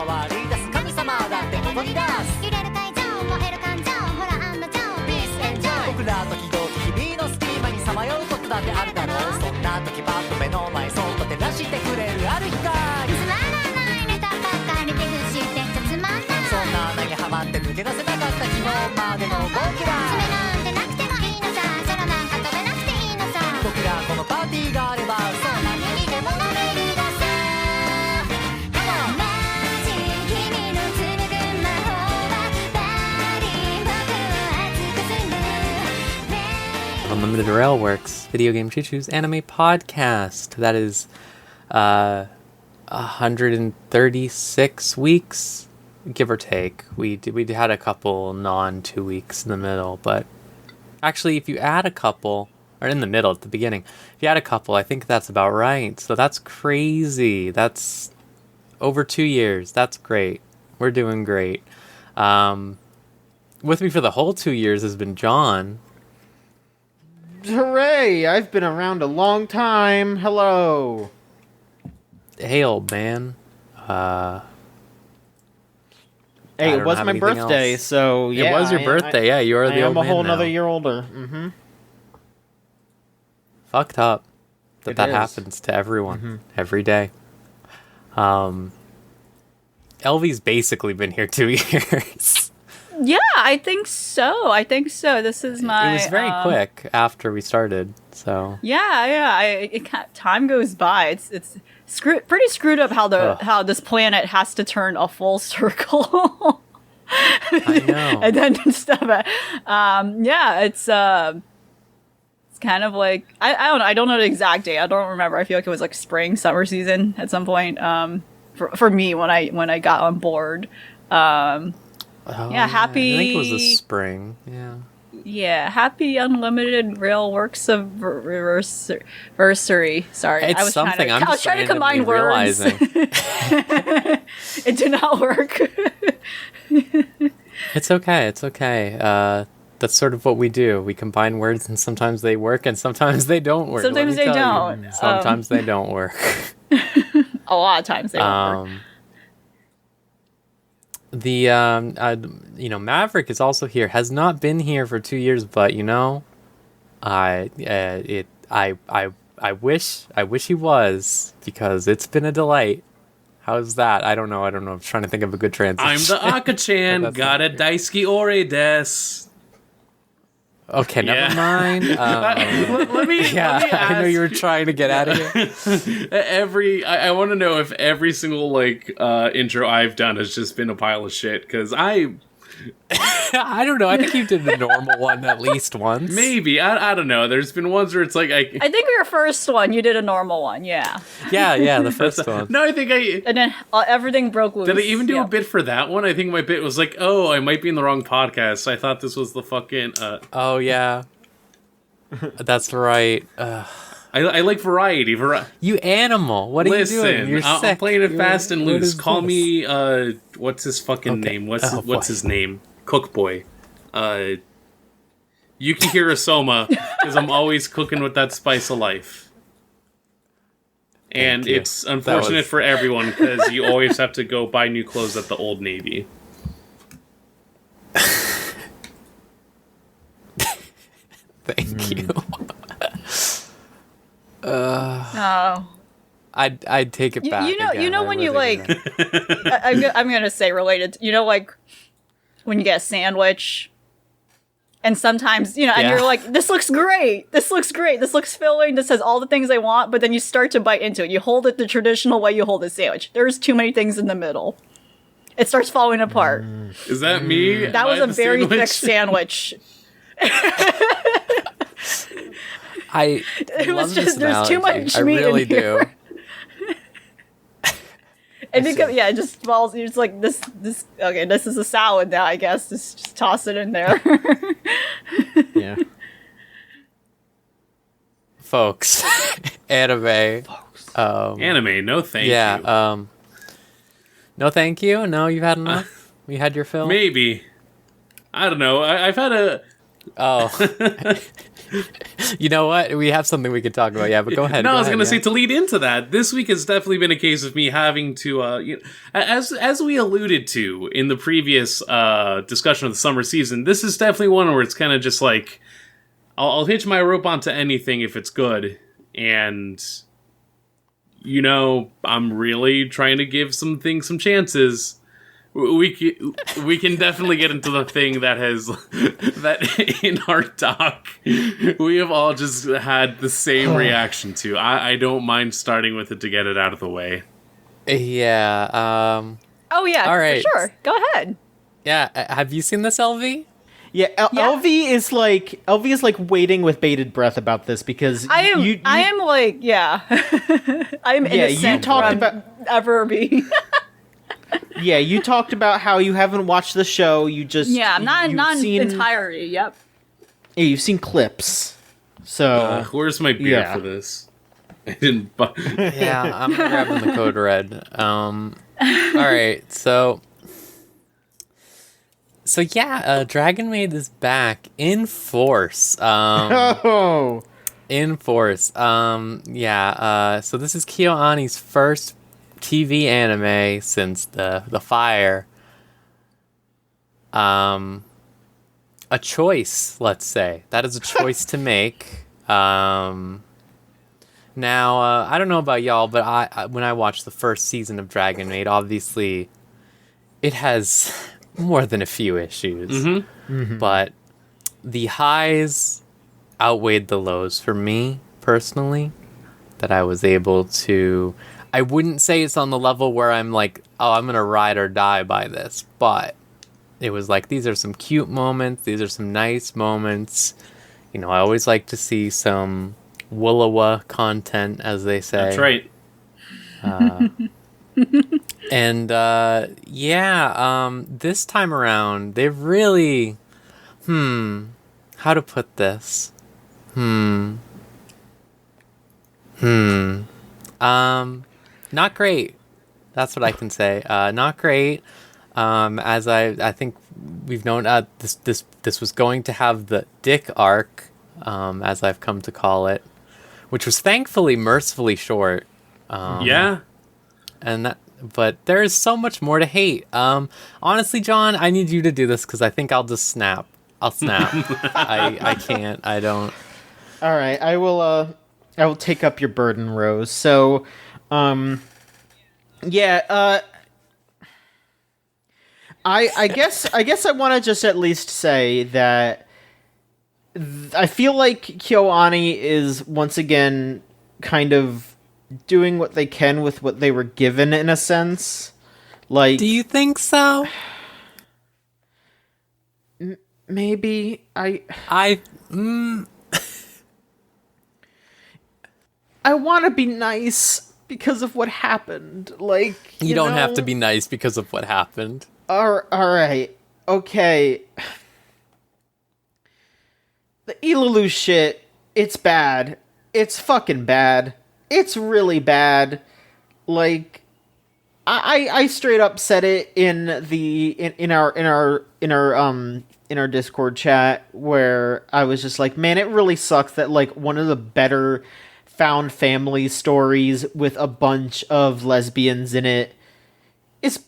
回り出す神様だって踊り出す揺れる会場燃える感情ほら案の定ピースエンジョイ僕ら時々日々の隙間にさまようことだってあるだろうそんな時パッと目の前そっと照らしてくれるある光つまらないネタばっかりで不してちゃつまんないそんな穴にはまって抜け出せなかった昨日までの僕ら爪なんてなくてもいいのさ空なんか飛べなくていいのさ僕らこのパーティーがあればそう何にでもなれるがさマジ君の紡ぐ魔法はバリ僕を熱くする Unlimited Railworks, Video Game Choo-Choo's anime podcast. That is 136 weeks, give or take. We had a couple 2 weeks in the middle, but actually if you add a couple, or in the middle at the beginning, if you add a couple, I think that's about right. So that's crazy. That's over 2 years. That's great. We're doing great. With me for the whole 2 years has been John. Hooray! I've been around a long time. Hello. Hey, old man. Hey, it don't was have my anything birthday, else. so yeah. It was your birthday, yeah. You are I the old am a man whole now. another year older. Mm-hmm. Fucked up that It that is. happens to everyone every day. Elvie's basically been here 2 years. Yeah, I think so. This is my. It was very quick after we started, so. Yeah. Time goes by. It's pretty screwed up how this planet has to turn a full circle. I know. And then stuff. Yeah, it's kind of like I don't know the exact date. I don't remember. I feel like it was like spring, summer season at some point. For me when I got on board. Yeah, happy. I think it was the spring. Yeah. Yeah, happy unlimited Railworks anniversary. Sorry, It's I was something. trying to combine words. Realizing. It did not work. It's okay. That's sort of what we do. We combine words, and sometimes they work, and sometimes they don't work. Sometimes they don't. Sometimes they don't work. A lot of times they won't work. Maverick is also here. Has not been here for 2 years, but I wish he was, because it's been a delight. How's that? I don't know. I'm trying to think of a good transition. I'm the Aka-chan. Got a daisuki ore des. Okay, never mind. Let me ask. I know you were trying to get out of here. I want to know if every single intro I've done has just been a pile of shit, because I don't know. I think you did the normal one at least once. Maybe. I don't know. There's been ones where it's like I think your first one, you did a normal one, yeah. Yeah, the first one. No, I think And then everything broke loose. Did I even do a bit for that one? I think my bit was like, oh, I might be in the wrong podcast. I thought this was the fucking... Oh, yeah. That's right. I like variety. You animal. What are you doing? You're sick. I'm playing it fast and loose. Call this? me, what's his fucking name? What's his name? Cook Boy. Yukihiro Soma, because I'm always cooking with that spice of life. And it's unfortunate for everyone, because you always have to go buy new clothes at the Old Navy. Thank you. I'd take it back. You know when you like... I'm going to say related. Like when you get a sandwich... And sometimes, and you're like, this looks great. This looks filling. This has all the things I want. But then you start to bite into it. You hold it the traditional way you hold a sandwich. There's too many things in the middle. It starts falling apart. Is that me? That was a very thick sandwich. I love this there's too much I meat really in here. do. It becomes, it just falls. It's like this. Okay, this is a salad now. I guess just toss it in there. Yeah. Folks, anime. Anime, no thank you. Yeah. No, thank you. No, you've had enough. You had your fill. Maybe. I don't know. I've had Oh. You know what? We have something we could talk about. Yeah, but go ahead. No, go I was ahead, going to say, yeah. to lead into that, this week has definitely been a case of me having to, as we alluded to in the previous discussion of the summer season, this is definitely one where it's kind of just like, I'll hitch my rope onto anything if it's good, and, you know, I'm really trying to give some things some chances. We can definitely get into the thing that in our talk we have all just had the same reaction to. I don't mind starting with it to get it out of the way. Yeah. Oh yeah, All right. for sure. Go ahead. Yeah. Have you seen this, Elvie? Yeah, Yeah. Elvie is like waiting with bated breath about this because I am. You, I am like, yeah. I'm Yeah, you innocent talked from about- ever being. yeah, you talked about how you haven't watched the show. You just Yeah, you've not seen, entirety. Yep. Yeah, you've seen clips. So Where's my beer yeah. for this? I didn't buy. Yeah, I'm grabbing the code red. All right, so yeah, Dragon Maid is back in force. oh, In force. Yeah. So this is KyoAni's first TV anime since the Fire. A choice, let's say. That is a choice to make. Now, I don't know about y'all, but I when I watched the first season of Dragon Maid, obviously, it has more than a few issues. But the highs outweighed the lows for me, personally, that I was able to... I wouldn't say it's on the level where I'm like, oh, I'm going to ride or die by this, but it was like, these are some cute moments, these are some nice moments. You know, I always like to see some Woollawa content, as they say. That's right. And this time around, they've really, how to put this? Not great. That's what I can say. Not great. As I think we've known, this was going to have the Dick arc, as I've come to call it, which was thankfully mercifully short. Yeah. But there is so much more to hate. Honestly, John, I need you to do this because I think I'll just snap. I'll snap. I can't. I don't. all right. I will take up your burden, Rose. So, yeah. I guess I want to just at least say that I feel like KyoAni is once again kind of doing what they can with what they were given, in a sense. Like, Do you think so? maybe I want to be nice because of what happened. Like, You don't have know? to be nice because of what happened. All right. Okay. The Ilulu shit, it's bad. It's fucking bad. It's really bad. Like, I straight up said it in our Discord chat, where I was just like, man, it really sucks that like one of the better found family stories with a bunch of lesbians in it is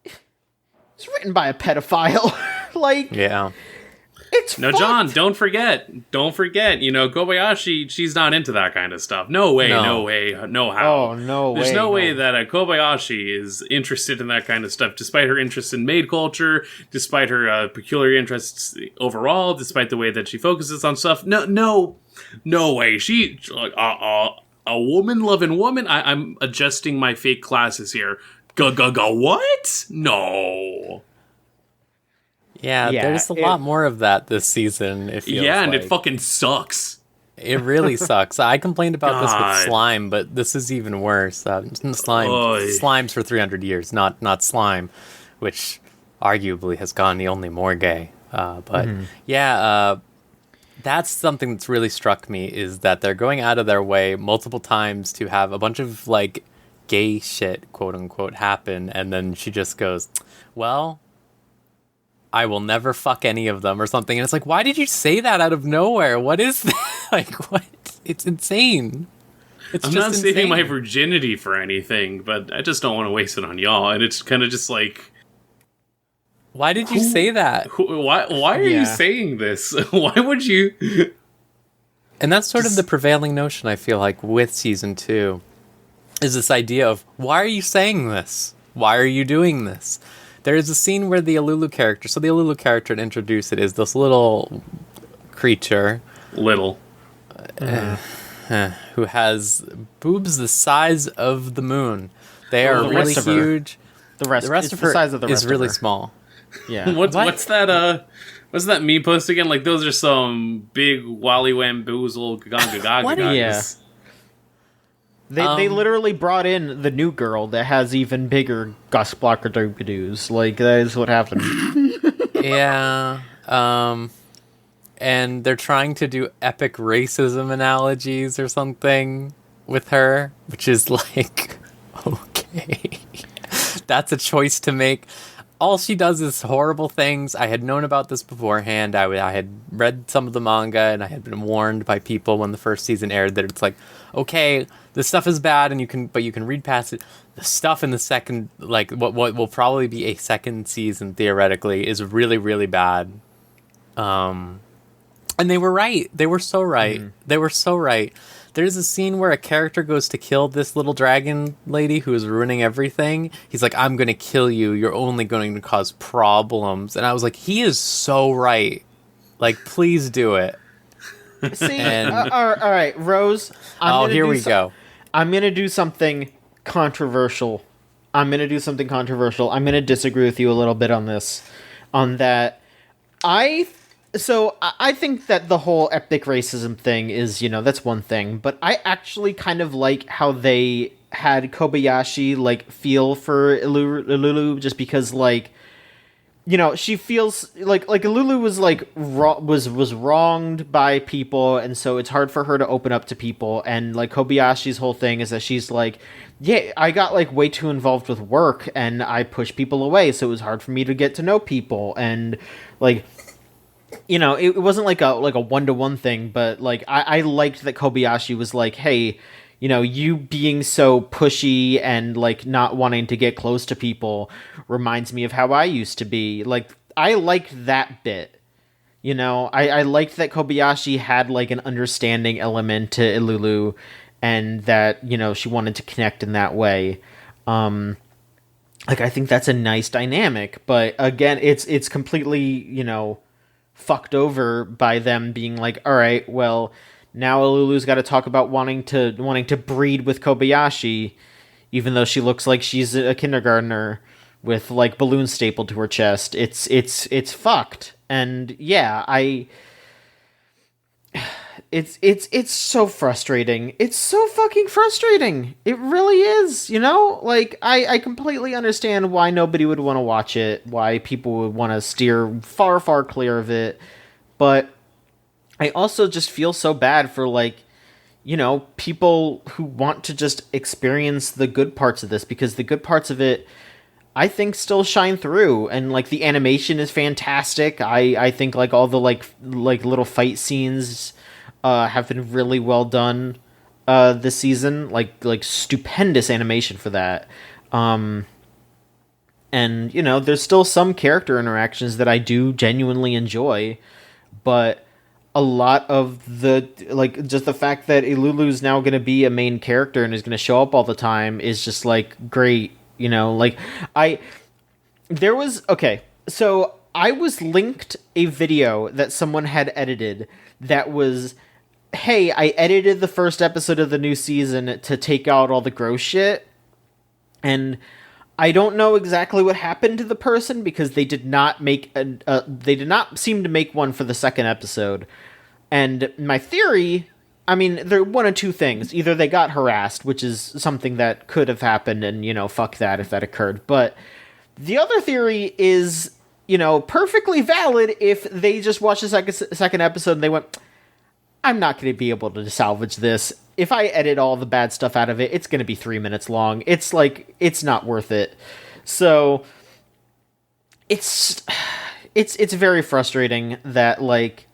it's written by a pedophile. Like, Yeah. it's No, fucked. John, don't forget. You know, Kobayashi, she's not into that kind of stuff. No way, No. no way, no how. Oh, no There's way, no no. way that a Kobayashi is interested in that kind of stuff, despite her interest in maid culture, despite her peculiar interests overall, despite the way that she focuses on stuff. No way. She, like, a woman-loving woman? I'm adjusting my fake classes here. What? No. Yeah, Yeah, there's a lot more of that this season. It feels Yeah, and like. it fucking sucks. It really sucks. I complained about this God. with slime, but this is even worse. Oy. Slime's for 300 years, not slime, which arguably has gone the only more gay. But that's something that's really struck me, is that they're going out of their way multiple times to have a bunch of like gay shit, quote unquote, happen, and then she just goes, well, I will never fuck any of them or something. And it's like, why did you say that out of nowhere? What is that? Like, what? It's insane. It's I'm just not saving insane. my virginity for anything, but I just don't want to waste it on y'all. And it's kind of just like, Why did you say that? why are you saying this? Why would you? And that's sort of the prevailing notion, I feel like, with season 2, is this idea of, why are you saying this? Why are you doing this? There is a scene where the Alulu character, so the Alulu character, to introduce it, is this little creature. Little. Who has boobs the size of the moon. They are the really rest of her. huge. The rest It's of her the size of the is rest of really her. small. Yeah. What's that? What's that me post again? Like those are some big wally wamboozle gaga. Yeah. They literally brought in the new girl that has even bigger Gus Blocker doobidoos. Like, that is what happened. Yeah. And they're trying to do epic racism analogies or something with her, which is like, okay. That's a choice to make. All she does is horrible things. I had known about this beforehand. I had read some of the manga, and I had been warned by people when the first season aired that it's like, okay, this stuff is bad, and you can read past it. The stuff in the second, like what will probably be a second season theoretically, is really, really bad. And they were right. They were so right. They were so right. There's a scene where a character goes to kill this little dragon lady who is ruining everything. He's like, I'm going to kill you. You're only going to cause problems. And I was like, he is so right. Like, please do it. See, And- all right, Rose. Here we go. I'm going to do something controversial. I'm going to disagree with you a little bit on this. On that, I think that the whole epic racism thing is, that's one thing. But I actually kind of like how they had Kobayashi, like, feel for Ilulu, just because, like, she feels like Ilulu was like was wronged by people, and so it's hard for her to open up to people. And like Kobayashi's whole thing is that she's like, yeah, I got like way too involved with work, and I pushed people away, so it was hard for me to get to know people. And like, it wasn't like a 1-to-1 thing, but like I liked that Kobayashi was like, hey, you being so pushy and like not wanting to get close to people reminds me of how I used to be. Like, I liked that bit. I liked that Kobayashi had like an understanding element to Ilulu, and that, she wanted to connect in that way. Like, I think that's a nice dynamic, but again, it's completely, fucked over by them being like, all right, well, now Ilulu's got to talk about wanting to breed with Kobayashi, even though she looks like she's a kindergartner with like balloons stapled to her chest. It's fucked. And yeah, it's so frustrating. It's so fucking frustrating. It really is, Like, I completely understand why nobody would want to watch it, why people would want to steer far, far clear of it. But I also just feel so bad for, like, people who want to just experience the good parts of this, because the good parts of it, I think, still shine through. And like, the animation is fantastic. I think like all the like little fight scenes have been really well done this season. Like stupendous animation for that. And there's still some character interactions that I do genuinely enjoy, but a lot of the, like, just the fact that Ilulu's now going to be a main character and is going to show up all the time is just like great. Like, so I was linked a video that someone had edited that was, hey, I edited the first episode of the new season to take out all the gross shit. And I don't know exactly what happened to the person, because they did not make they did not seem to make one for the second episode. And my theory, I mean, there are one of two things. Either they got harassed, which is something that could have happened, and, fuck that if that occurred. But the other theory is, perfectly valid if they just watched the second episode and they went, I'm not going to be able to salvage this. If I edit all the bad stuff out of it, it's going to be 3 minutes long. It's like, it's not worth it. So, it's it's very frustrating that, like,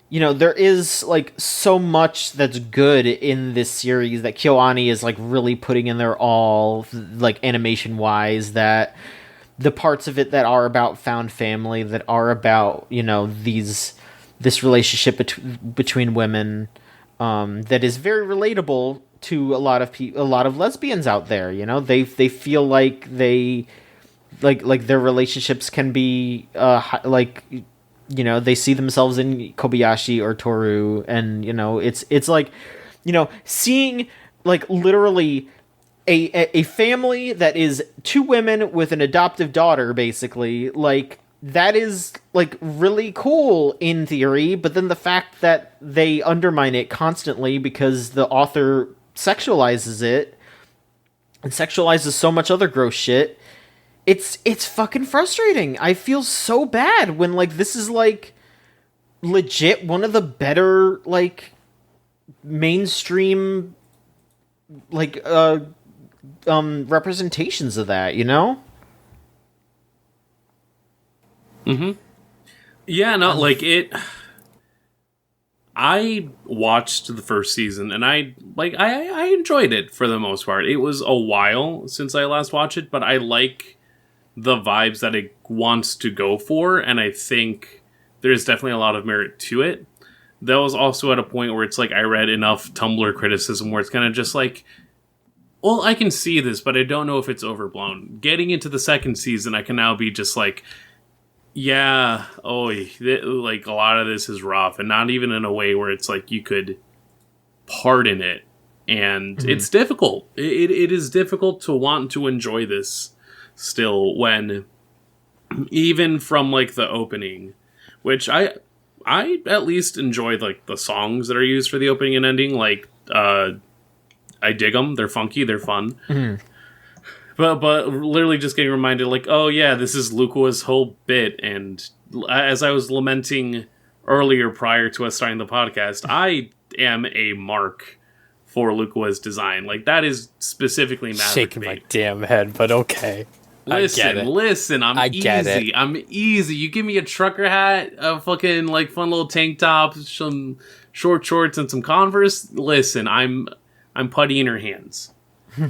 you know, there is, like, so much that's good in this series that KyoAni is, like, really putting in their all, like, animation-wise, that the parts of it that are about found family, that are about, you know, this relationship between women, that is very relatable to a lot of lesbians out there. You know, they feel like they like their relationships can be like, you know, they see themselves in Kobayashi or Toru, and, you know, it's like, you know, seeing, like, literally a family that is two women with an adoptive daughter, basically, like, that is, like, really cool in theory, but then the fact that they undermine it constantly because the author sexualizes it and sexualizes so much other gross shit, it's fucking frustrating. I feel so bad when, like, this is, like, legit one of the better, like, mainstream, like, representations of that, you know? Mm-hmm. Yeah, no, like, I watched the first season, and I enjoyed it for the most part. It was a while since I last watched it, but I like the vibes that it wants to go for, and I think there's definitely a lot of merit to it. That was also at a point where it's like, I read enough Tumblr criticism where it's kind of just like, well, I can see this, but I don't know if it's overblown. Getting into the second season, I can now be just like, yeah, like, a lot of this is rough, and not even in a way where it's like you could pardon it. And it's difficult. It is difficult to want to enjoy this still, when even from, like, the opening, which I at least enjoyed, like, the songs that are used for the opening and ending. Like, I dig them. They're funky. They're fun. Mm-hmm. But literally just getting reminded, like, oh yeah, this is Lukua's whole bit. And as I was lamenting earlier prior to us starting the podcast, I am a mark for Lukua's design. Like, that is specifically Maverick Shaking made. my damn head, but okay. Listen, I'm easy. I'm easy. You give me a trucker hat, a fucking, like, fun little tank top, some short shorts, and some Converse. Listen, I'm putty in her hands.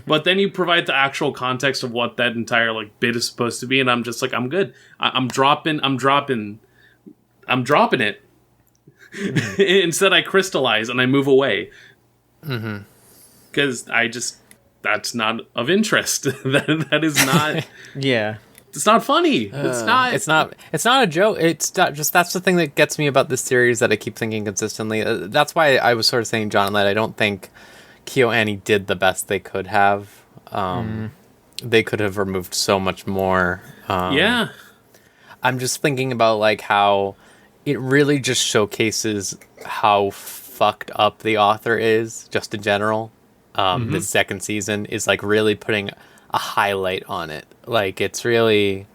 But then you provide the actual context of what that entire, like, bit is supposed to be, and I'm just like, I'm good. I'm dropping it. Mm-hmm. Instead, I crystallize and I move away. Because that's not of interest. that is not. Yeah. It's not funny. It's not a joke. It's not just, that's the thing that gets me about this series that I keep thinking consistently. That's why I was sort of saying, John, that I don't think KyoAni did the best they could have. They could have removed so much more. Yeah. I'm just thinking about, like, how it really just showcases how fucked up the author is, just in general. The second season is, like, really putting a highlight on it. Like, it's really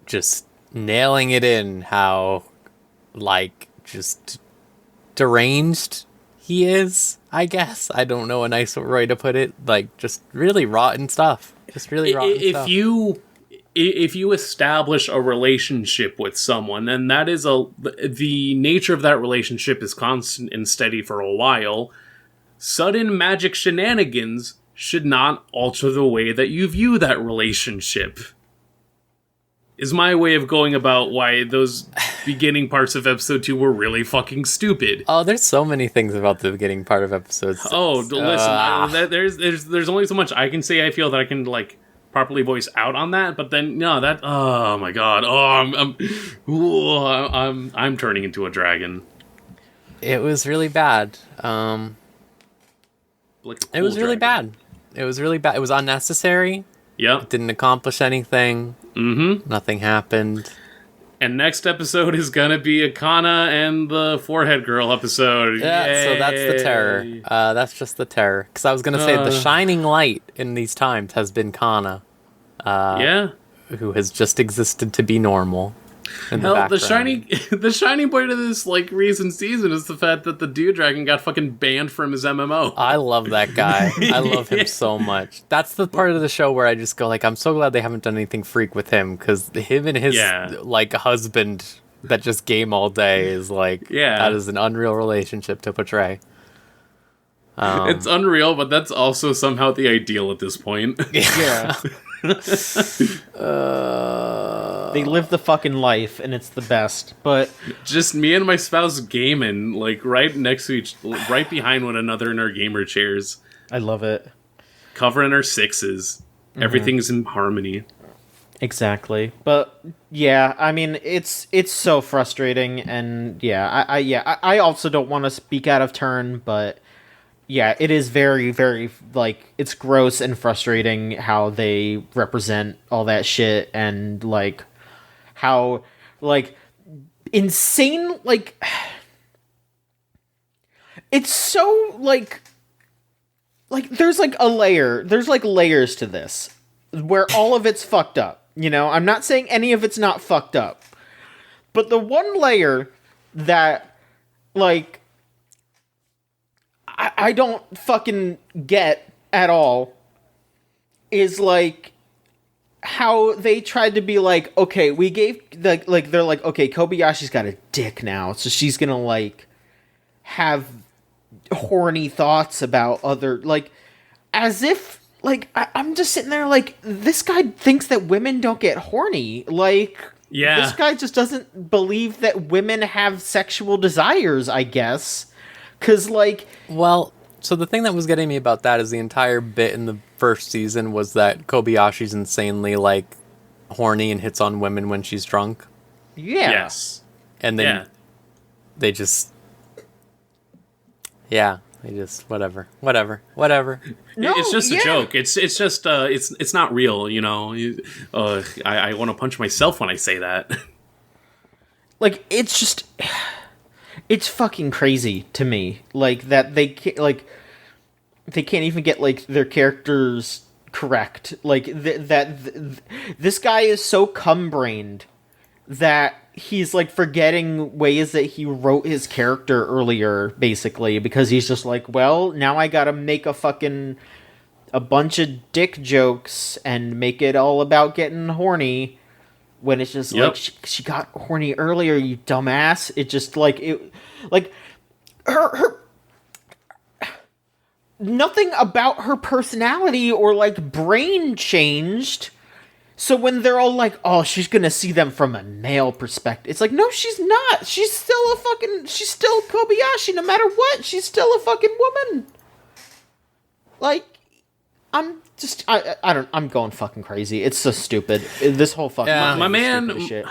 just nailing it in how, like, just deranged he is, I guess. I don't know a nice way to put it. Like, just really rotten stuff. Just really rotten stuff. If you establish a relationship with someone, and that is the nature of that relationship is constant and steady for a while, sudden magic shenanigans should not alter the way that you view that relationship. Is my way of going about why those beginning parts of episode 2 were really fucking stupid. Oh, there's so many things about the beginning part of episode 6. Oh, listen, there's only so much I can say. I feel that I can, like, properly voice out on that, but then no, that, oh my god, I'm turning into a dragon. It was really bad. Like, it was really bad. It was really bad. It was unnecessary. Yep. It didn't accomplish anything. Nothing happened. And next episode is gonna be Akana and the Forehead Girl episode. Yeah, Yay. so that's the terror. That's just the terror. Because I was gonna say the shining light in these times has been Kana. Yeah. Who has just existed to be normal. in the Hell, background. the shiny point of this like recent season is the fact that the Dew Dragon got fucking banned from his MMO. I love that guy. I love him so much. That's the part of the show where I just go like, I'm so glad they haven't done anything freak with him, because him and his like husband that just game all day is like, that is an unreal relationship to portray. It's unreal, but that's also somehow the ideal at this point. Yeah. They live the fucking life, and it's the best. But just me and my spouse gaming, like right next to right behind one another in our gamer chairs. I love it. Covering our sixes. Everything's in harmony. Exactly. But yeah, I mean, it's so frustrating, and I also don't want to speak out of turn, but yeah, it is very, very, like, it's gross and frustrating how they represent all that shit, and, like, how, like, insane, like, it's so, like, there's, like, layers to this, where all of it's fucked up, you know? I'm not saying any of it's not fucked up, but the one layer that, like, I don't fucking get at all is, like, how they tried to be like, okay, we gave, they're like, okay, Kobayashi's got a dick now, so she's gonna, like, have horny thoughts about other, like, as if, like, I'm just sitting there like, this guy thinks that women don't get horny, like, this guy just doesn't believe that women have sexual desires, I guess. Because, like... Well, so the thing that was getting me about that is the entire bit in the first season was that Kobayashi's insanely, like, horny and hits on women when she's drunk. Yeah. Yes. And then they just... Yeah, they just... Whatever. No, it's just a joke. It's just, it's not real, you know? I want to punch myself when I say that. Like, it's just... It's fucking crazy to me, like, that they can't, like, they can't even get, like, their characters correct. Like, this guy is so cum-brained that he's, like, forgetting ways that he wrote his character earlier, basically, because he's just like, well, now I gotta make a bunch of dick jokes and make it all about getting horny. When it's just like, she got horny earlier, you dumbass. It just, like, her nothing about her personality or, like, brain changed. So when they're all like, oh, she's gonna see them from a male perspective, it's like, no, she's not. She's still Kobayashi, no matter what. She's still a fucking woman. Like, I'm going fucking crazy. It's so stupid. This whole fucking shit.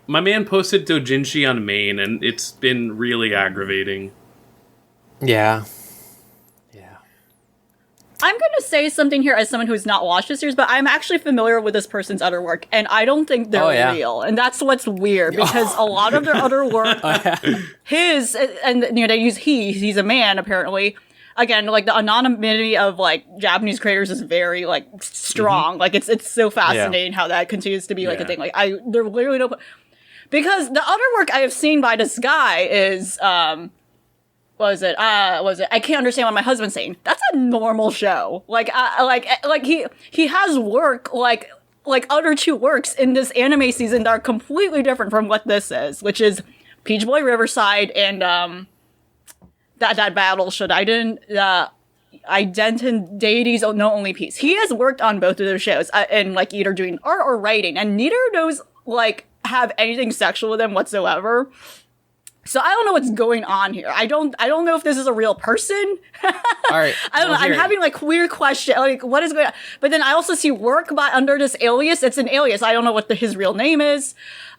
My man posted doujinshi on main, and it's been really aggravating. Yeah. I'm going to say something here as someone who's not watched this series, but I'm actually familiar with this person's other work, and I don't think they're real. And that's what's weird, because a lot of their other work, his, and, you know, they use he's a man, apparently. Again, like, the anonymity of, like, Japanese creators is very, like, strong. Mm-hmm. Like, it's so fascinating how that continues to be, like, a thing. Like, there literally no... Because the other work I have seen by this guy is, what was it? I Can't Understand What My Husband's Saying. That's a normal show. Like, he has work, like other two works in this anime season that are completely different from what this is, which is Peach Boy Riverside and, that battle Shodaiden, Identen Deities No Only Peace. He has worked on both of those shows, and, like, either doing art or writing, and neither of those, like, have anything sexual with them whatsoever. So I don't know what's going on here. I don't know if this is a real person. All right. I don't know. I'm having, like, weird question. Like, what is going on? But then I also see work under this alias. It's an alias. I don't know what his real name is.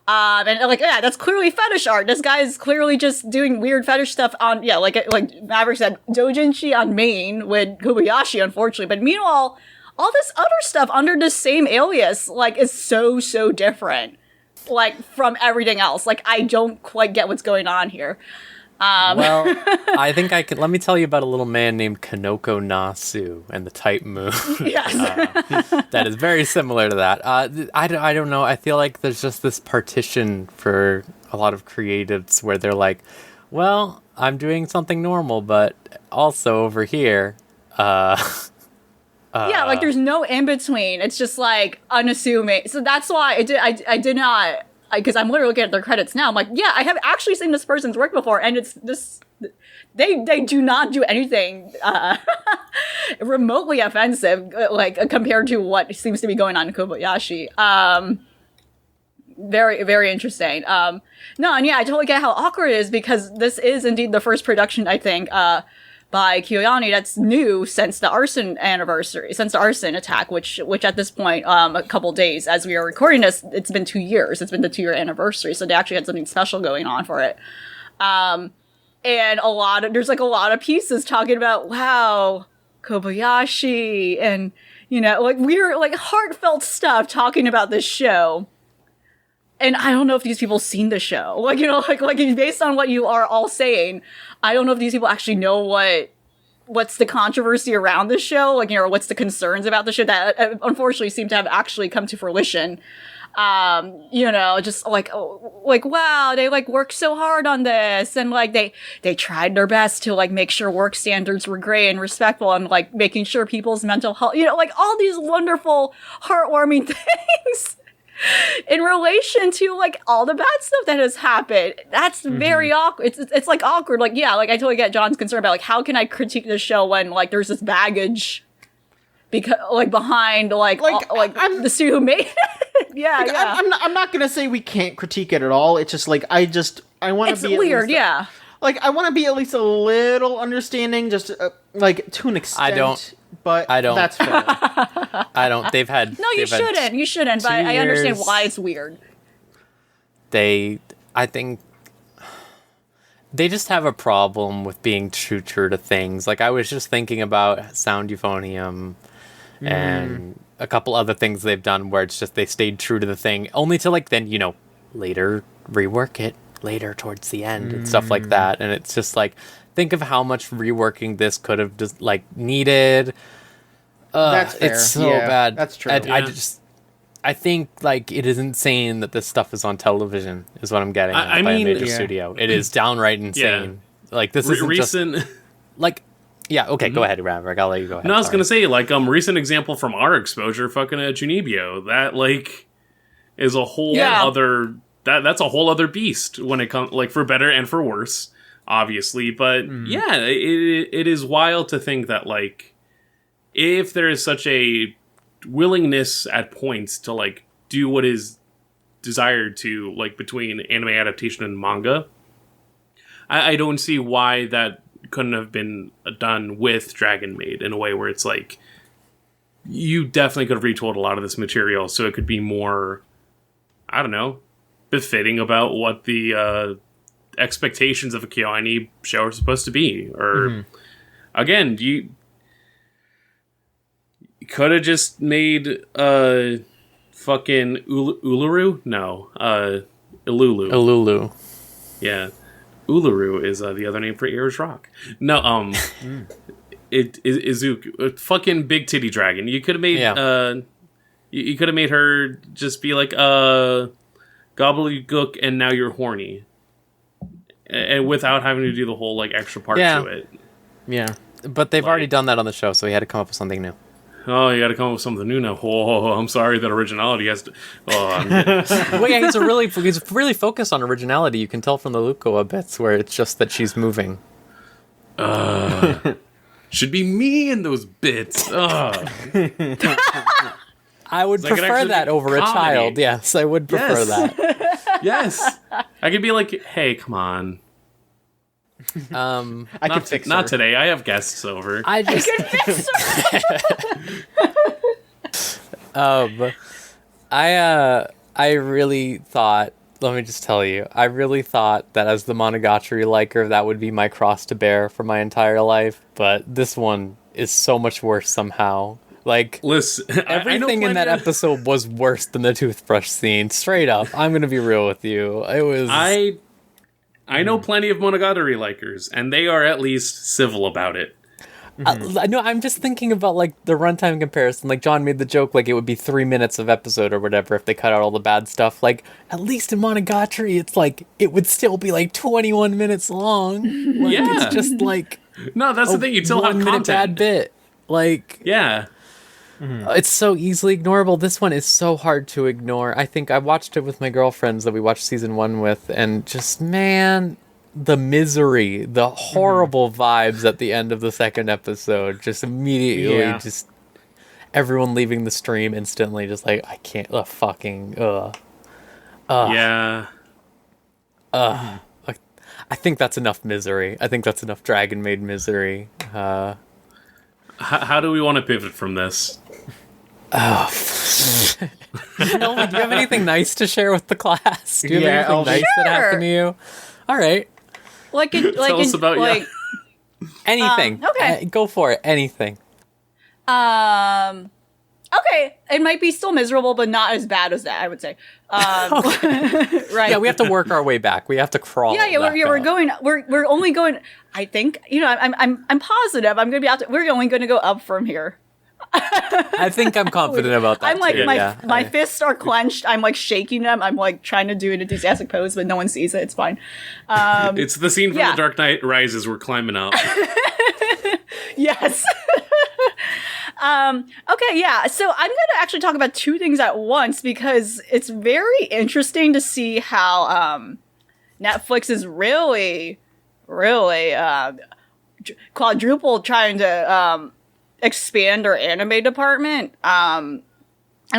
And, like, yeah, that's clearly fetish art. This guy is clearly just doing weird fetish stuff on, like Maverick said, doujinshi on main with Kobayashi, unfortunately. But meanwhile, all this other stuff under the same alias, like, is so different, like, from everything else. Like, I don't quite get what's going on here. Well, I think I can. Let me tell you about a little man named Kanoko Nasu and the Type Moon. Yes. That is very similar to that. I don't know. I feel like there's just this partition for a lot of creatives where they're like, well, I'm doing something normal, but also over here. Yeah, like there's no in between. It's just like unassuming. So that's why I did not, because I'm literally looking at their credits now. I'm like, yeah, I have actually seen this person's work before, and it's this. They do not do anything remotely offensive, like compared to what seems to be going on in Kobayashi. Very, very interesting. No, and yeah, I totally get how awkward it is, because this is indeed the first production, I think, by KyoAni that's new since the arson anniversary, since the arson attack, which at this point, a couple days as we are recording this, it's been 2 years. It's been the 2-year anniversary, so they actually had something special going on for it. And there's like a lot of pieces talking about, wow, Kobayashi, and, you know, like weird, like heartfelt stuff talking about this show. And I don't know if these people seen the show. Like, you know, like based on what you are all saying, I don't know if these people actually know what's the controversy around the show, like, you know, what's the concerns about the show that unfortunately seem to have actually come to fruition. You know, just like wow, they like worked so hard on this, and like they tried their best to like make sure work standards were great and respectful, and like making sure people's mental health, you know, like all these wonderful, heartwarming things. In relation to like all the bad stuff that has happened, that's very awkward. It's like awkward. Like, yeah, like I totally get John's concern about like how can I critique this show when like there's this baggage because like behind the studio who made it. Yeah, like, yeah. I'm not gonna say we can't critique it at all. It's just like I want to be. It's weird, yeah. Like I want to be at least a little understanding, just like to an extent. I don't. That's fair. I don't. They've had. No, you shouldn't. You shouldn't. But I understand why it's weird. I think they just have a problem with being true to things. Like I was just thinking about Sound Euphonium and a couple other things they've done where it's just they stayed true to the thing, only to like then, you know, later rework it later towards the end and stuff like that. And it's just like, think of how much reworking this could have just like needed. That's fair. It's so bad. That's true. I think like it is insane that this stuff is on television. Is what I'm getting. I by mean, a major studio. It is downright insane. Yeah. Like this is recent. Just, like, yeah. Okay, go ahead, Maverick. I'll let you go ahead. No, I was gonna say like recent example from our exposure, fucking Junibyo. That like is a whole other. That's a whole other beast when it comes like for better and for worse, obviously. But yeah, it is wild to think that like if there is such a willingness at points to like do what is desired to like between anime adaptation and manga, I don't see why that couldn't have been done with Dragon Maid in a way where it's like you definitely could have retold a lot of this material so it could be more, I don't know, befitting about what the expectations of a KyoAni show are supposed to be. Or again, you could have just made fucking Uluru? No, Ilulu. Ilulu. Yeah, Uluru is the other name for Ears Rock. No, it is Izuku, fucking big titty dragon. You could have made you could have made her just be like gobbledygook, and now you're horny, and without having to do the whole like extra part to it. Yeah, but they've already done that on the show, so we had to come up with something new. Oh, you got to come up with something new now. Oh, I'm sorry that originality has to. Oh, well, yeah, he's really focused on originality. You can tell from the Lukoa bits where it's just that she's moving. Should be me in those bits. I would prefer that over a child. Yes, I would prefer that. Yes, I could be like, hey, come on. I can fix her. Not today. I have guests over. I just I really thought. Let me just tell you, I really thought that as the Monogatari liker, that would be my cross to bear for my entire life. But this one is so much worse somehow. Like, listen, everything in that episode was worse than the toothbrush scene. Straight up, I'm gonna be real with you. It was. I know plenty of Monogatari likers, and they are at least civil about it. No, I'm just thinking about like the runtime comparison. Like John made the joke, like it would be 3 minutes of episode or whatever if they cut out all the bad stuff. Like at least in Monogatari, it's like it would still be like 21 minutes long. Like, Yeah. it's just like No, that's the thing. You still have 1 minute bad content. bit. Like Yeah. it's so easily ignorable. This one is so hard to ignore. I think I watched it with my girlfriends that we watched season 1 with, and just man. The misery, the horrible vibes at the end of the second episode, just immediately, just everyone leaving the stream instantly, just like, I can't, Yeah. I think that's enough misery. I think that's enough Dragon Maid misery. How do we want to pivot from this? Elvie, do you have anything nice to share with the class? Do you have anything Elvie. nice that happened to you? All right. Tell us about like, Anything. Okay. Go for it. Anything. Okay, it might be still miserable, but not as bad as that, I would say. Right? Yeah, we have to work our way back. We have to crawl. Yeah, back we're up. going. We're only going. I think I'm positive. I'm gonna be out. We're only going to go up from here. I think I'm confident about that. I'm like too. my fists are clenched. I'm like shaking them. I'm like trying to do an enthusiastic pose, but no one sees it. It's fine. It's the scene from yeah. The Dark Knight Rises. We're climbing up. Yes. Okay, yeah. So I'm going to actually talk about two things at once because it's very interesting to see how Netflix is really quadruple trying to expand their anime department. And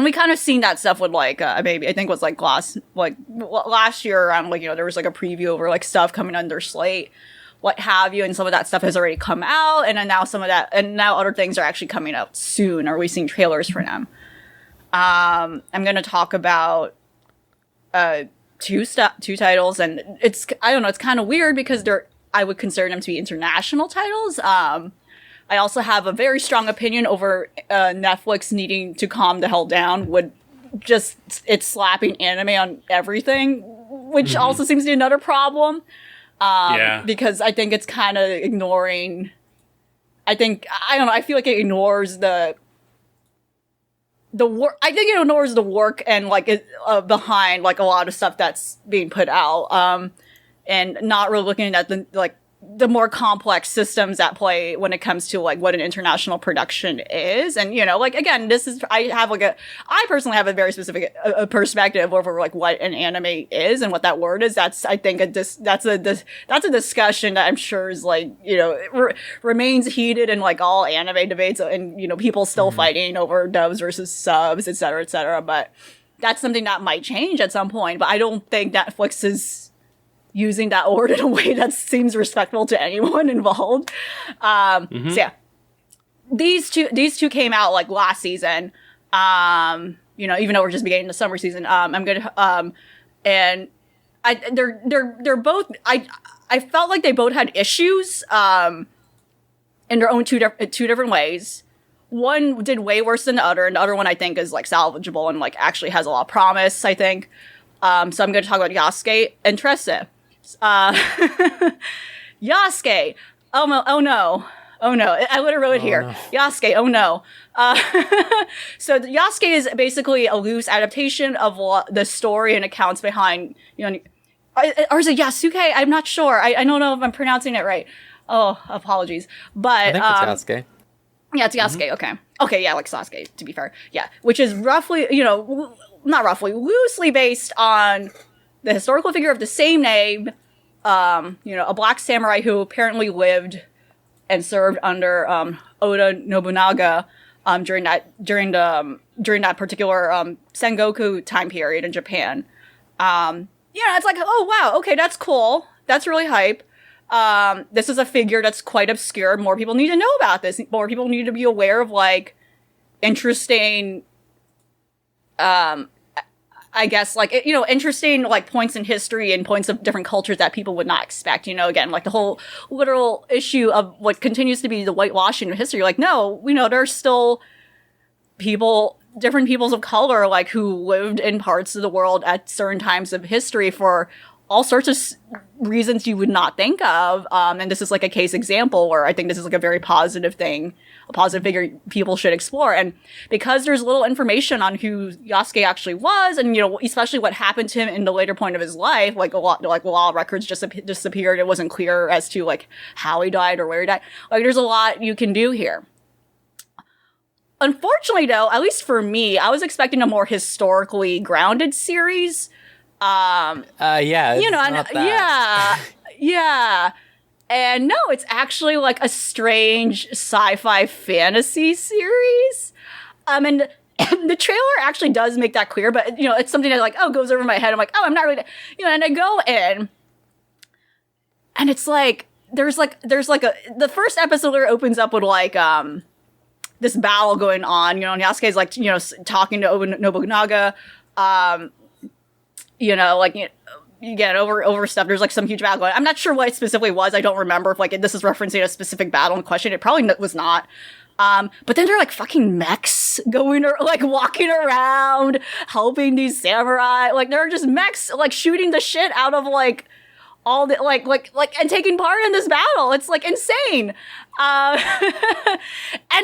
we kind of seen that stuff with like maybe I think it was like last year around like there was like a preview over like stuff coming under Slate, what have you, and some of that stuff has already come out, and then now some of that, and now other things are actually coming out soon, or we've seen trailers for them. I'm gonna talk about two titles, and I don't know, it's kind of weird because I would consider them to be international titles. I also have a very strong opinion over Netflix needing to calm the hell down with just it's slapping anime on everything, which also seems to be another problem. Because I think it's kind of ignoring. I don't know. I feel like it ignores the work. I think it ignores the work and like behind like a lot of stuff that's being put out, and not really looking at the more complex systems at play when it comes to like what an international production is. And like again, I personally have a very specific perspective over like what an anime is and what that word is. That's I think that's a discussion that I'm sure is like remains heated in like all anime debates, and people still fighting over dubs versus subs, et cetera, but that's something that might change at some point. But I don't think Netflix is using that word in a way that seems respectful to anyone involved. So yeah, these two came out like last season. Even though we're just beginning the summer season, and they're both. I felt like they both had issues in their own two different ways. One did way worse than the other, and the other one I think is like salvageable and like actually has a lot of promise, I think. So I'm going to talk about Yasuke and Trese. Yasuke. Oh no. I literally wrote it here. No. Yasuke. Oh no. So Yasuke is basically a loose adaptation of the story and accounts behind, or is it Yasuke? I'm not sure. I don't know if I'm pronouncing it right. Oh, apologies. But I think it's Sasuke. yeah, it's Yasuke. Okay, yeah, like Sasuke, to be fair. Yeah, which is roughly, not roughly, loosely based on the historical figure of the same name, a black samurai who apparently lived and served under Oda Nobunaga during that particular Sengoku time period in Japan. It's like, oh wow, okay, that's cool. That's really hype. This is a figure that's quite obscure. More people need to know about this. More people need to be aware of like interesting, I guess like, interesting like points in history and points of different cultures that people would not expect, again, like the whole literal issue of what continues to be the whitewashing of history. Like, no, there's still different peoples of color, like who lived in parts of the world at certain times of history for all sorts of reasons you would not think of. And this is like a case example where I think this is like a very positive thing, a positive figure people should explore. And because there's little information on who Yasuke actually was, and, you know, especially what happened to him in the later point of his life, like a lot of records just disappeared. It wasn't clear as to like how he died or where he died. Like, there's a lot you can do here. Unfortunately, though, at least for me, I was expecting a more historically grounded series. Yeah, You know, it's and, not that. yeah. And no, it's actually like a strange sci-fi fantasy series. And the trailer actually does make that clear, but, you know, it's something that like, goes over my head. I'm like, I'm not really, you know, and I go in and it's like, there's the first episode opens up with like, this battle going on, you know, and Yasuke's like, you know, talking to Oba Nobunaga, you know, like, again, over stuff. There's like some huge battle going on. I'm not sure what it specifically was. I don't remember if like this is referencing a specific battle in question. It probably was not. But then there are like fucking mechs going or like walking around, helping these samurai. Like there are just mechs like shooting the shit out of like all the like and taking part in this battle. It's like insane. And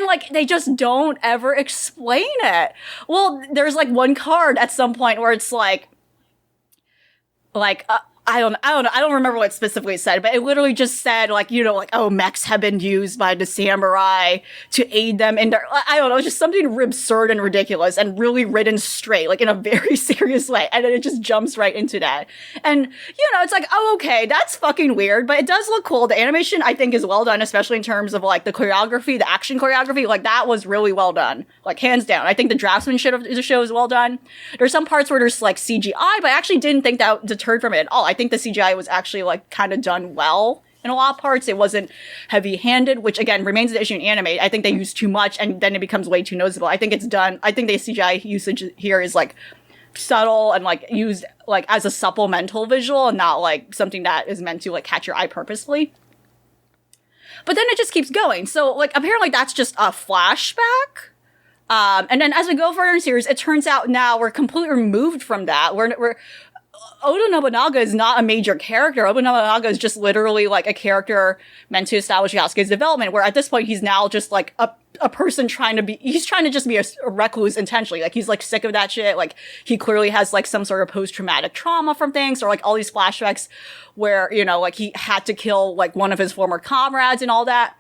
like they just don't ever explain it. Well, there's like one card at some point where it's like I don't know. I don't remember what it specifically said, but it literally just said like, you know, like, oh, mechs have been used by the samurai to aid them in their, I don't know, just something absurd and ridiculous and really written straight, like in a very serious way. And then it just jumps right into that. And, you know, it's like, oh, okay, that's fucking weird, but it does look cool. The animation, I think, is well done, especially in terms of like the choreography, the action choreography. Like that was really well done, like hands down. I think the draftsmanship of the show is well done. There's some parts where there's like CGI, but I actually didn't think that deterred from it at all. I think the CGI was actually like kind of done well in a lot of parts. It wasn't heavy-handed, which again remains an issue in anime. I think they use too much and then it becomes way too noticeable. I think it's done. I think the CGI usage here is like subtle and like used like as a supplemental visual and not like something that is meant to like catch your eye purposefully. But then it just keeps going. So like apparently that's just a flashback. And then as we go further in the series, it turns out now we're completely removed from that. We're Oda Nobunaga is not a major character. Oda Nobunaga is just literally like a character meant to establish Yasuke's development, where at this point he's now just like a person he's trying to just be a recluse intentionally. Like he's like sick of that shit. Like he clearly has like some sort of post-traumatic trauma from things, or like all these flashbacks where, you know, like he had to kill like one of his former comrades and all that.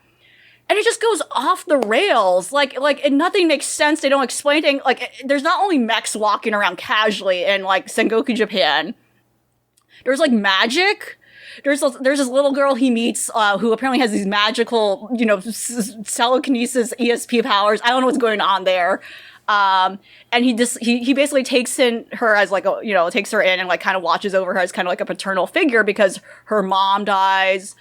And it just goes off the rails. Like, and nothing makes sense. They don't explain things. Like, there's not only mechs walking around casually in, like, Sengoku, Japan. There's, like, magic. There's this little girl he meets, who apparently has these magical, you know, telekinesis, ESP powers. I don't know what's going on there. And he basically takes in her as, like, takes her in and, like, kind of watches over her as kind of like a paternal figure because her mom dies.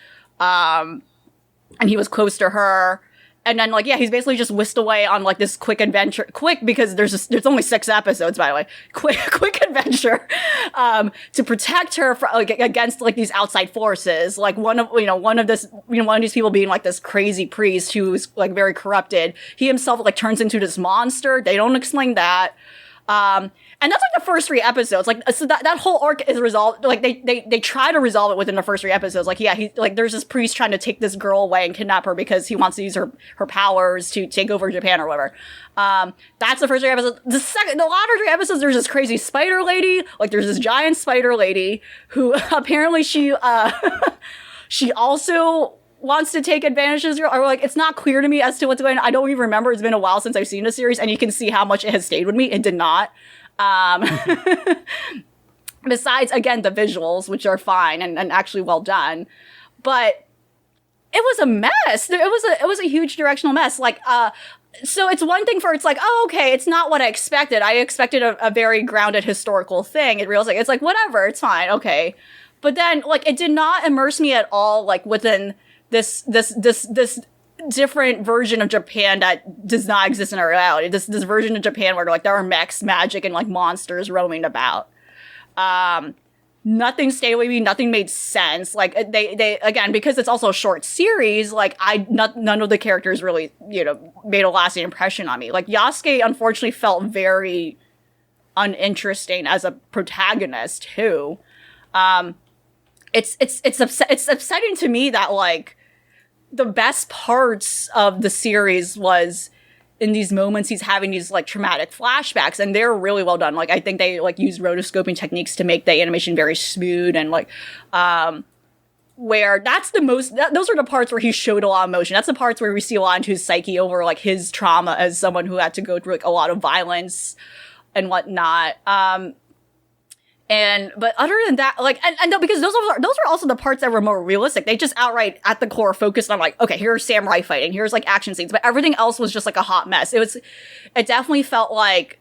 And he was close to her. And then, like, yeah, he's basically just whisked away on, like, this quick adventure. Quick, because there's only 6 episodes, by the way. Quick adventure, to protect her from, like, against, like, these outside forces. Like, one of these people being, like, this crazy priest who's, like, very corrupted. He himself, like, turns into this monster. They don't explain that. And that's like the first 3 episodes. Like, so that whole arc is resolved. Like, they try to resolve it within the first 3 episodes. Like, yeah, there's this priest trying to take this girl away and kidnap her because he wants to use her powers to take over Japan or whatever. That's the first 3 episodes. The latter 3 episodes, there's this crazy spider lady. Like, there's this giant spider lady who apparently she also wants to take advantage of this girl, or like it's not clear to me as to what's going on. I don't even remember. It's been a while since I've seen the series, and you can see how much it has stayed with me. It did not. Besides, again, the visuals, which are fine and actually well done, but it was a mess. It was a huge directional mess. Like, so it's one thing for it's like, oh, okay, it's not what I expected. I expected a very grounded historical thing. It's like whatever, it's fine, okay. But then, like, it did not immerse me at all, like within this different version of Japan that does not exist in our reality. This version of Japan where like there are mechs, magic, and like monsters roaming about. Nothing stayed with me. Nothing made sense. Like they again, because it's also a short series. Like none of the characters really, you know, made a lasting impression on me. Like Yasuke, unfortunately, felt very uninteresting as a protagonist too. it's upsetting to me that like the best parts of the series was in these moments he's having these like traumatic flashbacks, and they're really well done. Like I think they like use rotoscoping techniques to make the animation very smooth, and like where that's the most those are the parts where he showed a lot of emotion. That's the parts where we see a lot into his psyche over like his trauma as someone who had to go through like a lot of violence and whatnot. But other than that, like, and no, because those are also the parts that were more realistic. They just outright at the core focused on like, okay, here's samurai fighting, here's like action scenes, but everything else was just like a hot mess. It definitely felt like,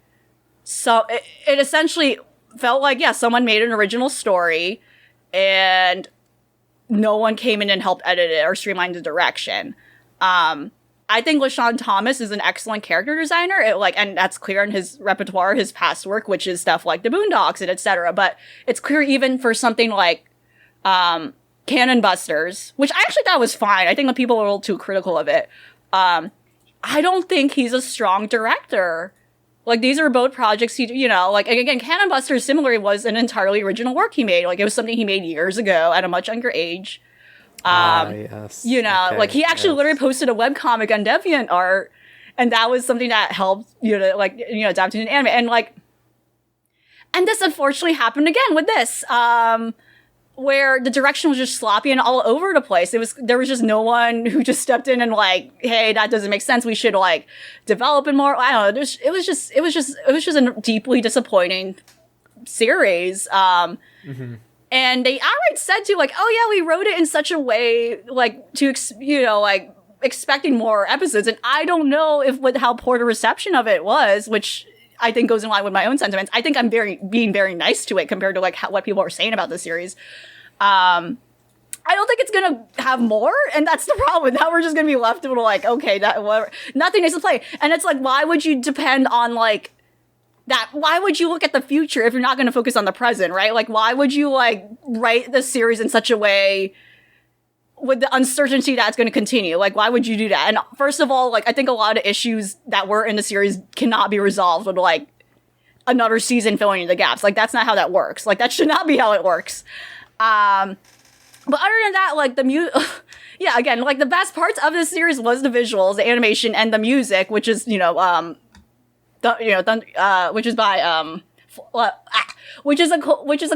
it essentially felt like, yeah, someone made an original story and no one came in and helped edit it or streamline the direction. I think LaShawn Thomas is an excellent character designer. And that's clear in his repertoire, his past work, which is stuff like The Boondocks and etc. But it's clear even for something like Cannon Busters, which I actually thought was fine. I think the people are a little too critical of it. I don't think he's a strong director. Like, these are both projects again, Cannon Busters similarly was an entirely original work he made. Like, it was something he made years ago at a much younger age. Yes. Okay, like he actually literally posted a webcomic on DeviantArt, and that was something that helped, adapt into an anime. And this unfortunately happened again with this, where the direction was just sloppy and all over the place. There was just no one who just stepped in and like, hey, that doesn't make sense. We should like develop it more. I don't know. It was just a deeply disappointing series. And they outright said to like, oh yeah, we wrote it in such a way like to expecting more episodes. And I don't know how poor the reception of it was, which I think goes in line with my own sentiments. I think I'm being very nice to it compared to like what people are saying about the series. I don't think it's gonna have more, and that's the problem. Now we're just gonna be left with like, okay, nothing is to play. And it's like, why would you depend on like that? Why would you look at the future if you're not going to focus on the present, right? Like, why would you like write the series in such a way with the uncertainty that it's going to continue? Like, why would you do that? And first of all, like, I think a lot of issues that were in the series cannot be resolved with like another season filling in the gaps. Like, that's not how that works. Like, that should not be how it works. But other than that, like yeah, again, like the best parts of this series was the visuals, the animation, and the music, which is which is by which is a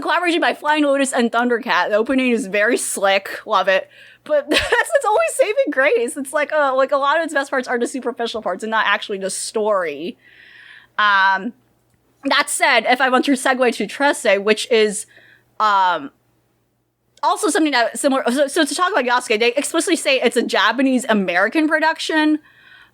collaboration by Flying Lotus and Thundercat. The opening is very slick, love it. But that's its only saving grace. It's like a lot of its best parts are the superficial parts and not actually the story. That said, if I want to segue to Trese, which is also something that similar. So to talk about Yasuke, they explicitly say it's a Japanese American production.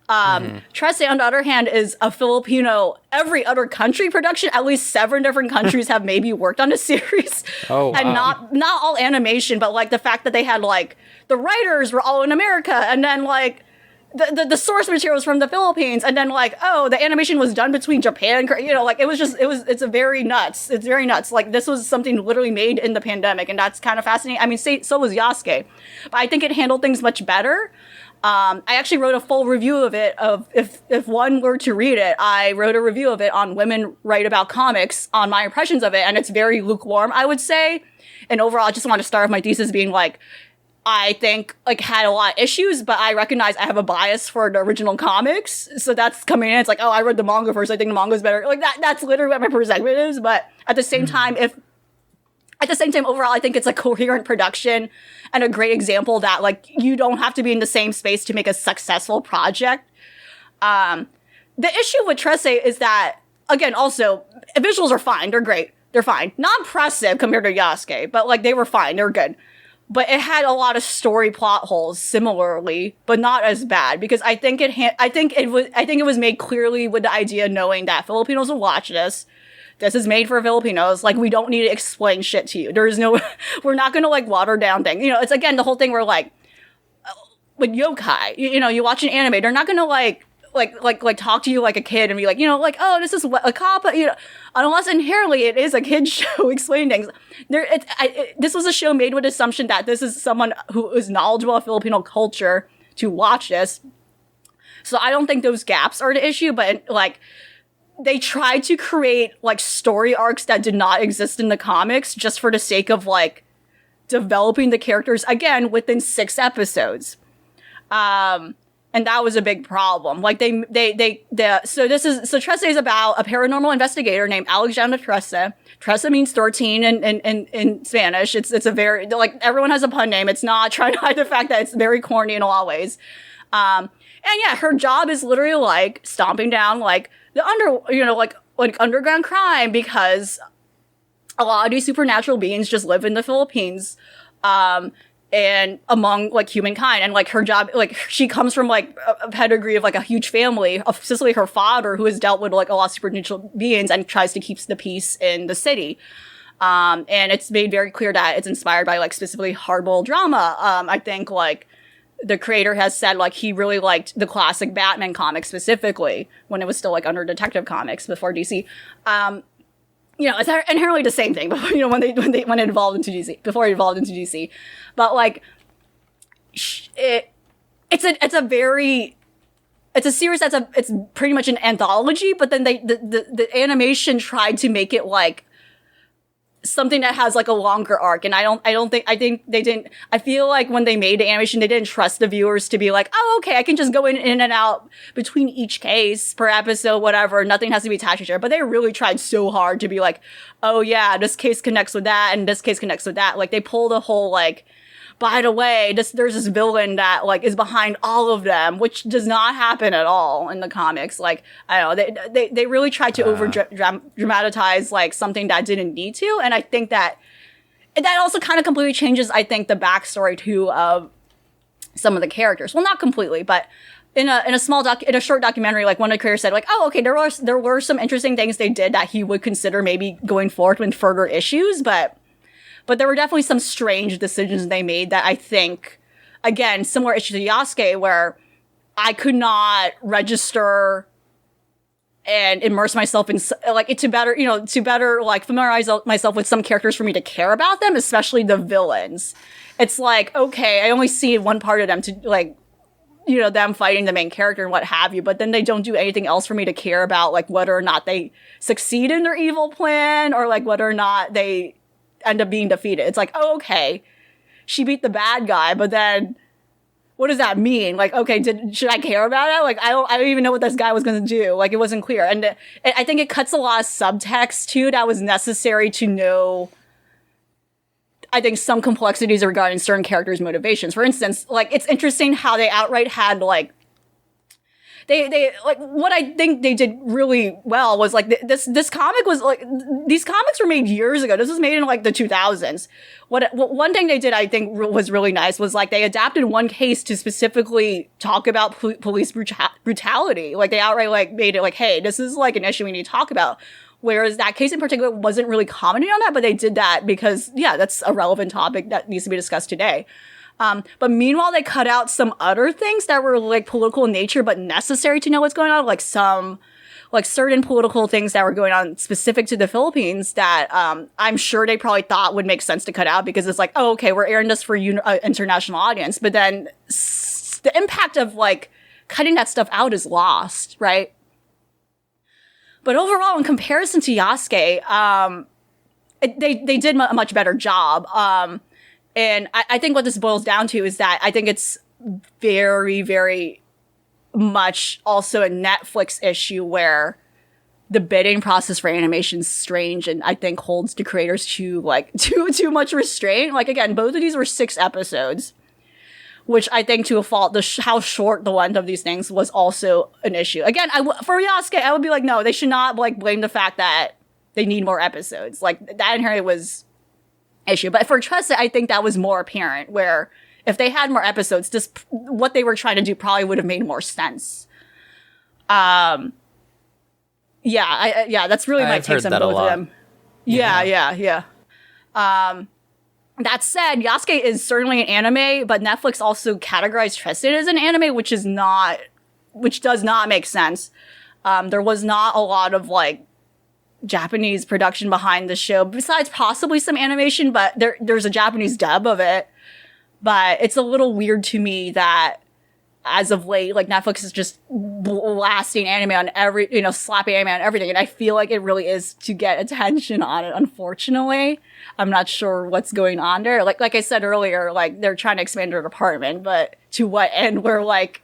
Trese, on the other hand, is a Filipino every other country production. At least 7 different countries have maybe worked on the series. Oh, wow. And not all animation, but like the fact that they had like the writers were all in America, and then like the source materials from the Philippines, and then like, oh, the animation was done between Japan, like it's very nuts. It's very nuts. Like, this was something literally made in the pandemic, and that's kind of fascinating. I mean, so was Yasuke, but I think it handled things much better. I actually wrote a full review of it. If one were to read it, I wrote a review of it on Women Write About Comics on my impressions of it, and it's very lukewarm, I would say. And overall, I just want to start with my thesis being like, I think like had a lot of issues, but I recognize I have a bias for the original comics, so that's coming in. It's like, oh, I read the manga first, I think the manga is better. Like that's literally what my perspective is. But at the same time, overall, I think it's a coherent production and a great example that, like, you don't have to be in the same space to make a successful project. The issue with Trese is that, again, also, visuals are fine. They're great. They're fine. Not impressive compared to Yasuke, but, like, they were fine. They were good. But it had a lot of story plot holes similarly, but not as bad, because I think it was made clearly with the idea knowing that Filipinos will watch this. This is made for Filipinos. Like, we don't need to explain shit to you. We're not going to, like, water down things. It's, again, the whole thing where, like, with yokai, you watch an anime, they're not going to, like, talk to you like a kid and be like, oh, this is a cop, unless inherently it is a kid show explaining things. This was a show made with the assumption that this is someone who is knowledgeable of Filipino culture to watch this. So I don't think those gaps are the issue, but, like, they tried to create, like, story arcs that did not exist in the comics just for the sake of, like, developing the characters again within 6 episodes. And that was a big problem. Like so Trese is about a paranormal investigator named Alexandra Trese. Trese means 13 in Spanish. It's a very, like, everyone has a pun name. It's not trying to hide the fact that it's very corny in a lot of ways. And yeah, her job is literally like stomping down like the underground crime, because a lot of these supernatural beings just live in the Philippines. And among like humankind, and like her job, like she comes from like a pedigree of like a huge family of Sicily, her father, who has dealt with like a lot of supernatural beings and tries to keep the peace in the city. And it's made very clear that it's inspired by like specifically hardboiled drama. I think like the creator has said like he really liked the classic Batman comics specifically when it was still like under Detective Comics before DC. It's inherently the same thing, but when it evolved into DC, before it evolved into DC. But like, it's a series it's pretty much an anthology, but then the animation tried to make it like something that has like a longer arc. And I feel like when they made the animation, they didn't trust the viewers to be like, oh, okay, I can just go in and out between each case per episode, whatever. Nothing has to be attached to each other. But they really tried so hard to be like, oh yeah, this case connects with that and this case connects with that. Like they pulled a whole like, by the way, there's this villain that like is behind all of them, which does not happen at all in the comics. Like, I don't know, they really tried to over dramatize like something that didn't need to. And I think that also kind of completely changes, I think, the backstory too of some of the characters. Well, not completely, but in a short documentary, like one of the creators said like, oh, okay, there were some interesting things they did that he would consider maybe going forward with further issues, but there were definitely some strange decisions they made that I think, again, similar issue to Yasuke, where I could not register and immerse myself in like to better like familiarize myself with some characters for me to care about them, especially the villains. It's like, okay, I only see one part of them to like, them fighting the main character and what have you, but then they don't do anything else for me to care about, like whether or not they succeed in their evil plan or like whether or not they end up being defeated. It's like, oh, okay, she beat the bad guy, but then what does that mean? Like, okay, should I care about it? Like, I don't even know what this guy was going to do. Like, it wasn't clear. And I think it cuts a lot of subtext too that was necessary to know, I think, some complexities regarding certain characters' motivations. For instance, like, it's interesting how they outright had like, they like, what I think they did really well was like this comic was like, these comics were made years ago. This was made in like the 2000s. One thing they did, I think, was really nice was like they adapted one case to specifically talk about police brutality. Like they outright like made it like, hey, this is like an issue we need to talk about. Whereas that case in particular wasn't really commenting on that, but they did that because, yeah, that's a relevant topic that needs to be discussed today. But meanwhile, they cut out some other things that were like political in nature, but necessary to know what's going on. Like some, like certain political things that were going on specific to the Philippines that, I'm sure they probably thought would make sense to cut out because it's like, oh, okay, we're airing this for international audience. But then the impact of like cutting that stuff out is lost, right? But overall, in comparison to Yasuke, they did a much better job. And I think what this boils down to is that I think it's very, very much also a Netflix issue where the bidding process for animation is strange and I think holds the creators to like too much restraint. Like again, both of these were 6 episodes, which I think to a fault, how short the length of these things was also an issue. Again, for Yasuke, I would be like, no, they should not like blame the fact that they need more episodes. Like that inherently was issue. But for Trese, I think that was more apparent, where if they had more episodes, just what they were trying to do probably would have made more sense. Yeah, that's really my takes on both of them. Yeah. That said, Yasuke is certainly an anime, but Netflix also categorized Trese as an anime, which does not make sense. There was not a lot of like Japanese production behind the show, besides possibly some animation, but there's a Japanese dub of it. But it's a little weird to me that as of late, like Netflix is just blasting anime on slapping anime on everything. And I feel like it really is to get attention on it, unfortunately. I'm not sure what's going on there. Like I said earlier, like they're trying to expand their department, but to what end? We're like,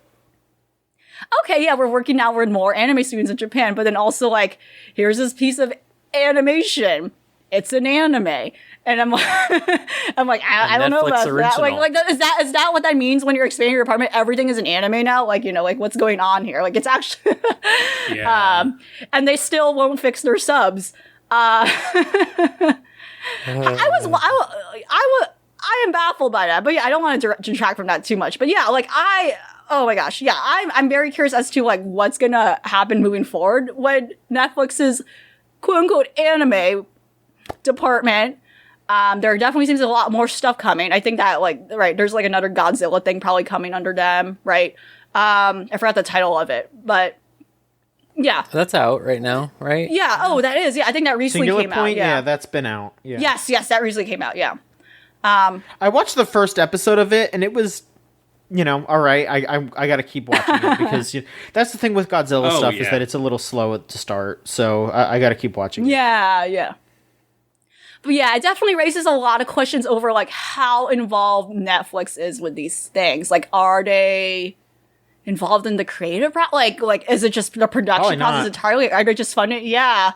okay, yeah, we're working now with more anime students in Japan, but then also like, here's this piece of animation. It's an anime. And I'm like, I don't know about that. Like, is that what that means when you're expanding your department? Everything is an anime now? Like, like what's going on here? Like, it's actually, and they still won't fix their subs. I am baffled by that, but yeah, I don't want to detract from that too much. But yeah, like oh my gosh, yeah, I'm very curious as to like what's gonna happen moving forward when Netflix's quote unquote anime department. There definitely seems a lot more stuff coming. I think that there's like another Godzilla thing probably coming under them, right? I forgot the title of it, but yeah, that's out right now, right? Yeah. Oh, that is. Yeah, I think that recently came out. Yeah, that's been out. Yeah. Yes, that recently came out. Yeah. I watched the first episode of it, and it was, all right. I got to keep watching it because that's the thing with Godzilla stuff is that it's a little slow to start. So I got to keep watching it. Yeah. But yeah, it definitely raises a lot of questions over like how involved Netflix is with these things. Like, are they involved in the creative like is it just the production process entirely? Are they just funding? Yeah,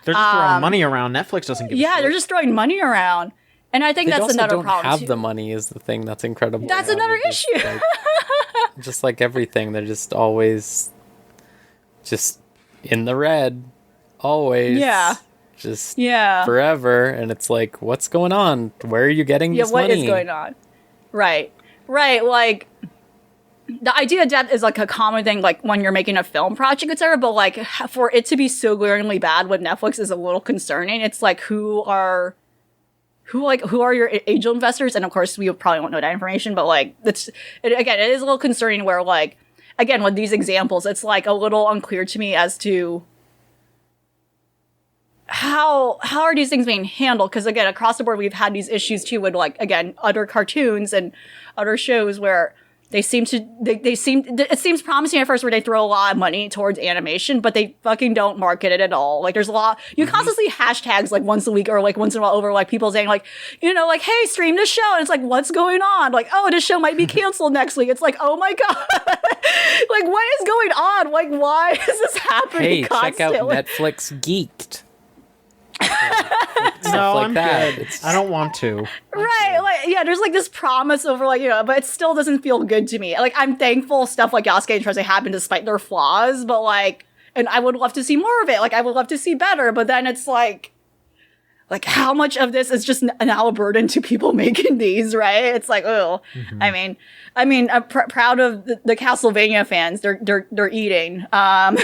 they're just throwing money around. Netflix doesn't give a shit. They're just throwing money around, and I think that's another problem. They don't have the money is the thing that's incredible. That's another issue. Just like everything, they're just always just in the red, always. Yeah. Just forever, and it's like, what's going on? Where are you getting this money? Yeah, what is going on? Right. Like, the idea of depth is like a common thing, like when you're making a film project, etc. But like, for it to be so glaringly bad with Netflix is a little concerning. It's like, who are your angel investors? And of course, we probably won't know that information. But like, it is a little concerning. Where like, again, with these examples, it's like a little unclear to me as to how are these things being handled? Because again, across the board, we've had these issues too with like, again, other cartoons and other shows where it seems promising at first where they throw a lot of money towards animation, but they fucking don't market it at all. Like there's a lot, you constantly see hashtags like once a week or like once in a while over like people saying like, like, hey, stream this show. And it's like, what's going on? Like, oh, this show might be canceled next week. It's like, oh my God. Like, what is going on? Like, why is this happening constantly? Check out Netflix Geeked. No, I'm good. I don't want to. Right, like, yeah, there's like this promise over like, but it still doesn't feel good to me. Like, I'm thankful stuff like Yasuke and Trese happen despite their flaws, but like, and I would love to see more of it. Like, I would love to see better, but then it's like how much of this is just now a burden to people making these, right? It's like, oh, I mean, I'm proud of the Castlevania fans. They're eating. That's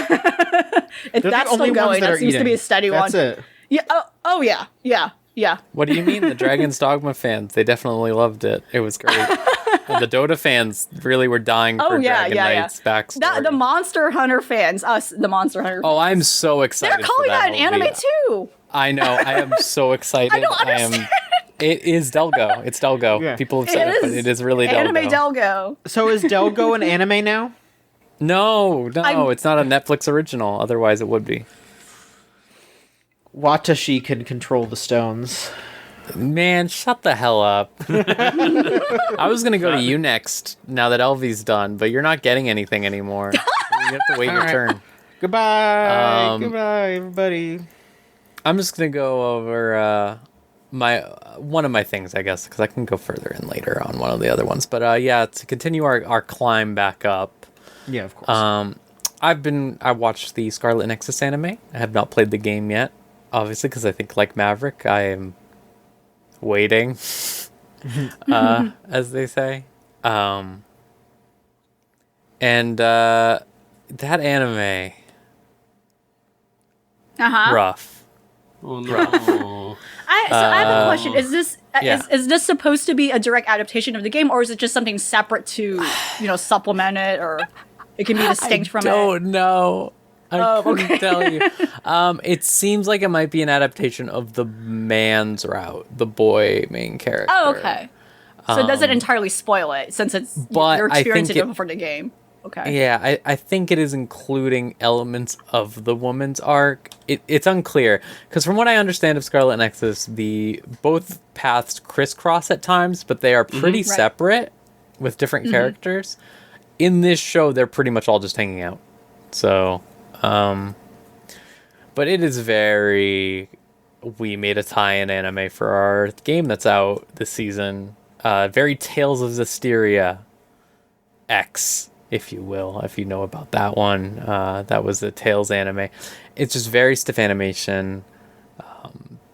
still going. That seems to be a steady one. That's it. Yeah. Oh yeah. Yeah. What do you mean? The Dragon's Dogma fans, they definitely loved it. It was great. And the Dota fans really were dying for Dragon Knight's backstory. The Monster Hunter fans, the Monster Hunter fans. Oh, I'm so excited. They're calling that an anime too. I know. I am so excited. I don't understand. It is Delgo. It's Delgo. Yeah. People have said it, but it is really Delgo. Anime Delgo. So is Delgo an anime now? No, it's not a Netflix original. Otherwise, it would be. Watashi can control the stones. Man, shut the hell up. I was going to go to you next now that Elvie's done, but you're not getting anything anymore. You have to wait your turn. Goodbye. Goodbye, everybody. I'm just going to go over one of my things, I guess, because I can go further in later on one of the other ones. But to continue our climb back up. Yeah, of course. I watched the Scarlet Nexus anime. I have not played the game yet. Obviously, because I think, like Maverick, I am waiting, as they say. And that anime, rough. Oh no! I have a question. Is this is this supposed to be a direct adaptation of the game, or is it just something separate to supplement it, or it can be distinct from it? I don't know. I couldn't tell you. It seems like it might be an adaptation of the man's route, the boy main character. Oh, okay. So it doesn't entirely spoil it, since you're experiencing it before the game. Okay. Yeah, I think it is including elements of the woman's arc. It's unclear because from what I understand of Scarlet Nexus, both paths crisscross at times, but they are pretty Right. separate with different characters. In this show, they're pretty much all just hanging out. So, but it is very. We made a tie-in anime for our game that's out this season. Very Tales of Zestiria X, if you will, if you know about that one. That was the Tales anime. It's just very stiff animation,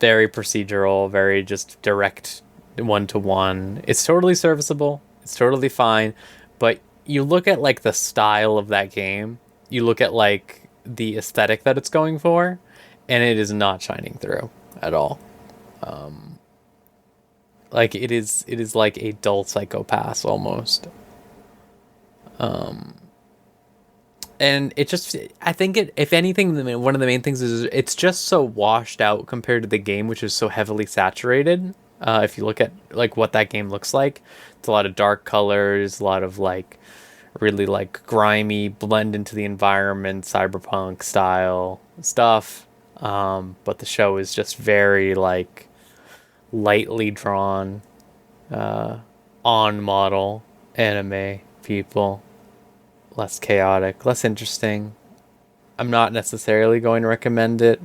very procedural, very just direct one-to-one. It's totally serviceable. It's totally fine. But you look at like the style of that game, you look at like the aesthetic that it's going for, and it is not shining through at all. Like it is like a dull Psycho-Pass almost. And it just, I think if anything, one of the main things is it's just so washed out compared to the game, which is so heavily saturated. If you look at like what that game looks like, it's a lot of dark colors, a lot of like really like grimy blend into the environment, cyberpunk style stuff. But the show is just very like lightly drawn, on model anime people. Less chaotic, less interesting. I'm not necessarily going to recommend it.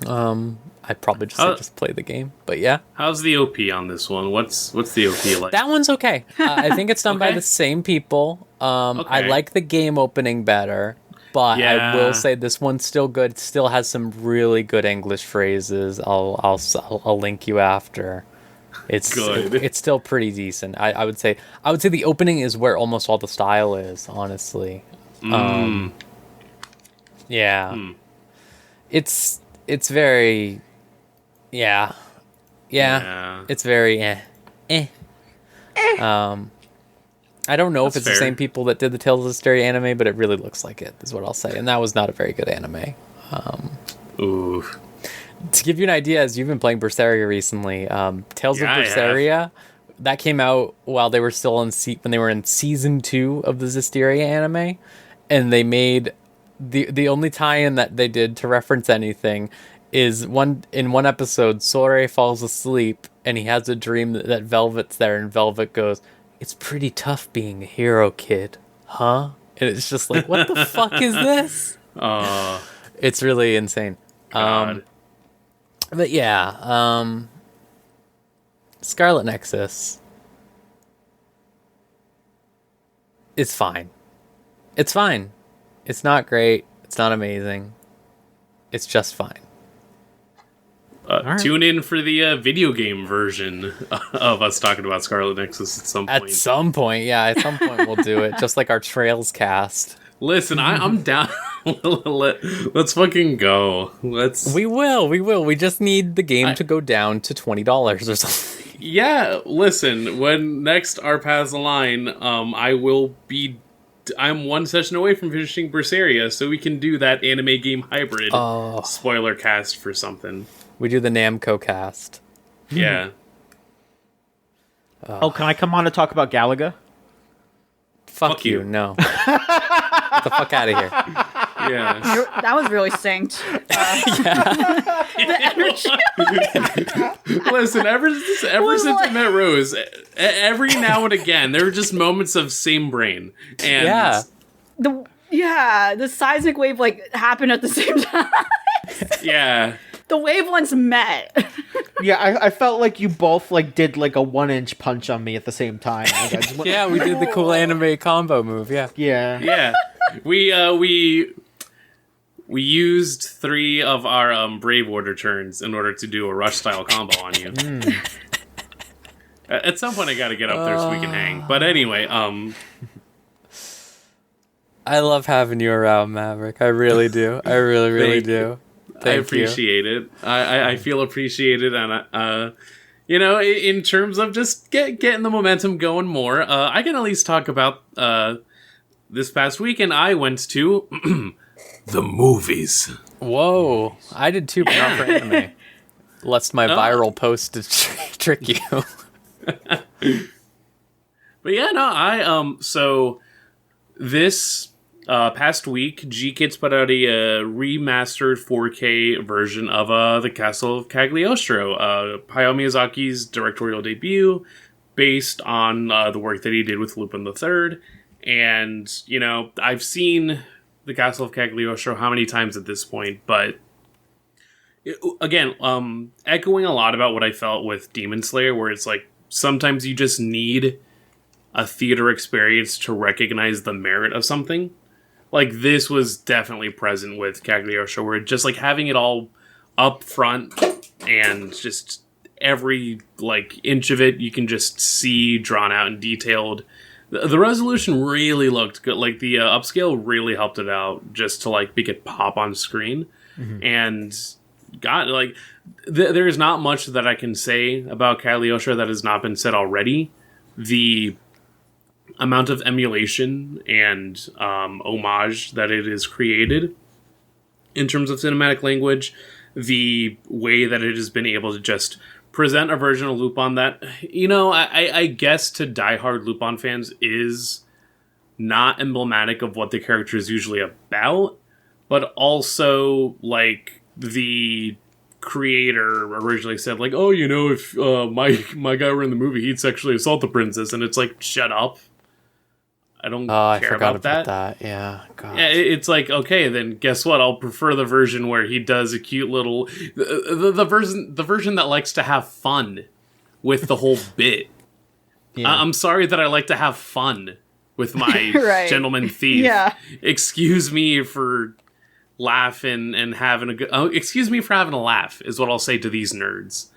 I'd probably just say just play the game. But yeah. How's the OP on this one? What's the OP like? That one's okay. I think it's done by Okay. the same people. I Okay. like the game opening better. But I will Yeah. say this one's still good. It still has some really good English phrases. I'll link you after. It's Good. It's still pretty decent. I would say the opening is where almost all the style is, honestly. Yeah. It's very yeah. It's very I don't know if That's it's the fair. same people that did the Tales of Hysteria anime, but it really looks like it, is what I'll say. And that was not a very good anime. Ooh. To give you an idea, as you've been playing Berseria recently, Tales Yeah, I of have. Berseria, that came out while they were still when they were in season 2 of the Hysteria anime, and they made the only tie-in that they did to reference anything is in one episode, Sore falls asleep and he has a dream that Velvet's there, and Velvet goes, "It's pretty tough being a hero, kid, huh?" And it's just like, what the fuck is this? It's really insane. God. But yeah, Scarlet Nexus is fine. It's fine. It's not great. It's not amazing. It's just fine. Tune in for the video game version of us talking about Scarlet Nexus at some point. At some point, yeah, at some point we'll do it, just like our Trails cast. Listen, I'm down. Let's fucking go. We will. We just need the game to go down to $20 or something. Yeah, listen, when next our paths align, I'm one session away from finishing Berseria, so we can do that anime game hybrid spoiler cast for something. We do the Namco cast. Yeah. Oh, can I come on to talk about Galaga? Fuck you. No. Get the fuck out of here. Yeah. That was really synced. Listen, ever since I met Rose, every now and again, there are just moments of same brain. And Yeah. The seismic wave happened at the same time. yeah. The wavelengths met. Yeah, I felt like you both did a 1-inch punch on me at the same time. I just went- Yeah, we did the cool anime combo move, yeah. yeah. Yeah. We used 3 of our Brave Order turns in order to do a rush style combo on you. At some point I gotta get up there so we can hang. But anyway, I love having you around, Maverick. I really do. I really, really Thank do. I appreciate it. I feel appreciated, and in terms of just getting the momentum going more, I can at least talk about this past weekend. I went to the movies. Whoa. I did too, but not for anime. Lest my viral post to trick you. But yeah, no, so this past week, G-Kids put out a remastered 4K version of the Castle of Cagliostro, Hayao Miyazaki's directorial debut, based on the work that he did with Lupin III. And, you know, I've seen the Castle of Cagliostro how many times at this point, but again, echoing a lot about what I felt with Demon Slayer, where it's like, sometimes you just need a theater experience to recognize the merit of something. Like, this was definitely present with Cagliostro, where just, like, having it all up front and just every, like, inch of it you can just see drawn out and detailed. The resolution really looked good. Like, the upscale really helped it out just to, like, make it pop on screen. Mm-hmm. And, God, like, there's not much that I can say about Cagliostro that has not been said already. The amount of emulation and homage that it has created in terms of cinematic language, the way that it has been able to just present a version of Lupin that, you know, I guess to diehard Lupin fans is not emblematic of what the character is usually about, but also, like, the creator originally said, like, oh, you know, if my guy were in the movie, he'd sexually assault the princess, and it's like, shut up. I don't care about that. Yeah, God. Yeah, it's like, okay, then guess what? I'll prefer the version where he does a cute little the version that likes to have fun with the whole bit. Yeah. I'm sorry that I like to have fun with my right. gentleman thief. Yeah. Excuse me for laughing and having a good. Excuse me for having a laugh is what I'll say to these nerds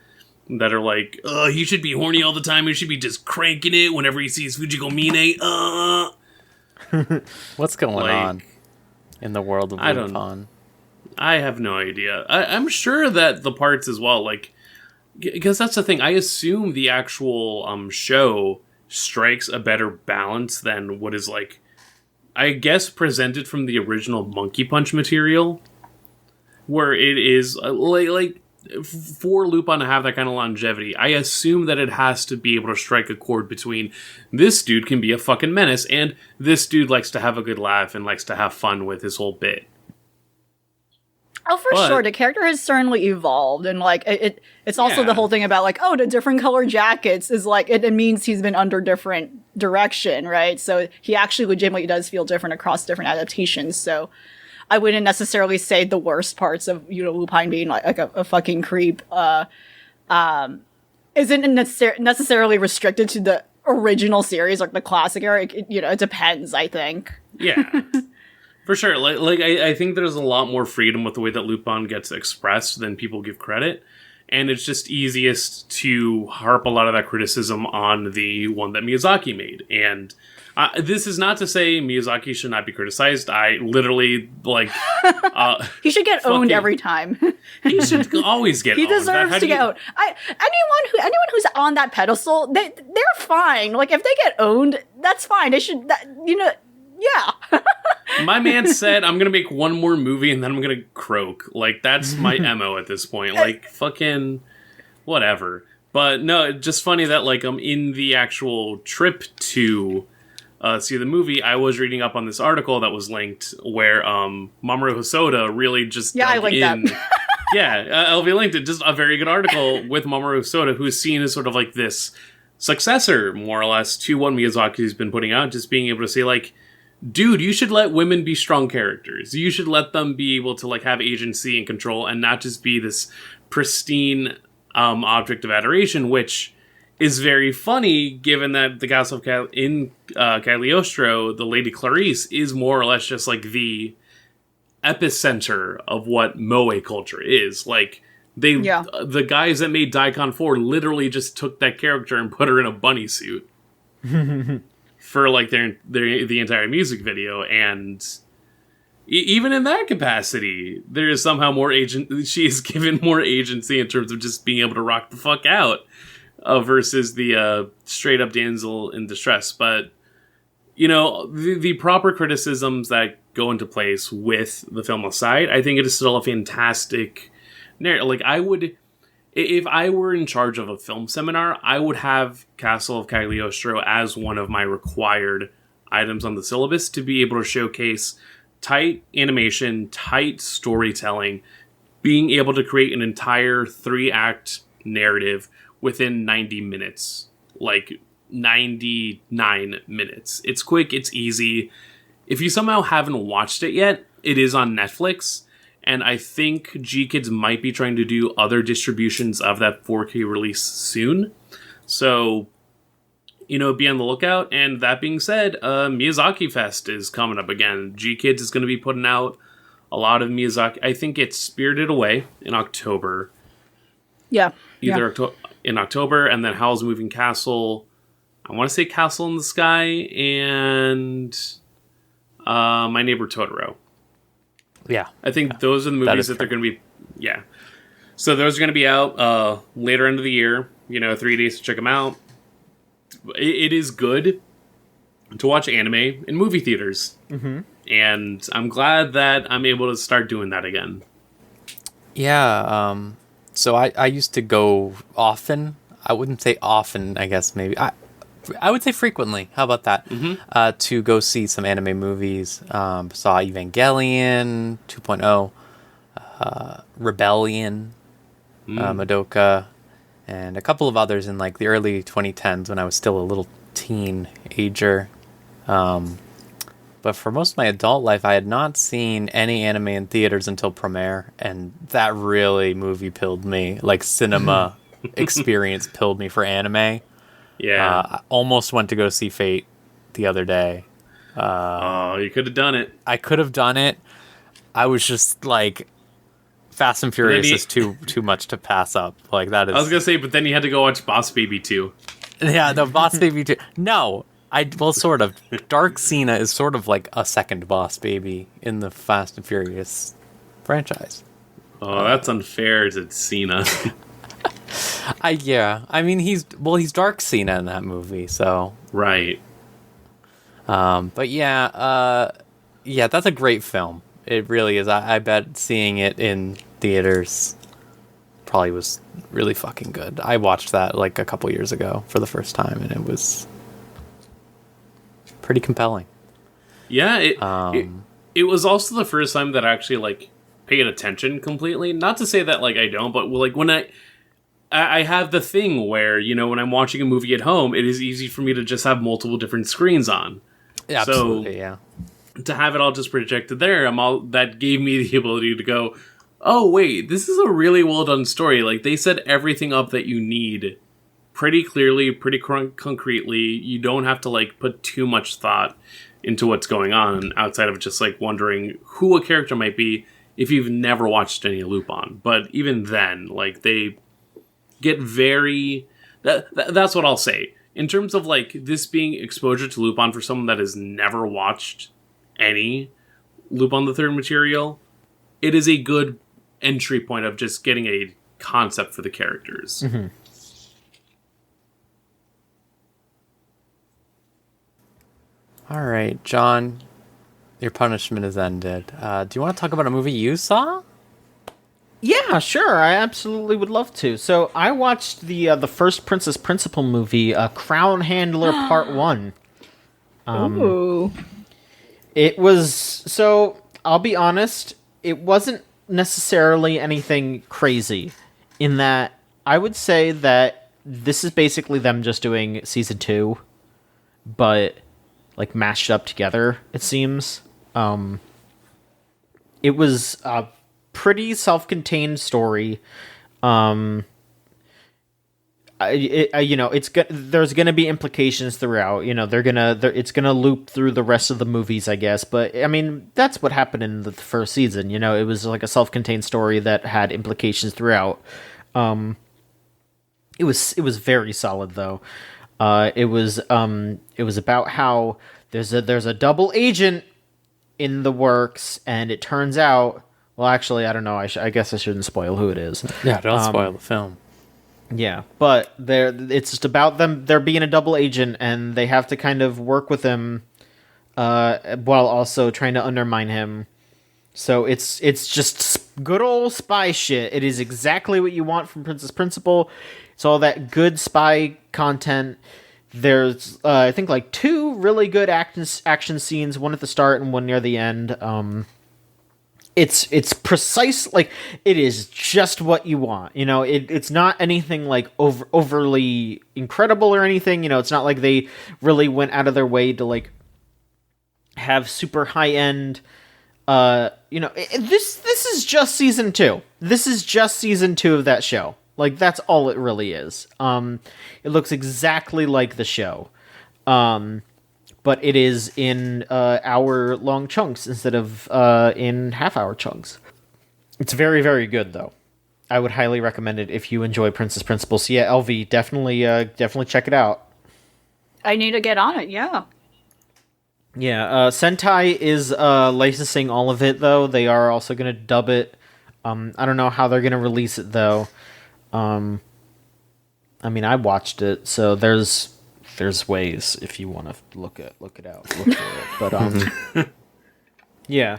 that are like, he should be horny all the time. He should be just cranking it whenever he sees Fujiko Mine. What's going on in the world of Lupin? I have no idea. I'm sure that the parts as well, like, because that's the thing. I assume the actual show strikes a better balance than what is, like, I guess presented from the original Monkey Punch material, where it is like for Lupin to have that kind of longevity, I assume that it has to be able to strike a chord between this dude can be a fucking menace and this dude likes to have a good laugh and likes to have fun with his whole bit. Oh, for sure. The character has certainly evolved, and like it's also the whole thing about like, oh, the different color jackets is like it means he's been under different direction, right? So he actually legitimately does feel different across different adaptations. So I wouldn't necessarily say the worst parts of, you know, Lupin being like a fucking creep isn't necessarily restricted to the original series, like the classic era. It depends, I think. Yeah. For sure. Like I think there's a lot more freedom with the way that Lupin gets expressed than people give credit. And it's just easiest to harp a lot of that criticism on the one that Miyazaki made. And this is not to say Miyazaki should not be criticized. I literally, like... he should get owned every time. He should always get owned. He deserves to get owned. Anyone who's on that pedestal, they're fine. Like, if they get owned, that's fine. They should... Yeah. My man said, I'm going to make one more movie and then I'm going to croak. Like, that's my MO at this point. Like, fucking whatever. But no, just funny that, like, in the actual trip to see the movie, I was reading up on this article that was linked where Mamoru Hosoda really just I linked that. Yeah, Elvie linked it. Just a very good article with Mamoru Hosoda, who is seen as sort of like this successor, more or less, to what Miyazaki's been putting out. Just being able to say, like, dude, you should let women be strong characters. You should let them be able to, like, have agency and control and not just be this pristine object of adoration, which is very funny given that the Castle of Cagliostro, the Lady Clarice, is more or less just, like, the epicenter of what Moe culture is. Like, the guys that made Daikon 4 literally just took that character and put her in a bunny suit. For, like, the entire music video, and even in that capacity, there is somehow more she is given more agency in terms of just being able to rock the fuck out, versus the straight up damsel in distress. But, you know, the proper criticisms that go into place with the film aside, I think it is still a fantastic narrative. Like, if I were in charge of a film seminar, I would have Castle of Cagliostro as one of my required items on the syllabus to be able to showcase tight animation, tight storytelling, being able to create an entire 3-act narrative within 90 minutes. Like, 99 minutes. It's quick, it's easy. If you somehow haven't watched it yet, it is on Netflix, and I think G-Kids might be trying to do other distributions of that 4K release soon. So, be on the lookout. And that being said, Miyazaki Fest is coming up again. G-Kids is going to be putting out a lot of Miyazaki. I think it's Spirited Away in October. Yeah. In October, and then Howl's Moving Castle. I want to say Castle in the Sky, and My Neighbor Totoro. Yeah. I think those are the movies that they're going to be... Yeah. So those are going to be out later end of the year. 3 days to check them out. It is good to watch anime in movie theaters. Mm-hmm. And I'm glad that I'm able to start doing that again. Yeah, so I used to go often. I wouldn't say often, I guess, maybe. I would say frequently. How about that? Mm-hmm. To go see some anime movies. Saw Evangelion 2.0, Rebellion, Madoka, and a couple of others in like the early 2010s when I was still a little teenager. But for most of my adult life, I had not seen any anime in theaters until Premiere, and that really movie-pilled me. Like, cinema experience pilled me for anime. Yeah. I almost went to go see Fate the other day. You could have done it. I could have done it. I was just, like, Fast and Furious is too much to pass up. Like, that is... I was going to say, but then you had to go watch Boss Baby 2. Yeah, the Boss Baby 2. No! Well, sort of. Dark Cena is sort of like a second Boss Baby in the Fast and Furious franchise. Oh, that's unfair to Cena. Yeah. I mean, he's Dark Cena in that movie, so... Right. But yeah, that's a great film. It really is. I bet seeing it in theaters probably was really fucking good. I watched that like a couple years ago for the first time, and it was... pretty compelling. Yeah, it was also the first time that I actually like paid attention completely. Not to say that like I don't, but like when I have the thing where when I'm watching a movie at home, it is easy for me to just have multiple different screens on. Yeah, absolutely. Yeah. To have it all just projected there, that gave me the ability to go, oh wait, this is a really well done story. Like they set everything up that you need pretty clearly, pretty concretely. You don't have to like put too much thought into what's going on outside of just like wondering who a character might be if you've never watched any Lupin. But even then, like they get very... That's what I'll say. In terms of like this being exposure to Lupin for someone that has never watched any Lupin the Third material, it is a good entry point of just getting a concept for the characters. Mm-hmm. All right, John, your punishment is ended. Do you want to talk about a movie you saw? Yeah, sure. I absolutely would love to. So I watched the first Princess Principal movie, Crown Handler Part 1. Ooh. It was... So, I'll be honest, it wasn't necessarily anything crazy in that I would say that this is basically them just doing season 2, but... like mashed up together, it seems. It was a pretty self-contained story. There's gonna be implications throughout. It's gonna loop through the rest of the movies, I guess. But I mean, that's what happened in the first season. It was like a self-contained story that had implications throughout. It was very solid though. It was about how there's a double agent in the works, and it turns out, well, actually, I don't know. I guess I shouldn't spoil who it is. Yeah, don't spoil the film. Yeah, but it's just about them. They're being a double agent, and they have to kind of work with him, while also trying to undermine him. So it's just good old spy shit. It is exactly what you want from Princess Principal. It's all that good spy content. There's I think like 2 really good action scenes, one at the start and one near the end. It's precise, like it is just what you want. You know, it's not anything like overly incredible or anything. You know, it's not like they really went out of their way to like have super high end. You know, this is just season 2. This is just season 2 of that show. Like that's all it really is. It looks exactly like the show. But it is in hour-long chunks instead of in half-hour chunks. It's very, very good, though. I would highly recommend it if you enjoy Princess Principles. So yeah, Elvie, definitely check it out. I need to get on it, yeah. Yeah, Sentai is licensing all of it, though. They are also going to dub it. I don't know how they're going to release it, though. I mean, I watched it, so there's ways if you want to look it out, look for it. But yeah,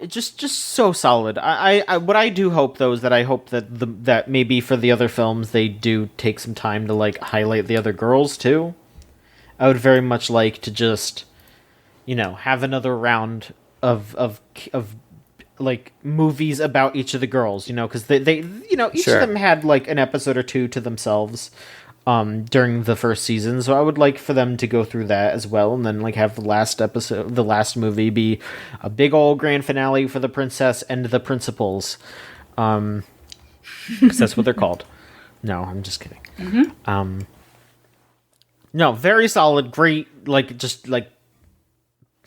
just so solid. I what I do hope though is that I hope that that maybe for the other films they do take some time to like highlight the other girls too. I would very much like to just, you know, have another round of like movies about each of the girls, you know, because they you know, each Sure. of them had like an episode or 2 to themselves during the first season, so I would like for them to go through that as well, and then like have the last movie be a big old grand finale for the princess and the principals, because that's what they're called. No, I'm just kidding. No, very solid, great, like just like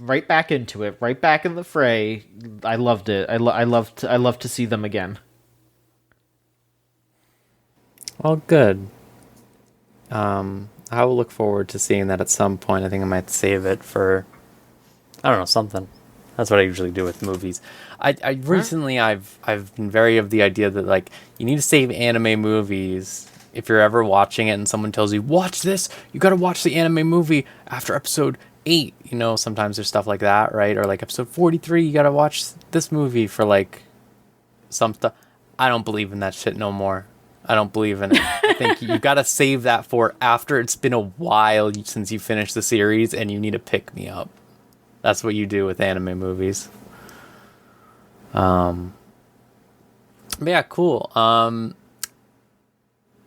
right back into it, right back in the fray. I loved it. I love to see them again. Well, good. I will look forward to seeing that at some point. I think I might save it for, I don't know, something. That's what I usually do with movies. I recently I've been very of the idea that like you need to save anime movies. If you're ever watching it and someone tells you, watch this, you got to watch the anime movie after episode 8, you know, sometimes there's stuff like that, right? Or like episode 43, you gotta watch this movie for like some stuff. I don't believe in that shit no more. I don't believe in it. I think you gotta save that for after it's been a while since you finished the series and you need to pick me up. That's what you do with anime movies. But yeah, cool.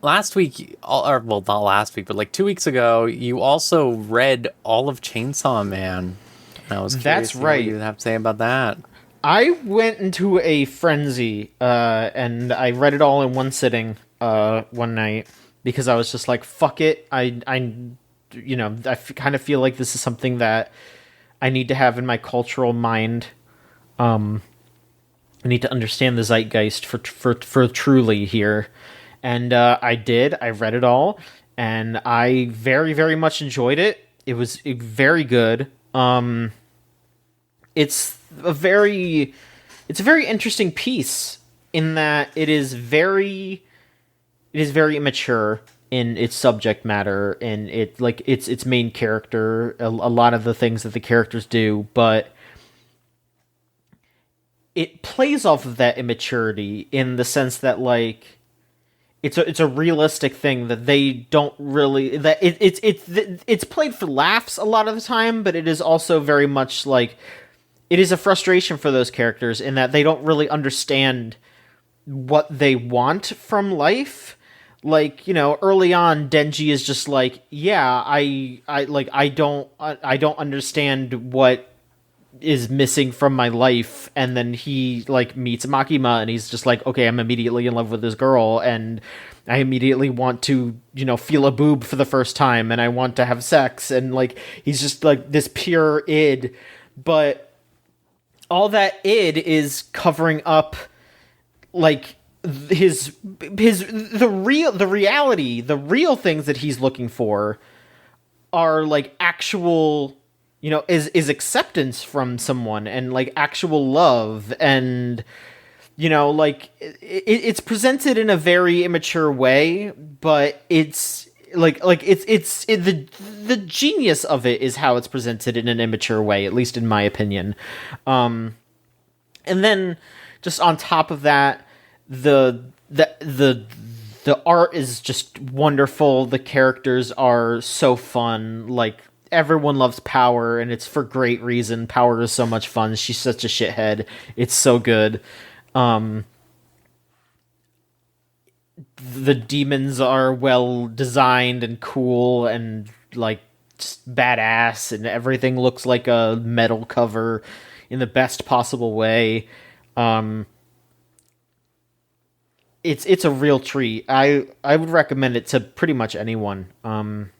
Last week, or well, not last week, but like 2 weeks ago, you also read all of Chainsaw Man. And I was curious That's to hear right. what you have to say about that. I went into a frenzy, and I read it all in one sitting, one night, because I was just like, fuck it. I kind of feel like this is something that I need to have in my cultural mind. I need to understand the zeitgeist for truly here. And I did. I read it all, and I very, very much enjoyed it. It was very good. It's a very interesting piece in that it is very immature in its subject matter and its main character. A lot of the things that the characters do, but it plays off of that immaturity in the sense that like. It's a realistic thing that they don't really that it's played for laughs a lot of the time, but it is also very much like it is a frustration for those characters in that they don't really understand what they want from life. Like, you know, early on, Denji is just like, yeah, I don't understand what is missing from my life, and then he like meets Makima and he's just like, okay, I'm immediately in love with this girl and I immediately want to, you know, feel a boob for the first time and I want to have sex, and like he's just like this pure id, but all that id is covering up like the real things that he's looking for are like actual, you know, is acceptance from someone and like actual love, and you know, like it's presented in a very immature way, but it's the genius of it is how it's presented in an immature way, at least in my opinion. And then just on top of that, the The art is just wonderful. The characters are so fun. Like, everyone loves Power, and it's for great reason. Power is so much fun. She's such a shithead. It's so good. The demons are well designed and cool and, like, just badass, and everything looks like a metal cover in the best possible way. It's a real treat. I would recommend it to pretty much anyone. On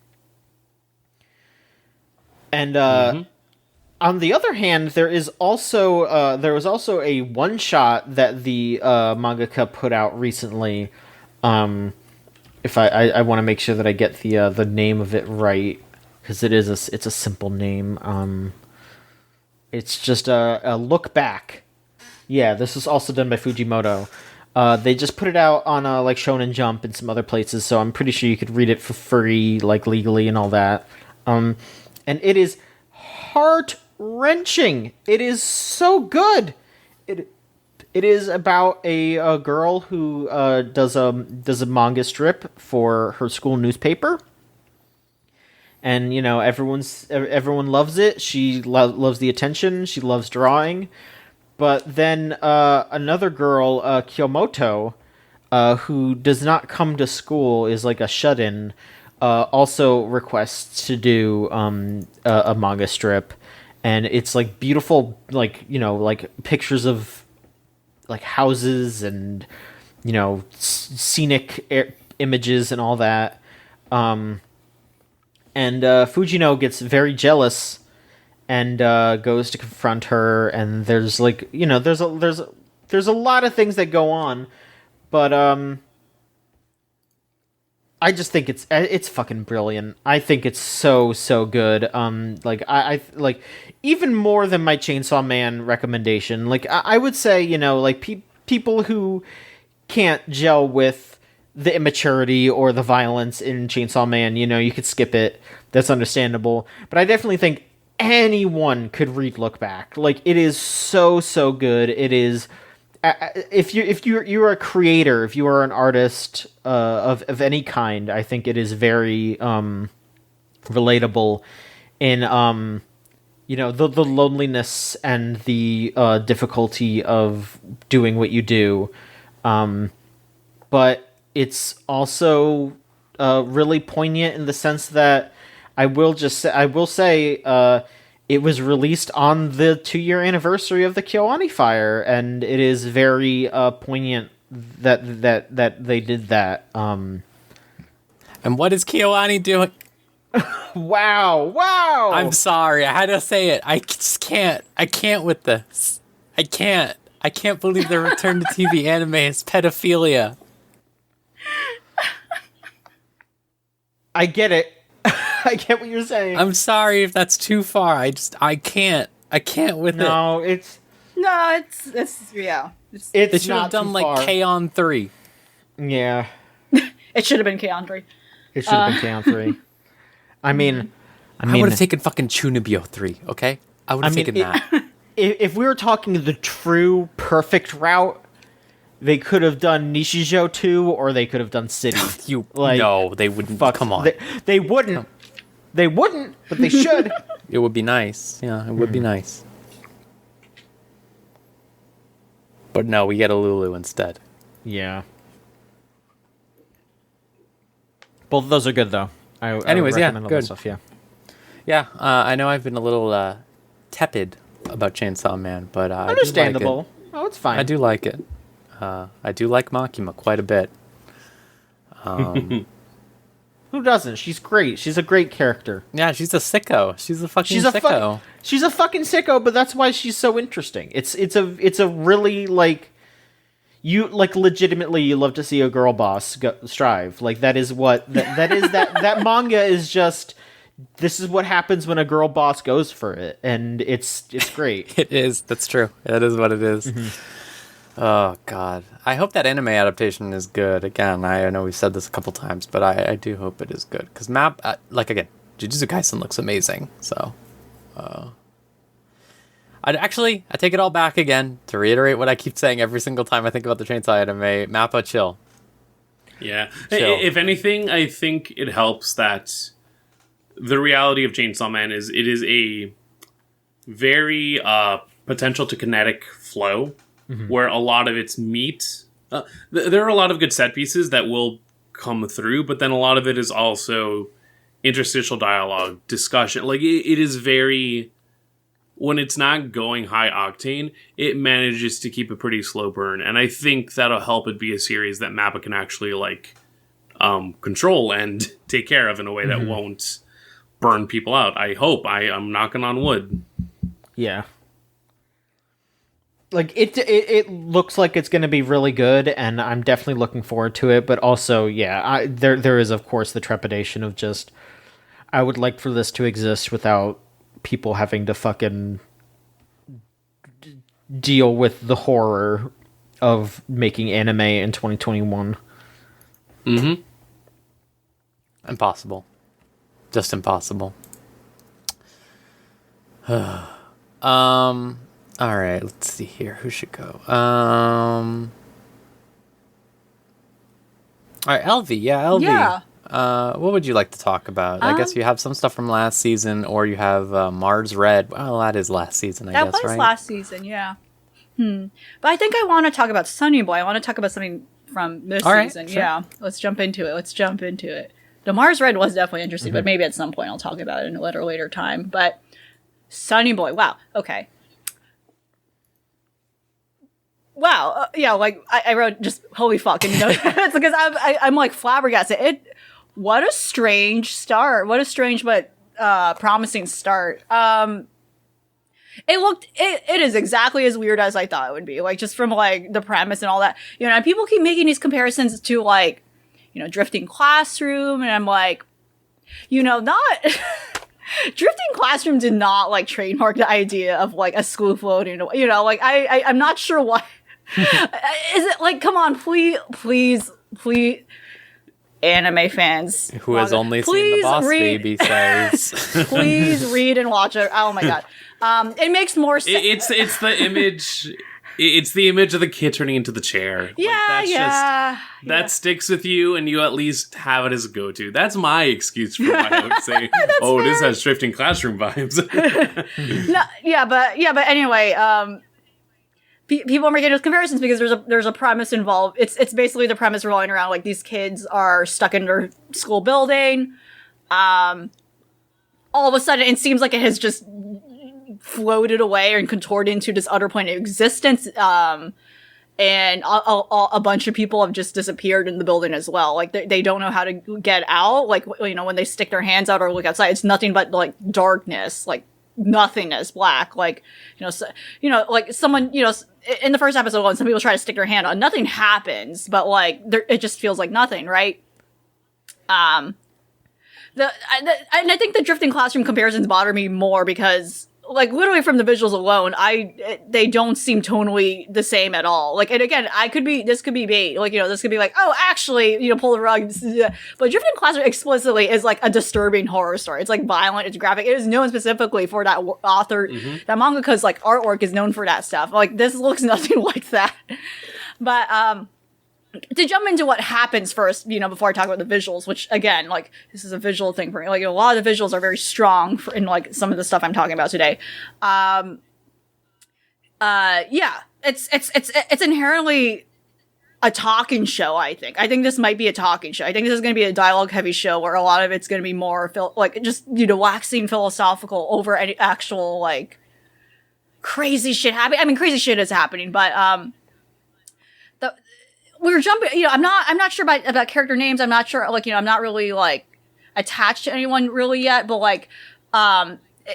the other hand, there was also a one shot that the mangaka put out recently. If I want to make sure that I get the name of it right, because it's a simple name. It's just a look back. Yeah, this was also done by Fujimoto. They just put it out on like Shonen Jump and some other places, so I'm pretty sure you could read it for free, like legally and all that. And it is heart-wrenching. It is so good. It is about a girl who does a manga strip for her school newspaper, and everyone loves it. She loves the attention. She loves drawing. But then another girl, Kyomoto, who does not come to school, is like a shut-in, also requests to do a manga strip. And it's like beautiful, like, like pictures of like houses and, scenic images and all that. And Fujino gets very jealous and goes to confront her, and there's like there's a lot of things that go on, but I just think it's fucking brilliant. I think it's so good. Like I like even more than my Chainsaw Man recommendation. Like I would say like people who can't gel with the immaturity or the violence in Chainsaw Man, you could skip it. That's understandable. But I definitely think anyone could read Look Back. Like, it is so good. It is if you're a creator, if you are an artist of any kind, I think it is very relatable in the loneliness and the difficulty of doing what you do. But it's also really poignant in the sense that I will say it was released on the 2-year anniversary of the Kyoani fire, and it is very poignant that they did that. And what is Kyoani doing? Wow! I'm sorry, I had to say it. I just can't. I can't with this. I can't believe the return to TV anime is pedophilia. I get it. I get what you're saying. I'm sorry if that's too far. I can't with it. No, it's yeah. They should not have done too like far. K-On! 3. Yeah. It should have been K-On! 3. It should have been K-On! 3. I mean, I would have taken fucking Chunibyo 3, okay? I would have taken that. If we were talking the true perfect route, they could have done Nishijo 2, or they could have done City. No, they wouldn't. Come on. They wouldn't. They wouldn't, but they should. It would be nice. Yeah, it would be nice. But no, we get a Lulu instead. Yeah. Both of those are good, though. Anyways, I would recommend all good. that stuff, yeah. Yeah, I know I've been a little tepid about Chainsaw Man, but Understandable. I do like it. Oh, it's fine. I do like it. I do like Makima quite a bit. Who doesn't? She's great. She's a great character. Yeah, she's a sicko. She's a fucking sicko. She's a fucking sicko, but that's why she's so interesting. It's a really like you like legitimately you love to see a girl boss strive. Like that is what that manga is just. This is what happens when a girl boss goes for it, and it's great. It is. That's true. That is what it is. Mm-hmm. Oh God, I hope that anime adaptation is good. Again, I know we've said this a couple times, but I do hope it is good because again, Jujutsu Kaisen looks amazing. So, I take it all back again to reiterate what I keep saying every single time I think about the Chainsaw anime. Mappa chill. Yeah. chill. If anything, I think it helps that the reality of Chainsaw Man is it is a very potential to kinetic flow where a lot of its meat. There are a lot of good set pieces that will come through, but then a lot of it is also interstitial dialogue, discussion. Like, it is very... When it's not going high octane, it manages to keep a pretty slow burn. And I think that'll help it be a series that Mappa can actually, like, control and take care of in a way that won't burn people out. I hope. I'm knocking on wood. Yeah. Like, it looks like it's going to be really good, and I'm definitely looking forward to it, but also, yeah, there is, of course, the trepidation of just, I would like for this to exist without people having to fucking deal with the horror of making anime in 2021. Impossible. Just impossible. All right, let's see here. Who should go? All right, Elvie. Yeah, Elvie. Yeah. What would you like to talk about? I guess you have some stuff from last season, or you have Mars Red. Well, that is last season, I That guess, was right? last season, yeah. But I think I want to talk about Sonny Boy. I want to talk about something from this All right, season. sure. Yeah, let's jump into it. The Mars Red was definitely interesting, but maybe at some point I'll talk about it in a later time. But Sonny Boy, wow, okay. Wow, yeah, like I wrote just holy fuck, and you know, it's because I'm like flabbergasted. What a strange start. What a strange but promising start. It is exactly as weird as I thought it would be. Like, just from like the premise and all that. You know, and people keep making these comparisons to like, you know, Drifting Classroom, and I'm like, you know, not Drifting Classroom did not like trademark the idea of like a school floating away. You know, like I'm not sure why. Is it like, come on, please, anime fans Who has only seen the Boss Baby says. please read and watch it. Oh my god. It makes more sense. It's the image. It's the image of the kid turning into the chair. That sticks with you, and you at least have it as a go-to. That's my excuse for why I would say, this has Drifting Classroom vibes. But anyway, people are making those comparisons because there's a premise involved. It's basically the premise rolling around like these kids are stuck in their school building. All of a sudden, it seems like it has just floated away and contorted into this utter point of existence. And a bunch of people have just disappeared in the building as well. Like they don't know how to get out. Like, you know, when they stick their hands out or look outside, it's nothing but like darkness, like nothingness, black. Like, you know, like someone, you know, in the first episode, when some people try to stick their hand out, nothing happens, but like it just feels like nothing, right? And I think the Drifting Classroom comparisons bother me more because, like, literally from the visuals alone, they don't seem tonally the same at all. Like, and again, this could be bait. Like, you know, this could be like, oh, actually, you know, pull the rug. But Drifting Classroom explicitly is like a disturbing horror story. It's like violent, it's graphic. It is known specifically for that author, that mangaka's like artwork is known for that stuff. Like, this looks nothing like that. But, to jump into what happens first, you know, before I talk about the visuals, which again, like, this is a visual thing for me. Like, a lot of the visuals are very strong in like some of the stuff I'm talking about today. It's inherently a talking show. I think this might be a talking show. I think this is going to be a dialogue heavy show where a lot of it's going to be more like just, you know, waxing philosophical over any actual like crazy shit happening. I mean, crazy shit is happening, but we're jumping, you know, I'm not sure about character names. I'm not sure, like, you know, I'm not really, like, attached to anyone really yet, but, like,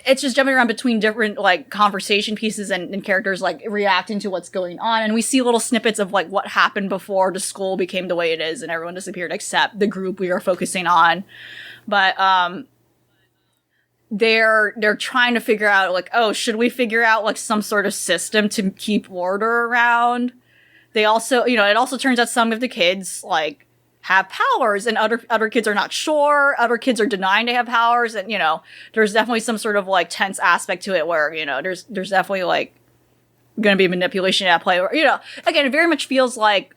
it's just jumping around between different, like, conversation pieces and characters, like, reacting to what's going on. And we see little snippets of, like, what happened before the school became the way it is and everyone disappeared except the group we are focusing on. But, they're trying to figure out, like, oh, should we figure out, like, some sort of system to keep order around? They also, you know, it also turns out some of the kids, like, have powers, and other kids are not sure. Other kids are denying they have powers, and, you know, there's definitely some sort of, like, tense aspect to it where, you know, there's definitely, like, gonna be manipulation at play. Or, you know, again, it very much feels like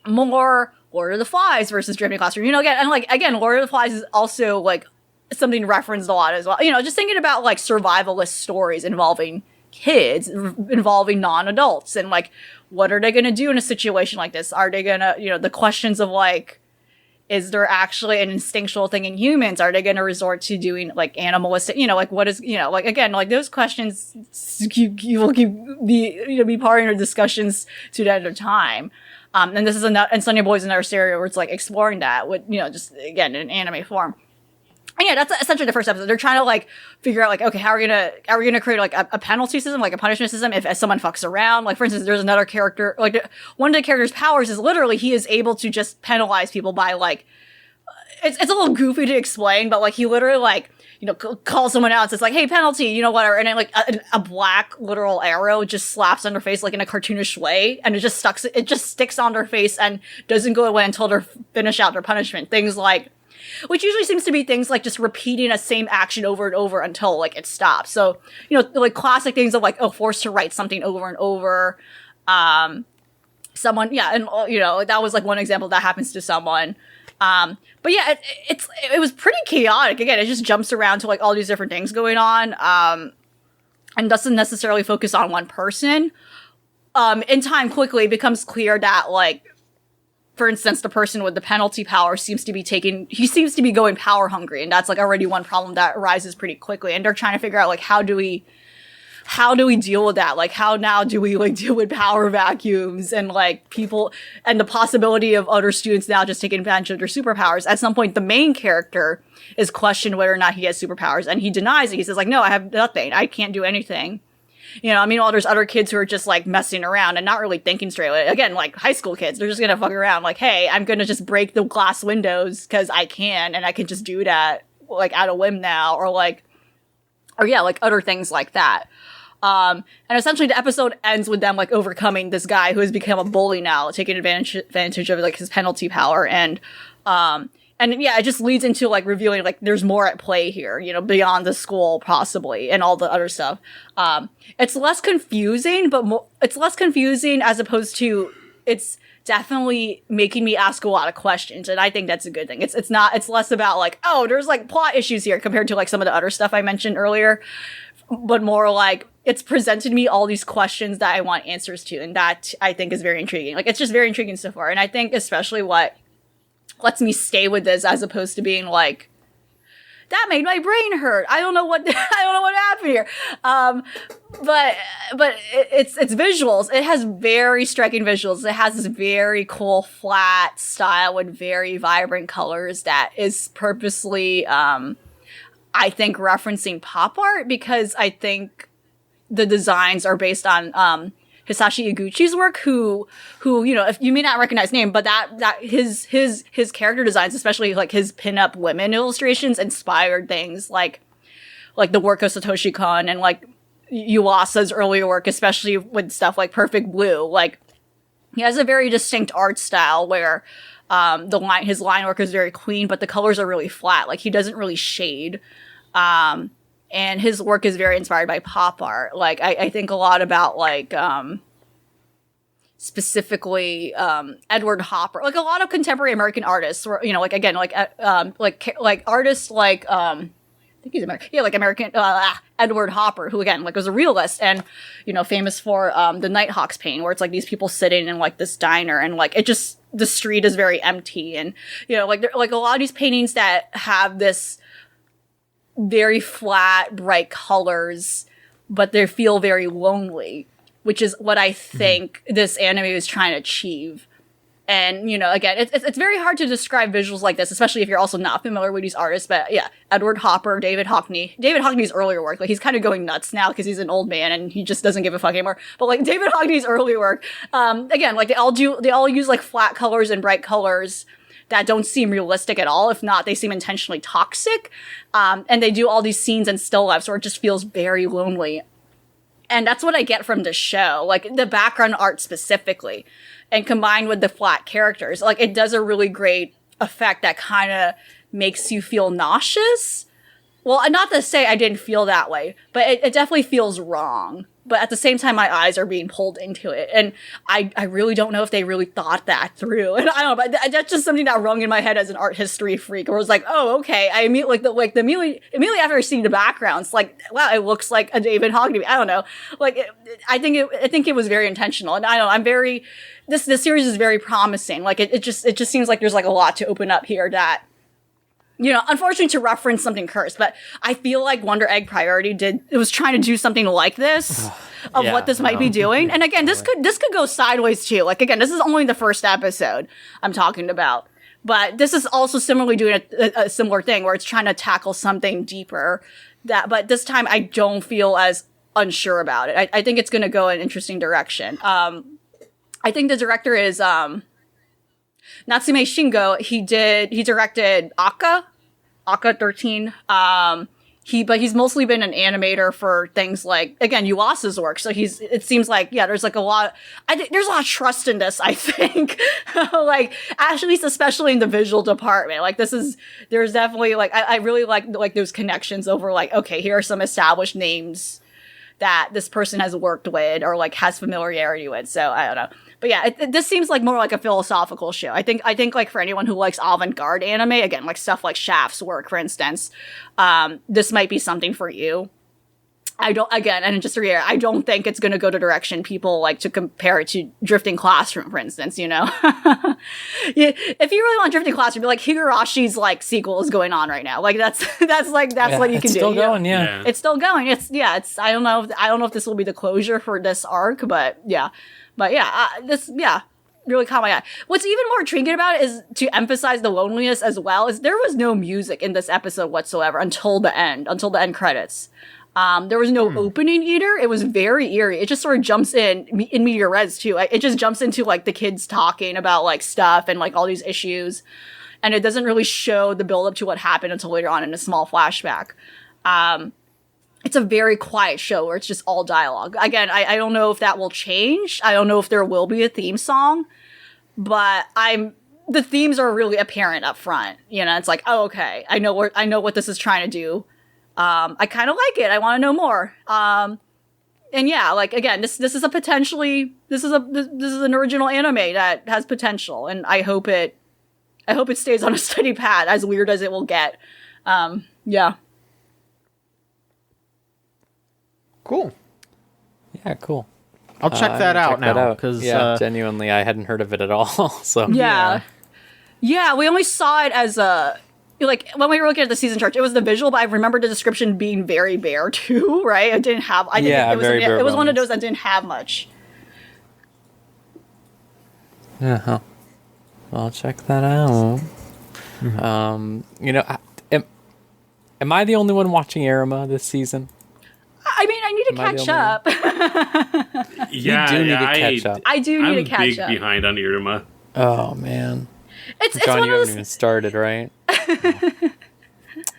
more Lord of the Flies versus Drifting Classroom. You know, again, Lord of the Flies is also like something referenced a lot as well. You know, just thinking about like survivalist stories involving kids, involving non-adults, and like, what are they going to do in a situation like this? Are they going to, you know, the questions of like, is there actually an instinctual thing in humans? Are they going to resort to doing like animalistic, you know, like what is, you know, like again, like those questions you will be part of your discussions to the end of time. And this is and Sonny Boy's another stereo where it's like exploring that with, you know, just again, in anime form. And yeah, that's essentially the first episode. They're trying to like figure out like, okay, how are we gonna create like a penalty system, like a punishment system if someone fucks around? Like for instance, there's another character, like one of the character's powers is literally he is able to just penalize people by like, it's a little goofy to explain, but like he literally like, you know, calls someone out and says like, hey, penalty, you know, whatever. And then like a black literal arrow just slaps on their face like in a cartoonish way. And it just sticks on their face and doesn't go away until they're finish out their punishment. Things like, which usually seems to be things like just repeating a same action over and over until like it stops. So, you know, like classic things of like, oh, forced to write something over and over. Someone, yeah. And you know, that was like one example that happens to someone. But yeah, it was pretty chaotic. Again, it just jumps around to like all these different things going on, and doesn't necessarily focus on one person. In time, quickly it becomes clear that like, for instance, the person with the penalty power seems to be going power hungry, and that's like already one problem that arises pretty quickly. And they're trying to figure out like, how do we deal with that? Like, how now do we like deal with power vacuums and like people and the possibility of other students now just taking advantage of their superpowers? At some point, the main character is questioned whether or not he has superpowers, and he denies it. He says like, no, I have nothing. I can't do anything. You know, I mean, there's other kids who are just like messing around and not really thinking straight. Again, like high school kids, they're just gonna fuck around. Like, hey, I'm gonna just break the glass windows because I can, and I can just do that like out of whim now, or like other things like that. And essentially the episode ends with them like overcoming this guy who has become a bully now, taking advantage of like his penalty power, and yeah, it just leads into like revealing like there's more at play here, you know, beyond the school possibly and all the other stuff. It's less confusing, but it's less confusing as opposed to it's definitely making me ask a lot of questions, and I think that's a good thing. It's less about like, oh, there's like plot issues here compared to like some of the other stuff I mentioned earlier, but more like it's presented me all these questions that I want answers to, and that I think is very intriguing. Like, it's just very intriguing so far, and I think especially what lets me stay with this as opposed to being like, that made my brain hurt. I don't know what happened here. But it's visuals. It has very striking visuals. It has this very cool flat style with very vibrant colors that is purposely, I think, referencing pop art, because I think the designs are based on Hisashi Iguchi's work, who you know, if you may not recognize his name, but that his character designs, especially like his pinup women illustrations, inspired things like the work of Satoshi Kon and like Yuasa's earlier work, especially with stuff like Perfect Blue. Like, he has a very distinct art style where his line work is very clean, but the colors are really flat. Like, he doesn't really shade. And his work is very inspired by pop art. Like, I think a lot about, like, specifically, Edward Hopper. Like, a lot of contemporary American artists, were, you know, like, again, like artists like, I think he's American. Yeah, like American, Edward Hopper, who, again, like, was a realist and, you know, famous for, the Nighthawks painting, where it's, like, these people sitting in, like, this diner, and, like, the street is very empty, and, you know, like, a lot of these paintings that have this very flat, bright colors, but they feel very lonely, which is what I think this anime is trying to achieve. And, you know, again, it's very hard to describe visuals like this, especially if you're also not familiar with these artists. But yeah, Edward Hopper, David Hockney's earlier work, like, he's kind of going nuts now because he's an old man and he just doesn't give a fuck anymore. But like David Hockney's earlier work, again, like they all use like flat colors and bright colors that don't seem realistic at all. If not, they seem intentionally toxic. And they do all these scenes and still lifes where it just feels very lonely. And that's what I get from the show, like the background art specifically, and combined with the flat characters, like, it does a really great effect that kind of makes you feel nauseous. well, not to say I didn't feel that way, but it definitely feels wrong. But at the same time, my eyes are being pulled into it. And I really don't know if they really thought that through. And I don't know, but that's just something that rung in my head as an art history freak, where I was like, oh, okay. I immediately, immediately after I see the background, it's like, wow, it looks like a David Hogg to me. I don't know. I think it was very intentional. And I don't know, this series is very promising. Like, it just seems like there's like a lot to open up here that, unfortunately to reference something cursed, but I feel like Wonder Egg Priority was trying to do something like this of what this might be doing. And again, this could go sideways too. Like, again, this is only the first episode I'm talking about, but this is also similarly doing a similar thing where it's trying to tackle something deeper but this time I don't feel as unsure about it. I think it's going to go in an interesting direction. I think the director is, Natsume Shingo. He directed Aka 13. But he's mostly been an animator for things like, again, Yuasa's work. So it seems like, there's like there's a lot of trust in this, I think. Like, at least especially in the visual department. Like, there's definitely like, I really like those connections over like, okay, here are some established names that this person has worked with or like has familiarity with. So I don't know. But yeah, this seems like more like a philosophical show. I think like for anyone who likes avant-garde anime, again, like stuff like Shaft's work, for instance, this might be something for you. And just to reiterate, I don't think it's going to go the direction people like to compare it to Drifting Classroom, for instance, If you really want Drifting Classroom, like Higurashi's like sequel is going on right now. Like that's what you can do. It's still going, yeah. It's still going. I don't know if this will be the closure for this arc, but yeah. Really caught my eye. What's even more intriguing about it is to emphasize the loneliness as well, is there was no music in this episode whatsoever until the end credits. There was no opening either. It was very eerie. It just sort of jumps in Meteor Res too. It just jumps into like the kids talking about like stuff and like all these issues. And it doesn't really show the build up to what happened until later on in a small flashback. It's a very quiet show where it's just all dialogue. Again, I don't know if that will change. I don't know if there will be a theme song, but the themes are really apparent up front. It's like, oh, okay, I know what this is trying to do. I kind of like it. I want to know more. And yeah, like again, this is this is an original anime that has potential, and I hope it stays on a steady path, as weird as it will get. Yeah. Cool. Yeah, cool. I'll check that out now because genuinely, I hadn't heard of it at all. So yeah, we only saw it as like when we were looking at the season chart, it was the visual, but I remember the description being very bare too, right? It didn't have. It was one of those that didn't have much. Yeah, I'll check that out. Mm-hmm. Am I the only one watching Iruma this season? I mean, I need to catch up. You do need to catch up. I do need to catch up. I'm big behind on Iruma. Oh man, it's John, one you of haven't those. even started, right?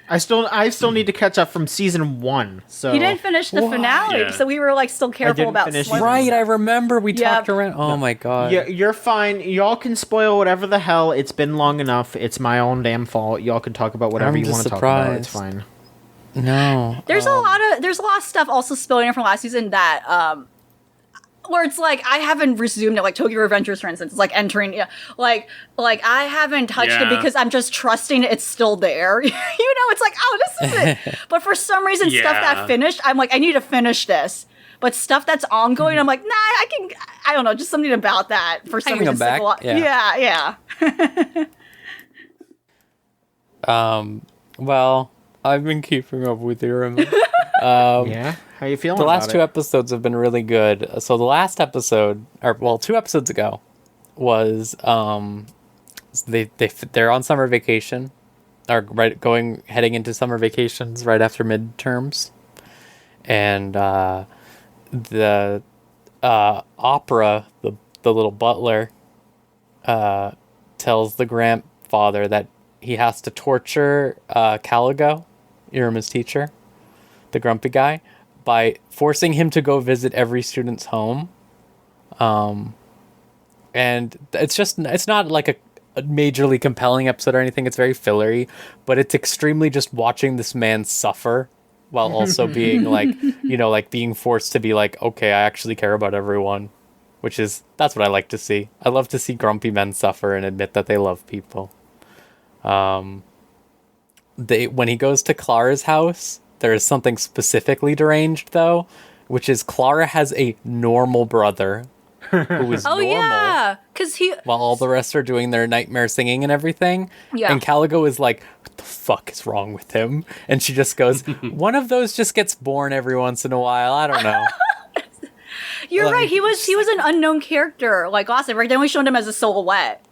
I still need to catch up from season 1. So He didn't finish the finale, Yeah. so we were like still careful about finish spoilers. Right, I remember we Yep. talked around. Oh my god. Yeah, you're fine. Y'all can spoil whatever the hell. It's been long enough. It's my own damn fault. Y'all can talk about whatever I'm you want just to talk about. It's surprised. fine. No. There's a lot of stuff also spilling in from last season that where it's like I haven't resumed it, like Tokyo Revengers, for instance. It's like entering, like I haven't touched it Yeah. because I'm just trusting it's still there. It's like, oh, this is it. But for some reason, stuff that Yeah. finished, I'm like, I need to finish this. But stuff that's ongoing, I'm like, nah, I don't know, just something about that for some can reason. come back. stick a lot- Yeah. yeah. Well, I've been keeping up with Iruma. Yeah? How you feeling The last about two it? episodes have been really good. So the last episode, 2 episodes ago, was they're on summer vacation, or heading into summer vacations right after midterms, and the opera, the little butler, tells the grandfather that he has to torture Caligo, Iruma's teacher, the grumpy guy, by forcing him to go visit every student's home. And it's not like a majorly compelling episode or anything. It's very fillery, but it's extremely just watching this man suffer while also being like, like being forced to be like, okay, I actually care about everyone, that's what I like to see. I love to see grumpy men suffer and admit that they love people. When he goes to Clara's house, there is something specifically deranged though, which is Clara has a normal brother who is normal. Yeah, because while all the rest are doing their nightmare singing and everything. Yeah. And Caligo is like, what the fuck is wrong with him? And she just goes, one of those just gets born every once in a while. I don't know. You're right. He was an unknown character, like Austin. Right then, we showed him as a silhouette.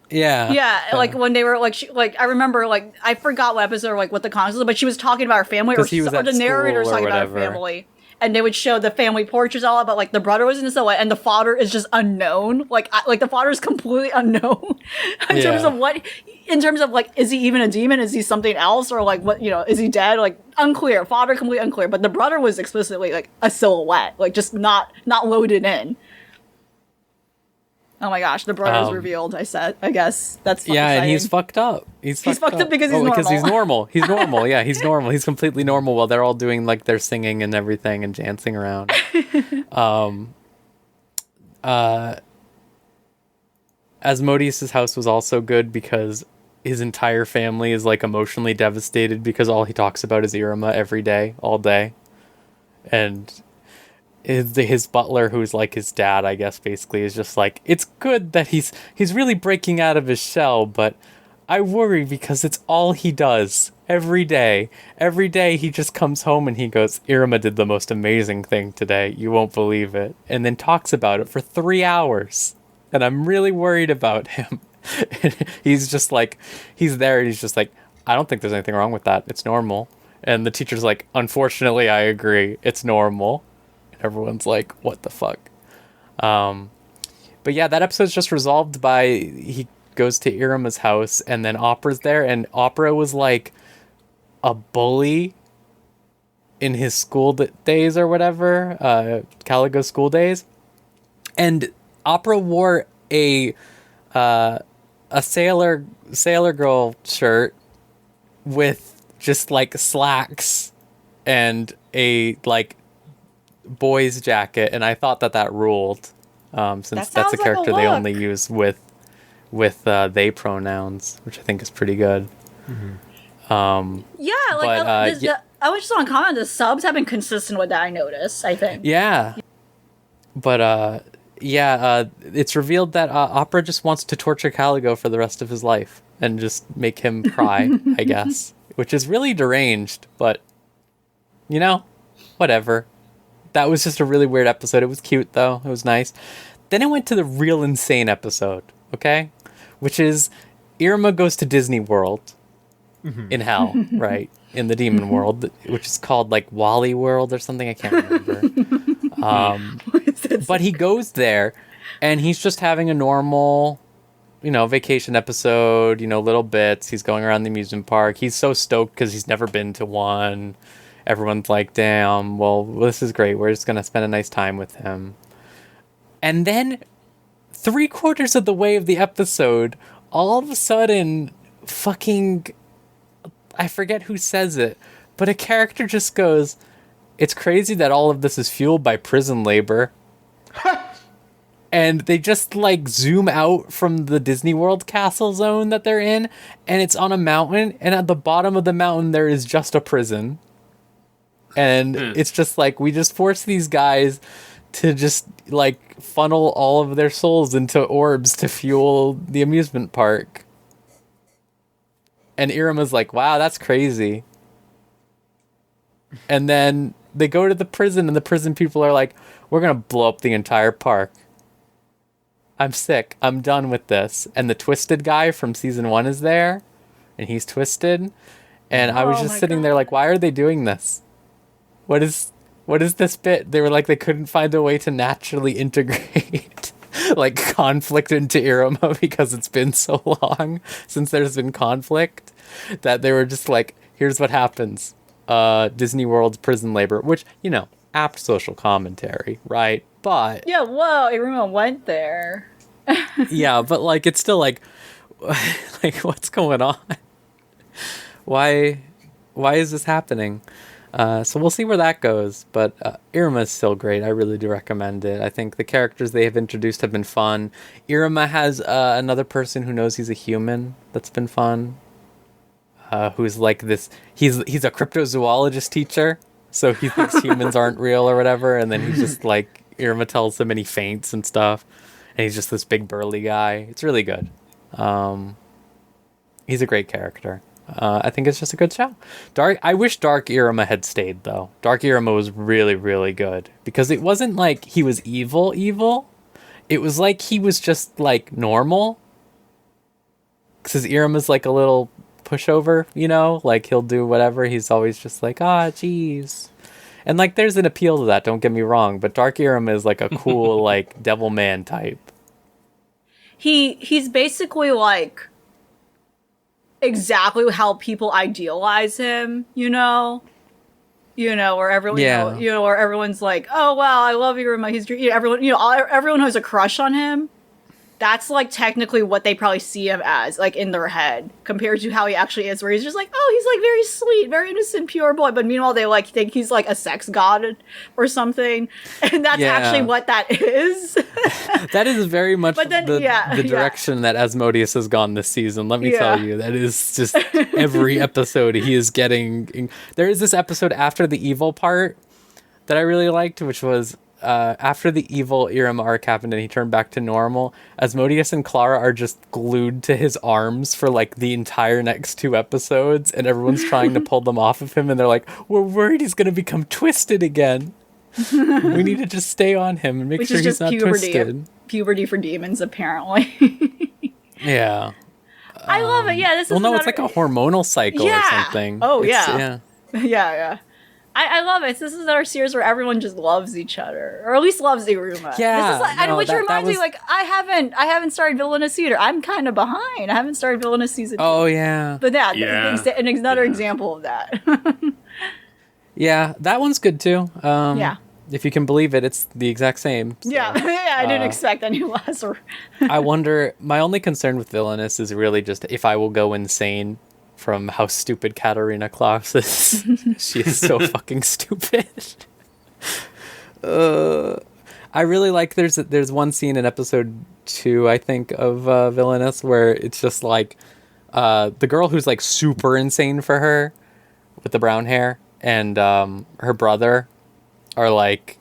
Yeah. Yeah, like when they were I remember I forgot what episode or what the comics was, but she was talking about her family, or the narrator was talking about her family. And they would show the family portraits all, but the brother was in a silhouette, and the father is just unknown. The father is completely unknown in terms of is he even a demon? Is he something else, or is he dead? Unclear. Father completely unclear. But the brother was explicitly a silhouette, just not loaded in. Oh my gosh, the brother's revealed. I guess that's yeah, and he's fucked up. He's fucked up because he's normal. Because he's normal. He's normal. Yeah, he's normal. He's completely normal while they're all doing their singing and everything and dancing around. Asmodeus' house was also good because his entire family is emotionally devastated because all he talks about is Iruma every day, all day, and his butler, who's his dad, I guess, basically is just it's good that he's really breaking out of his shell, but I worry because it's all he does every day. Every day he just comes home and he goes, Iruma did the most amazing thing today. You won't believe it. And then talks about it for 3 hours. And I'm really worried about him. And he's just he's there and he's just I don't think there's anything wrong with that. It's normal. And the teacher's unfortunately, I agree. It's normal. Everyone's what the fuck? But yeah, that episode's just resolved by he goes to Iruma's house and then Opera's there, and Opera was a bully in his school days or whatever, Caligo school days. And Opera wore a sailor girl shirt with just slacks and a boy's jacket, and I thought that ruled, since that's a character they only use with they pronouns, which I think is pretty good. I was just on comment, the subs have been consistent with that, I noticed, I think. Yeah. But it's revealed that Opera just wants to torture Caligo for the rest of his life and just make him cry, I guess, which is really deranged, but whatever. That was just a really weird episode. It was cute, though. It was nice. Then it went to the real insane episode, okay? Which is Iruma goes to Disney World in hell, right? In the demon world, which is called Wally World or something. I can't remember. But he goes there, and he's just having a normal, vacation episode, little bits. He's going around the amusement park. He's so stoked because he's never been to one. Everyone's damn, well, this is great. We're just going to spend a nice time with him. And then 3/4 of the way of the episode, all of a sudden, I forget who says it, but a character just goes, it's crazy that all of this is fueled by prison labor. And they just zoom out from the Disney World castle zone that they're in, and it's on a mountain, and at the bottom of the mountain there is just a prison. And it's just we just force these guys to just funnel all of their souls into orbs to fuel the amusement park. And Iruma's wow, that's crazy. And then they go to the prison, and the prison people are we're going to blow up the entire park. I'm sick. I'm done with this. And the twisted guy from season 1 is there, and he's twisted. And I was just sitting there why are they doing this? What is this bit? They were they couldn't find a way to naturally integrate conflict into Iruma because it's been so long since there's been conflict that they were just here's what happens. Disney World's prison labor, which, apt social commentary, right? But yeah, whoa, Iruma went there. Yeah, but like it's still like like what's going on? Why is this happening? So we'll see where that goes, but Iruma is still great. I really do recommend it. I think the characters they have introduced have been fun. Iruma has another person who knows he's a human that's been fun. Who's like this? He's a cryptozoologist teacher, so he thinks humans aren't real or whatever, and then he's just like Iruma tells him and he faints and stuff, and he's just this big burly guy. It's really good. He's a great character. I think it's just a good show. I wish Dark Iruma had stayed, though. Dark Iruma was really, really good. Because it wasn't like he was evil. It was like he was just, like, normal. Because Iruma's like a little pushover, you know? Like, he'll do whatever. He's always just like, jeez. And, like, there's an appeal to that, don't get me wrong. But Dark Iruma is, like, a cool, like, devil man type. He's basically, like... exactly how people idealize him, where everyone, where everyone's like, oh wow, I love Iruma. He's everyone has a crush on him. That's like technically what they probably see him as, like in their head, compared to how he actually is, where he's just like, oh, he's like very sweet, very innocent, pure boy. But meanwhile, they like think he's like a sex god or something, and that's actually what that is. That is very much the direction that Asmodeus has gone this season. Let me tell you, that is just every episode he is getting. There is this episode after the evil part that I really liked, which was. After the evil Iruma arc happened and he turned back to normal, Asmodeus and Clara are just glued to his arms for like the entire next 2 episodes, and everyone's trying to pull them off of him, and they're like, we're worried he's going to become twisted again. We need to just stay on him and make sure he's not twisted. Puberty for demons, apparently. Yeah. I love it. Yeah, this is it's like a hormonal cycle or something. Oh, yeah. Yeah. I love it. This is our series where everyone just loves each other, or at least loves Iruma. Yeah, which reminds me, like I haven't started Villainous either. I'm kind of behind. I haven't started Villainous season 2. Oh yeah, but another example of that. Yeah, that one's good too. If you can believe it, it's the exact same. So, I didn't expect any less. I wonder. My only concern with Villainous is really just if I will go insane. From how stupid Katarina Klaus is. She is so fucking stupid. I really like there's one scene in episode 2, I think, of Villainous where it's just like the girl who's like super insane for her with the brown hair and her brother are like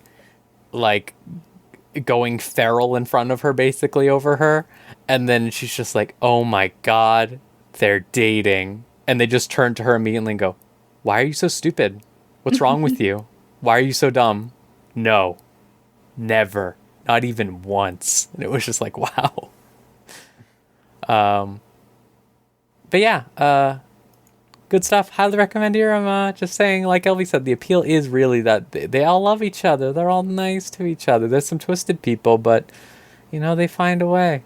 going feral in front of her, basically over her, and then she's just like, oh my god, they're dating. And they just turn to her immediately and go, why are you so stupid? What's wrong with you? Why are you so dumb? No. Never. Not even once. And it was just like, wow. But yeah, good stuff. Highly recommend Iruma. Just saying, like Elvie said, the appeal is really that they all love each other. They're all nice to each other. There's some twisted people, but, they find a way.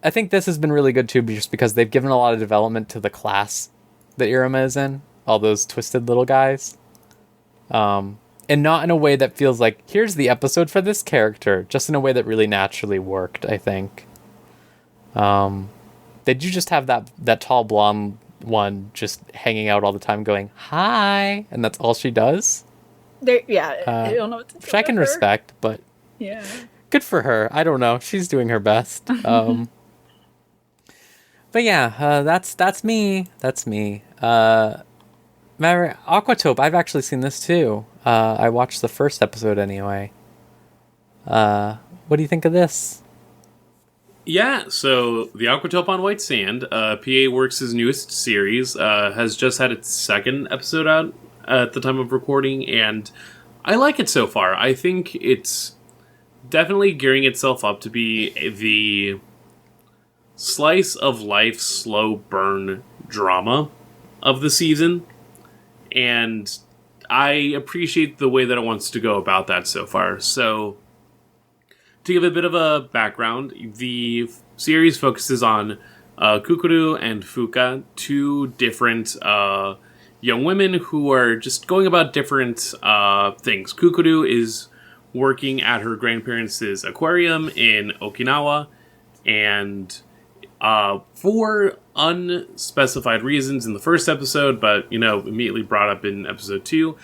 I think this has been really good too, just because they've given a lot of development to the class that Iruma is in, all those twisted little guys, and not in a way that feels like here's the episode for this character, just in a way that really naturally worked. I think. Did you just have that tall blonde one just hanging out all the time, going hi, and that's all she does? I don't know what to do. Which I can respect, but good for her. I don't know. She's doing her best. But yeah, that's me. That's me. Maverick, Aquatope, I've actually seen this too. I watched the first episode anyway. What do you think of this? Yeah, so the Aquatope on White Sand, PA Works' newest series, has just had its 2nd episode out at the time of recording, and I like it so far. I think it's definitely gearing itself up to be the slice of life, slow burn drama of the season, and I appreciate the way that it wants to go about that so far. So, to give a bit of a background, the series focuses on Kukuru and Fuka, 2 different young women who are just going about different things. Kukuru is working at her grandparents' aquarium in Okinawa, and for unspecified reasons in the first episode, but, immediately brought up in episode 2,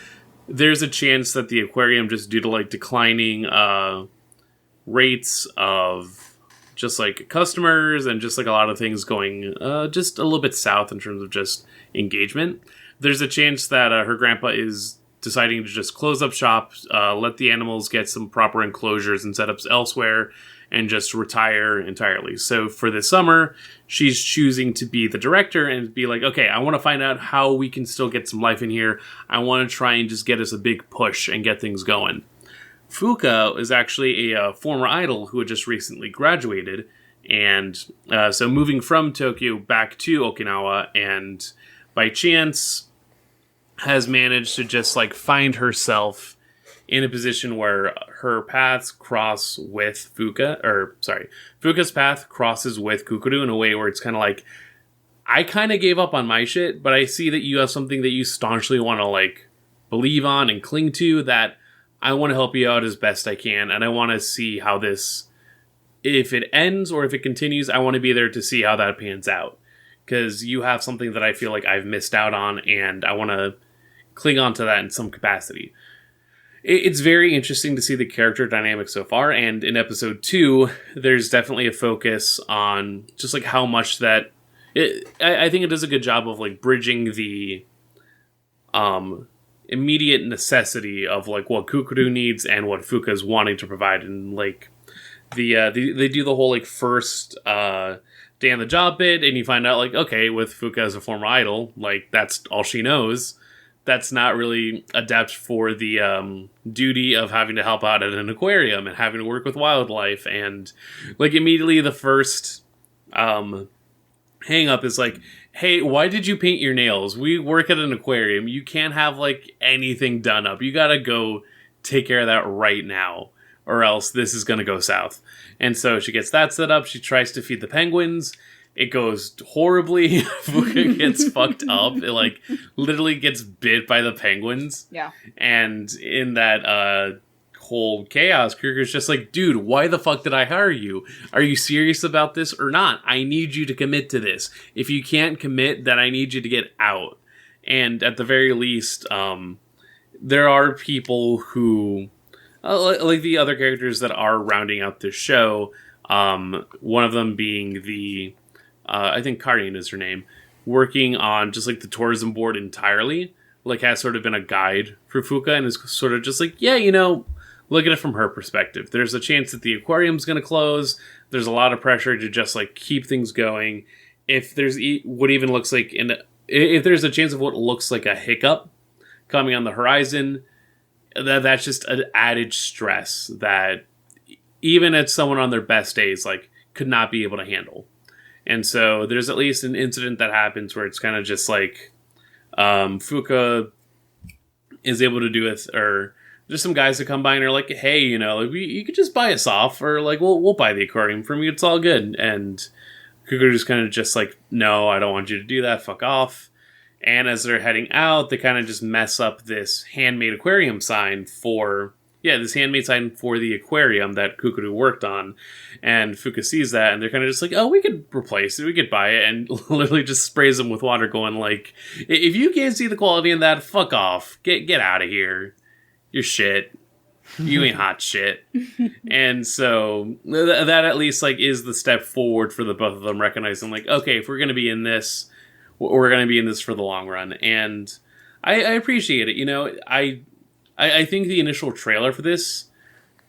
there's a chance that the aquarium, just due to, like, declining rates of just, like, customers and just, like, a lot of things going just a little bit south in terms of just engagement, there's a chance that her grandpa is deciding to just close up shop, let the animals get some proper enclosures and setups elsewhere, and just retire entirely. So for this summer, she's choosing to be the director and be like, okay, I want to find out how we can still get some life in here. I want to try and just get us a big push and get things going. Fuka is actually a former idol who had just recently graduated, and so moving from Tokyo back to Okinawa, and by chance has managed to just, like, find herself in a position where her paths cross with Fuka's path crosses with Kukuru in a way where it's kind of like, I kind of gave up on my shit, but I see that you have something that you staunchly want to, like, believe on and cling to, that I want to help you out as best I can, and I want to see how this, if it ends or if it continues, I want to be there to see how that pans out. Because you have something that I feel like I've missed out on, and I want to cling on to that in some capacity. It's very interesting to see the character dynamic so far, and in episode 2, there's definitely a focus on just, like, how much that... I think it does a good job of, like, bridging the immediate necessity of, like, what Kukuru needs and what Fuka is wanting to provide, and, like, they do the whole, like, first day on the job bit, and you find out, like, okay, with Fuka as a former idol, like, that's all she knows. That's not really adept for the duty of having to help out at an aquarium and having to work with wildlife. And, like, immediately the first hang up is like, hey, why did you paint your nails? We work at an aquarium. You can't have, like, anything done up. You gotta go take care of that right now, or else this is gonna go south. And so she gets that set up. She tries to feed the penguins. It goes horribly. Fuka gets fucked up. It, like, literally gets bit by the penguins. Yeah. And in that whole chaos, Kruger's just like, dude, why the fuck did I hire you? Are you serious about this or not? I need you to commit to this. If you can't commit, then I need you to get out. And at the very least, there are people who, like the other characters that are rounding out this show, one of them being the... I think Karin is her name, working on just, like, the tourism board entirely, like, has sort of been a guide for Fuka, and is sort of just like, yeah, look at it from her perspective. There's a chance that the aquarium's going to close. There's a lot of pressure to just, like, keep things going. If there's what even looks like, if there's a chance of what looks like a hiccup coming on the horizon, that's just an added stress that even at someone on their best days, like, could not be able to handle. And so there's at least an incident that happens where it's kind of just like Fuka is able to do it, or there's some guys that come by and are like, hey, you could just buy us off, or like, we'll buy the aquarium from you. It's all good. And Fuka just kind of just like, no, I don't want you to do that. Fuck off. And as they're heading out, they kind of just mess up this handmade aquarium sign for the aquarium that Kukuru worked on. And Fuka sees that, and they're kind of just like, oh, we could replace it, we could buy it, and literally just sprays them with water, going like, if you can't see the quality in that, fuck off. Get out of here. You're shit. You ain't hot shit. And so that at least, like, is the step forward for the both of them, recognizing, like, okay, if we're going to be in this, we're going to be in this for the long run. And I appreciate it. I think the initial trailer for this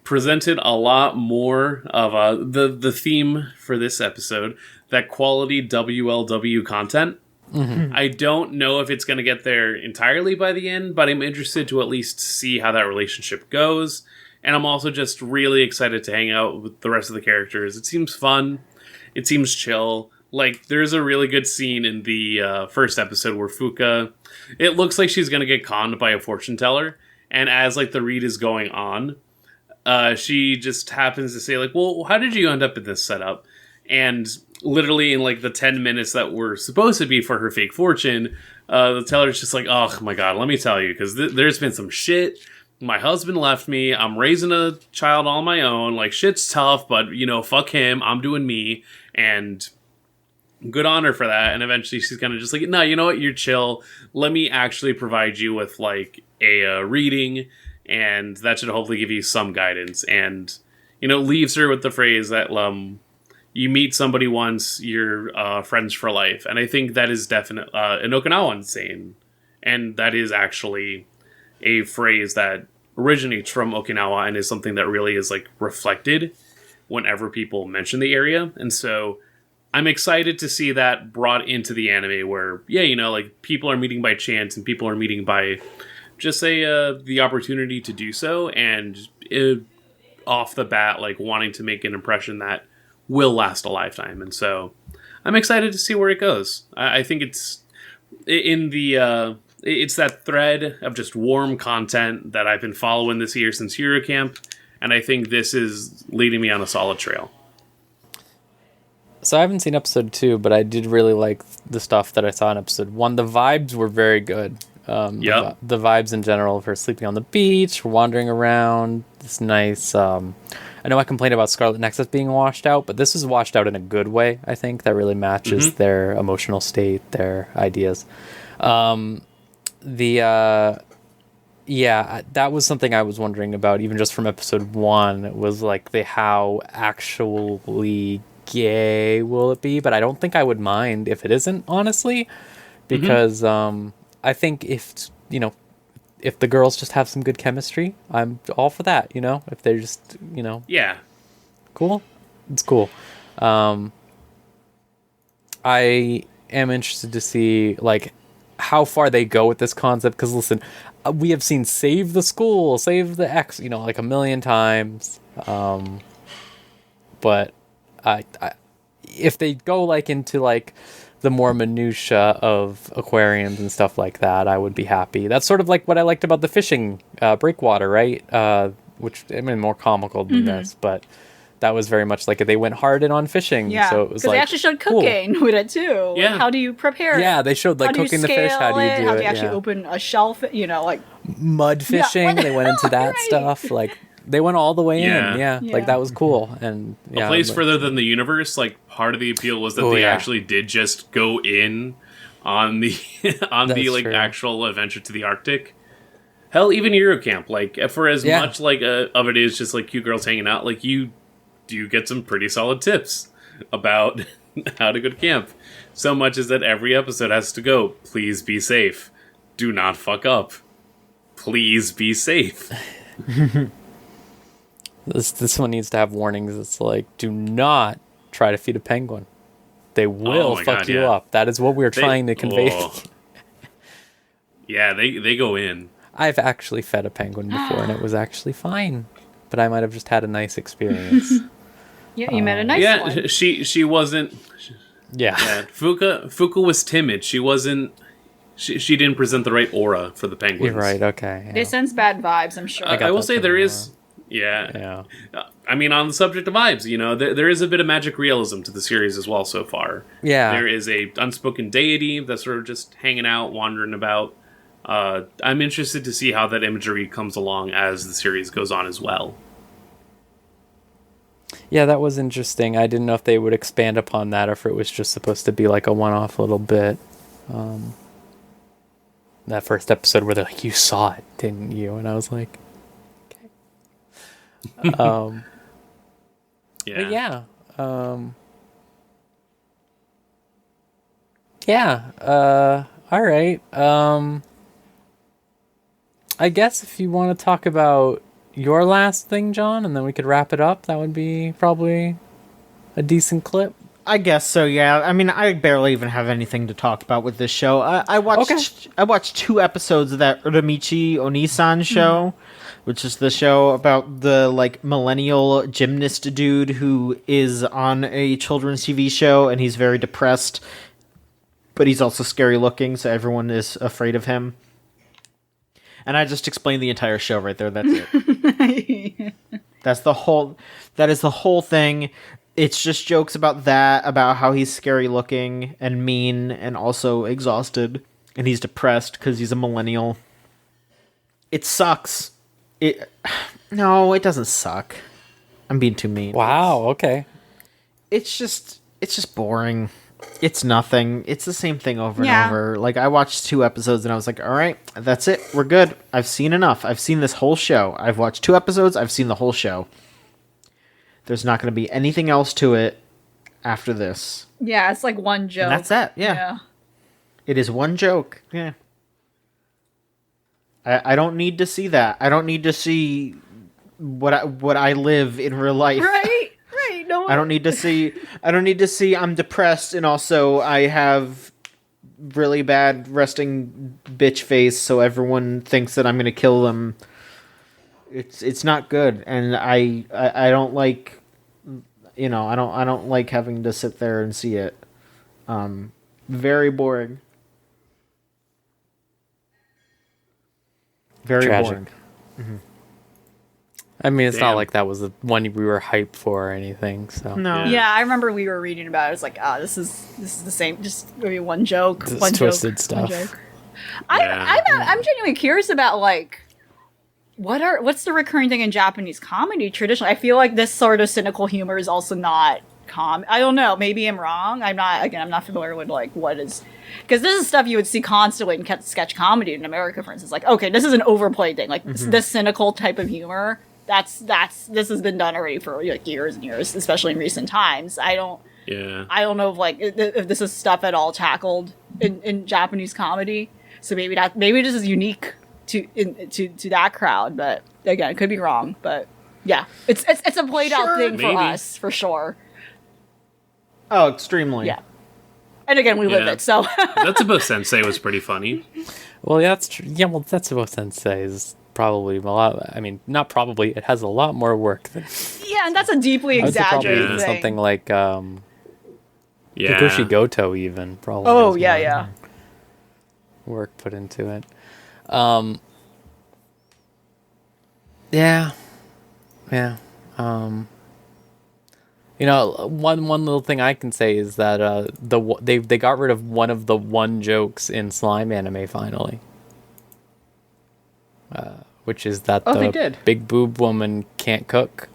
presented a lot more of the theme for this episode, that quality WLW content. Mm-hmm. I don't know if it's going to get there entirely by the end, but I'm interested to at least see how that relationship goes. And I'm also just really excited to hang out with the rest of the characters. It seems fun. It seems chill. Like, there's a really good scene in the first episode where Fuka, it looks like she's going to get conned by a fortune teller. And as, like, the read is going on, she just happens to say, like, well, how did you end up in this setup? And literally in, like, the 10 minutes that were supposed to be for her fake fortune, the teller's just like, oh, my God, let me tell you, because there's been some shit my husband left me. I'm raising a child on my own. Like, shit's tough, but, fuck him. I'm doing me. And good on her for that. And eventually she's kind of just like, no, you know what? You're chill. Let me actually provide you with, like, a reading. And that should hopefully give you some guidance. And, leaves her with the phrase that, you meet somebody once, you're friends for life. And I think that is definitely an Okinawan saying. And that is actually a phrase that originates from Okinawa and is something that really is like reflected whenever people mention the area. And so I'm excited to see that brought into the anime where, like people are meeting by chance and people are meeting by just the opportunity to do so. And off the bat, like wanting to make an impression that will last a lifetime. And so I'm excited to see where it goes. I think it's in the... It's that thread of just warm content that I've been following this year since Eurocamp, and I think this is leading me on a solid trail. So I haven't seen episode 2, but I did really like the stuff that I saw in episode 1. The vibes were very good. Yep. The vibes in general of her sleeping on the beach, wandering around, this nice... I know I complained about Scarlet Nexus being washed out, but this is washed out in a good way, I think, that really matches their emotional state, their ideas. That was something I was wondering about, even just from episode 1. It was like how actually gay will it be? But I don't think I would mind if it isn't, honestly, because I think if the girls just have some good chemistry, I'm all for that. If they're just cool, it's cool. I am interested to see how far they go with this concept, because listen, we have seen save the school, save the X, like a million times, but if they go into the more minutia of aquariums and stuff like that, I would be happy. That's sort of like what I liked about the fishing breakwater, right? Which more comical than this, but that was very much they went hard in on fishing. Yeah, so it was because they actually showed cooking with it too. Yeah. How do you prepare it? Yeah, they showed cooking the fish. How do you do it? How do you actually open a shell? Mud fishing. They went into that stuff. They went all the way in. Yeah. That was cool. And a place further than the universe. Part of the appeal was that they actually did just go in on the true. Actual adventure to the Arctic. Hell, even Eurocamp. For as much of it is just cute girls hanging out. You do get some pretty solid tips about how to go to camp. So much is that every episode has to go, please be safe. Do not fuck up. Please be safe. This one needs to have warnings. It's do not try to feed a penguin. They will fuck you up. That is what we're trying to convey. Yeah, they go in. I've actually fed a penguin before, and it was actually fine. But I might have just had a nice experience. Yeah, you met a nice one. Yeah, she wasn't... Yeah. Fuka was timid. She wasn't... She didn't present the right aura for the penguins. You're right, okay. Yeah. They sense bad vibes, I'm sure. I will say there is... Yeah. On the subject of vibes, there is a bit of magic realism to the series as well so far. Yeah. There is a unspoken deity that's sort of just hanging out, wandering about. I'm interested to see how that imagery comes along as the series goes on as well. Yeah, that was interesting. I didn't know if they would expand upon that or if it was just supposed to be a one-off little bit. That first episode where they're like, you saw it, didn't you? And I was like, okay. Yeah. All right. I guess if you want to talk about your last thing, John, and then we could wrap it up, that would be probably a decent clip. I guess so, yeah. I barely even have anything to talk about with this show. I watched 2 episodes of that Uramichi Onisan show, which is the show about the millennial gymnast dude who is on a children's TV show, and he's very depressed, but he's also scary looking, so everyone is afraid of him. And I just explained the entire show right there. That's it. That is the whole thing. It's just jokes about that, about how he's scary looking and mean and also exhausted. And he's depressed because he's a millennial. It sucks. it. No, it doesn't suck. I'm being too mean. Wow. Okay. It's just boring. It's nothing. It's the same thing over Yeah. and over. Like, I watched 2 episodes and I was like, all right, that's it. We're good. I've seen enough. I've seen this whole show. I've watched 2 episodes. I've seen the whole show. There's not going to be anything else to it after this. Yeah, it's like one joke. And that's that. Yeah. It is one joke. Yeah. I don't need to see that. I don't need to see what I live in real life. Right. No. I don't need to see I'm depressed and also I have really bad resting bitch face so everyone thinks that I'm going to kill them. It's not good, and I don't like, I don't like having to sit there and see it. Very boring. Very Tragic. boring. I mean, it's not Damn. like that was the one we were hyped for or anything. So No. Yeah, I remember we were reading about it. It's like, this is the same. Just maybe one joke, This is one twisted joke, stuff. One joke. Yeah. I'm genuinely curious about like what's the recurring thing in Japanese comedy traditionally. I feel like this sort of cynical humor is also not I don't know. Maybe I'm wrong. I'm not familiar with like what is, because this is stuff you would see constantly in sketch comedy in America, for instance. Like, okay, this is an overplayed thing. Like this cynical type of humor. This has been done already for like years and years, especially in recent times. I don't know if this is stuff at all tackled in Japanese comedy. So maybe this is unique to that crowd. But again, it could be wrong. But yeah, it's a played out thing for Maybe. us for sure. Oh, extremely. Yeah. And again, we live Yeah. it, so That's Sensei was pretty funny. well, yeah, that's true. Yeah, well, Tetsubo Sensei is probably a lot. I mean, not probably. It has a lot more work than yeah, and that's a deeply I would say probably exaggerated even thing. something like Yeah. Kikuchi Goto even probably. Oh has yeah, more yeah. work put into it. Yeah. One little thing I can say is that they got rid of one of the one jokes in Slime anime finally, which is that they the did. big boob woman can't cook.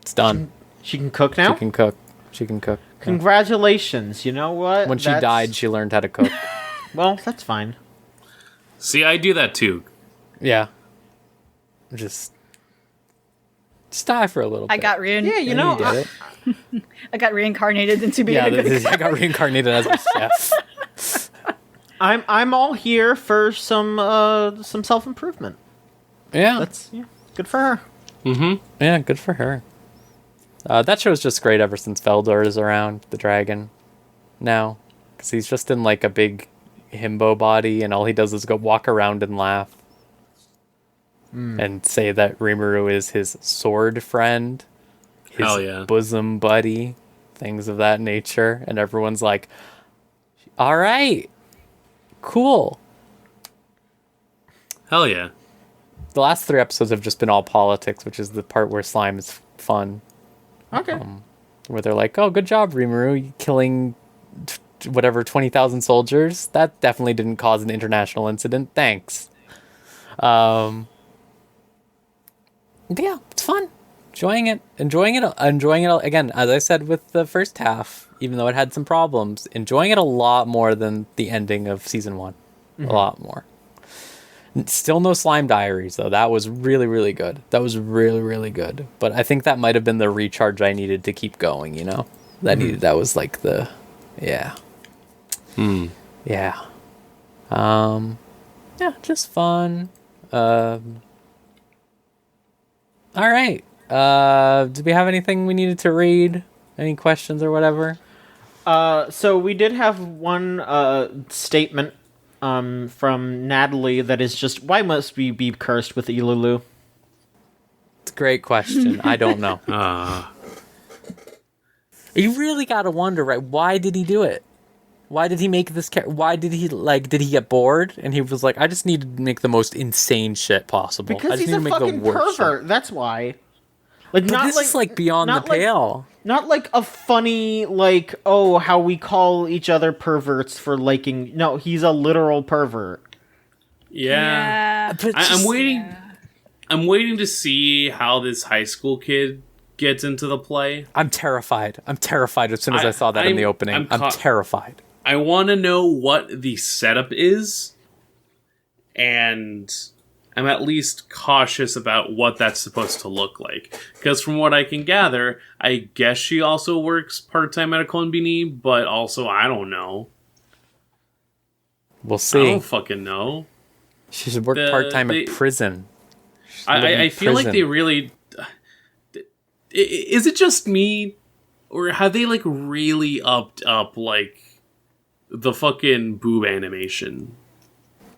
It's done. She can cook now? She can cook. She can cook. Yeah. Congratulations. You know what? When she died, she learned how to cook. Well, that's fine. See, I do that too. Yeah. Just die for a little bit. I got Yeah, you know, did it. I got reincarnated into being Yeah, a good I got reincarnated as a chef. I'm all here for some self-improvement. Yeah. That's good for her. Yeah, good for her. That show's just great ever since Feldor is around, the dragon, now. Because he's just in, like, a big himbo body, and all he does is go walk around and laugh. And say that Rimuru is his sword friend, his Hell yeah. bosom buddy, things of that nature. And everyone's like, all right, cool. Hell yeah. The last 3 episodes have just been all politics, which is the part where slime is fun. Okay. Where they're like, oh, good job, Rimuru, you killing 20,000 soldiers. That definitely didn't cause an international incident. Thanks. Yeah, it's fun. Enjoying it. Again, as I said with the first half, even though it had some problems, enjoying it a lot more than the ending of season 1. A lot more. Still no Slime Diaries, though. That was really, really good. That was really, really good. But I think that might have been the recharge I needed to keep going, you know? That was like the... Yeah. Yeah. Yeah, just fun. All right. Did we have anything we needed to read? Any questions or whatever? So we did have one statement from Natalie that is just, why must we be cursed with Ilulu? It's a great question. I don't know. You really gotta wonder, right? Why did he do it? Why did he make this why did he, did he get bored? And he was like, I just need to make the most insane shit possible. I Because just he's need a to make the fucking worst pervert. shit. That's why. Like, But not this like, is like beyond the not like- pale. Not like a funny, like, oh, how we call each other perverts for liking. No, he's a literal pervert. Yeah. But I'm just- waiting. I'm waiting to see how this high school kid gets into the play. I'm terrified. I'm terrified as soon as I saw that in the opening. I'm terrified. I want to know what the setup is, and I'm at least cautious about what that's supposed to look like. Because from what I can gather, I guess she also works part-time at a Konbini, but also I don't know. We'll see. I don't fucking know. She should work part-time at prison. I feel like they really... Is it just me? Or have they, like, really upped up, like, the fucking boob animation?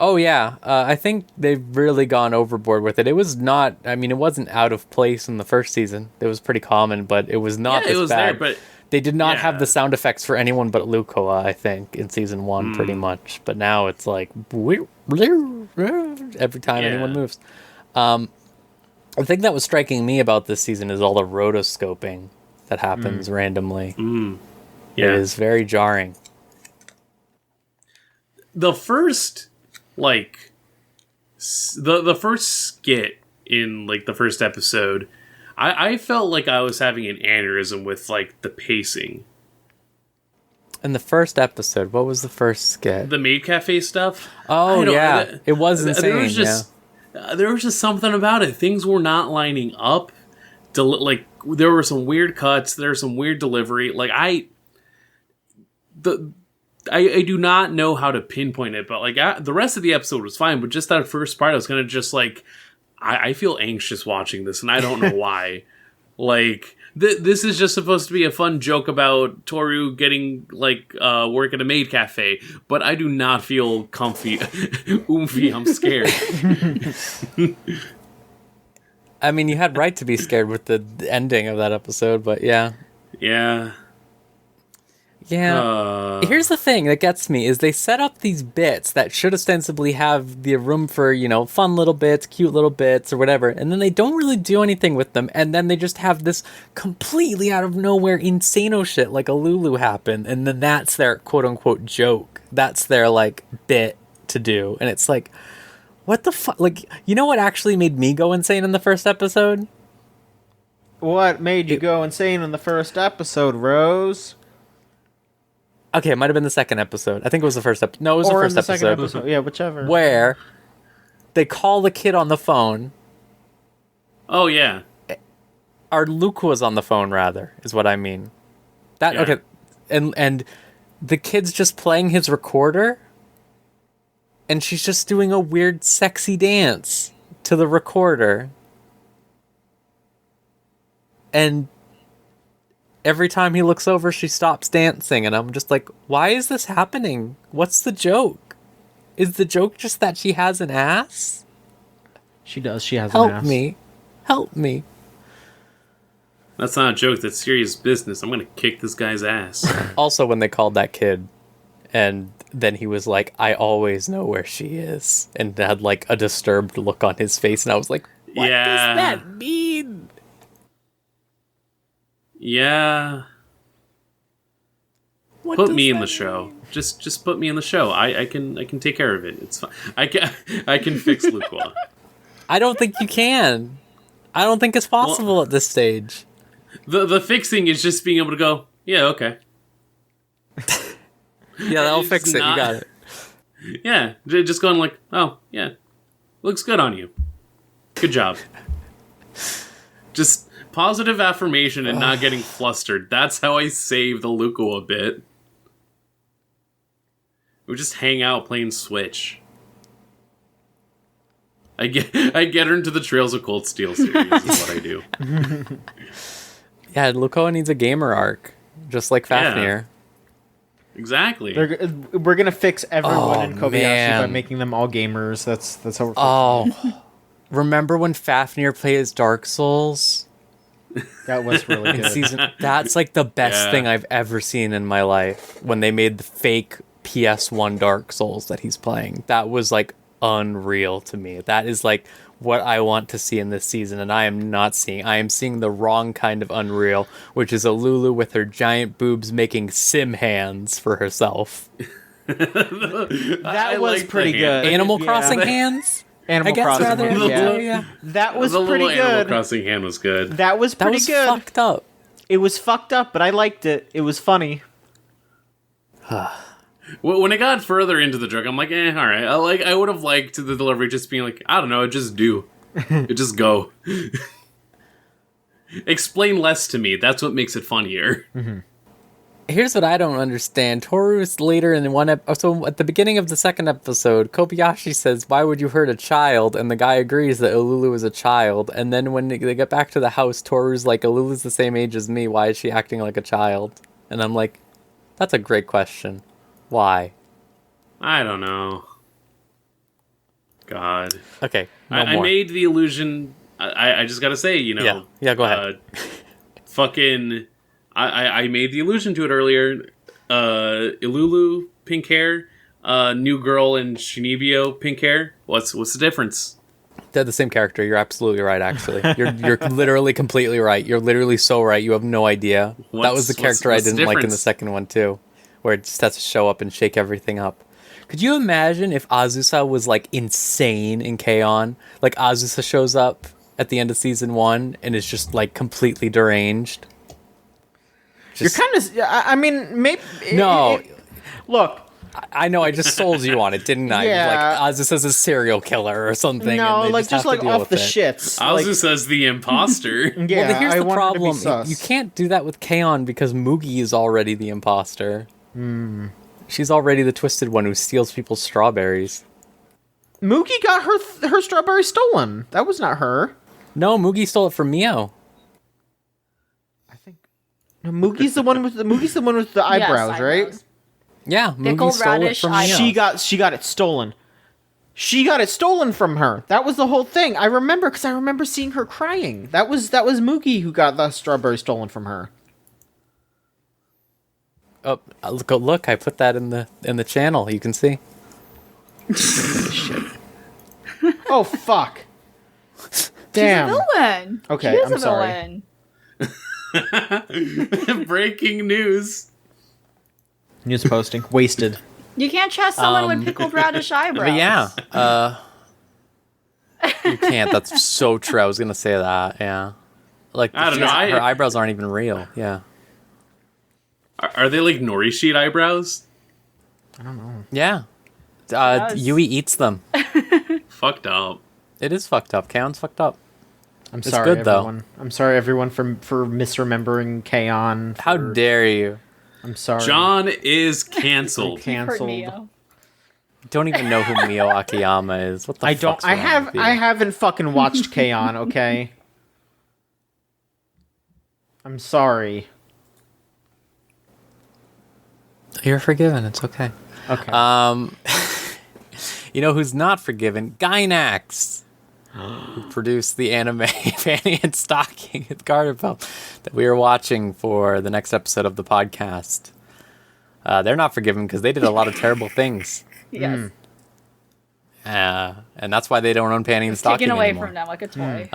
Oh, yeah. I think they've really gone overboard with it. It was not... I mean, it wasn't out of place in the first season. It was pretty common, but it was not this bad. There, but... They did not have the sound effects for anyone but Lukoa, I think, in season 1, pretty much. But now it's like... every time anyone moves. The thing that was striking me about this season is all the rotoscoping that happens randomly. Yeah. It is very jarring. The first, like... The first skit in, like, the first episode... I felt like I was having an aneurysm with, like, the pacing. In the first episode, what was the first skit? The Maid Cafe stuff? Oh, yeah. It was insane, there was just something about it. Things were not lining up. Like, there were some weird cuts. There was some weird delivery. Like, I do not know how to pinpoint it, but, like, the rest of the episode was fine, but just that first part, I was kind of just, like... I feel anxious watching this, and I don't know why. Like, this is just supposed to be a fun joke about Toru getting, like, work at a maid cafe, but I do not feel comfy. Oomphy, I'm scared. I mean, you had right to be scared with the ending of that episode, but yeah. Yeah. Yeah. Here's the thing that gets me is they set up these bits that should ostensibly have the room for, you know, fun little bits, cute little bits or whatever, and then they don't really do anything with them, and then they just have this completely out of nowhere insano shit like a Lulu happen, and then that's their quote-unquote joke. That's their, like, bit to do. And it's like, what the fuck? Like, you know what actually made me go insane in the first episode? What made you go insane in the first episode, Rose? Okay, it might have been the second episode. I think it was the first episode. No, it was the first episode. Second episode. Yeah, whichever. Where they call the kid on the phone. Oh, yeah. Or Luke was on the phone, rather, is what I mean. Okay, and the kid's just playing his recorder, and she's just doing a weird, sexy dance to the recorder. And... every time he looks over, she stops dancing, and I'm just like, why is this happening? What's the joke? Is the joke just that she has an ass? She does. She has an ass. Help me. That's not a joke. That's serious business. I'm going to kick this guy's ass. Also, when they called that kid, and then he was like, I always know where she is, and had like a disturbed look on his face, and I was like, what does that mean? Yeah. Put me in the show. Just put me in the show. I can take care of it. It's fine. I can fix Lukoa. I don't think you can. I don't think it's possible at this stage. The fixing is just being able to go, yeah, okay. Yeah, that'll fix it. You got it. Yeah, just going like, oh, yeah. Looks good on you. Good job. Just positive affirmation and not getting flustered. That's how I save the Luko a bit. We just hang out playing Switch. I get her into the Trails of Cold Steel series is what I do. Yeah, Lukoa needs a gamer arc, just like Fafnir. Yeah, exactly. We're gonna fix everyone in Kobayashi by man. making them all gamers. That's how we're. Remember when Fafnir plays Dark Souls? That was really good. That's like the best thing I've ever seen in my life. When they made the fake PS1 Dark Souls that he's playing, that was like unreal to me. That is like what I want to see in this season, and I am not seeing. I am seeing the wrong kind of unreal, which is a Lulu with her giant boobs making sim hands for herself. That was pretty good. Animal Crossing hands. Animal I guess Crossing. rather, yeah. yeah. That was the pretty little Animal good. Crossing hand was good. That was That pretty was good. fucked up. It was fucked up, but I liked it. It was funny. When it got further into the joke, I'm like, all right. I would have liked the delivery just being like, I don't know, just do. It just go. Explain less to me. That's what makes it funnier. Here's what I don't understand. Toru's later in so at the beginning of the second episode, Kobayashi says, "Why would you hurt a child?" And the guy agrees that Ululu is a child. And then when they get back to the house, Toru's like, "Ululu's the same age as me. Why is she acting like a child?" And I'm like, that's a great question. Why? I don't know. God. Okay, no I more. made the illusion. I just gotta say, you know. Yeah, go ahead. Fucking. I made the allusion to it earlier. Ilulu, pink hair. New girl in Shinibio, pink hair. What's the difference? They're the same character. You're absolutely right, actually. You're literally completely right. You're literally so right. You have no idea. That was the character what's I the didn't like in the difference? second one, too. Where it just has to show up and shake everything up. Could you imagine if Azusa was, like, insane in K-On? Like, Azusa shows up at the end of season 1 and is just, like, completely deranged. Just- You're kind of. I mean, maybe. No. Look. I know, I just sold you on it, didn't I? Yeah. Like, Azusa's a serial killer or something. No, and they like just have to like deal off with the it. shits. Azu Like, says the imposter. yeah, Well, here's I the wanted problem. To be sus. You can't do that with K-On! Because Mugi is already the imposter. She's already the twisted one who steals people's strawberries. Moogie got her strawberry stolen. That was not her. No, Mugi stole it from Mio. I think. No, Moogie's the one with the eyebrows, right? eyebrows. Yeah, Mugi Pickled stole it radish from eyebrows. Mio. She got it stolen. She got it stolen from her. That was the whole thing. I remember because I remember seeing her crying. That was Moogie who got the strawberry stolen from her. Oh, look! I put that in the channel. You can see. Shit. Oh fuck. Damn. She's a villain. Okay, she is I'm a sorry. villain. Breaking news. News posting wasted. You can't trust someone with pickled radish eyebrows. But yeah, you can't. That's so true. I was gonna say that. Yeah, like I don't know, her eyebrows aren't even real. Yeah. Are they like nori sheet eyebrows? Yeah. Yes. Yui eats them. Fucked up. It is fucked up. K-On!'s fucked up. I'm sorry, good, though. everyone. I'm sorry, everyone, for misremembering K-On! How dare you? I'm sorry. John is canceled. Heard Canceled. Mio. Don't even know who Mio Akiyama is. What the I don't. fuck's I wrong with you? haven't fucking watched K-On! Okay. I'm sorry. You're forgiven. It's okay. Okay. You know who's not forgiven? Gainax, who produced the anime Fanny and Stocking at Garderbell that we are watching for the next episode of the podcast. They're not forgiven because they did a lot of terrible things. Yes. And that's why they don't own Fanny and Stocking Taken away anymore. from them like a toy.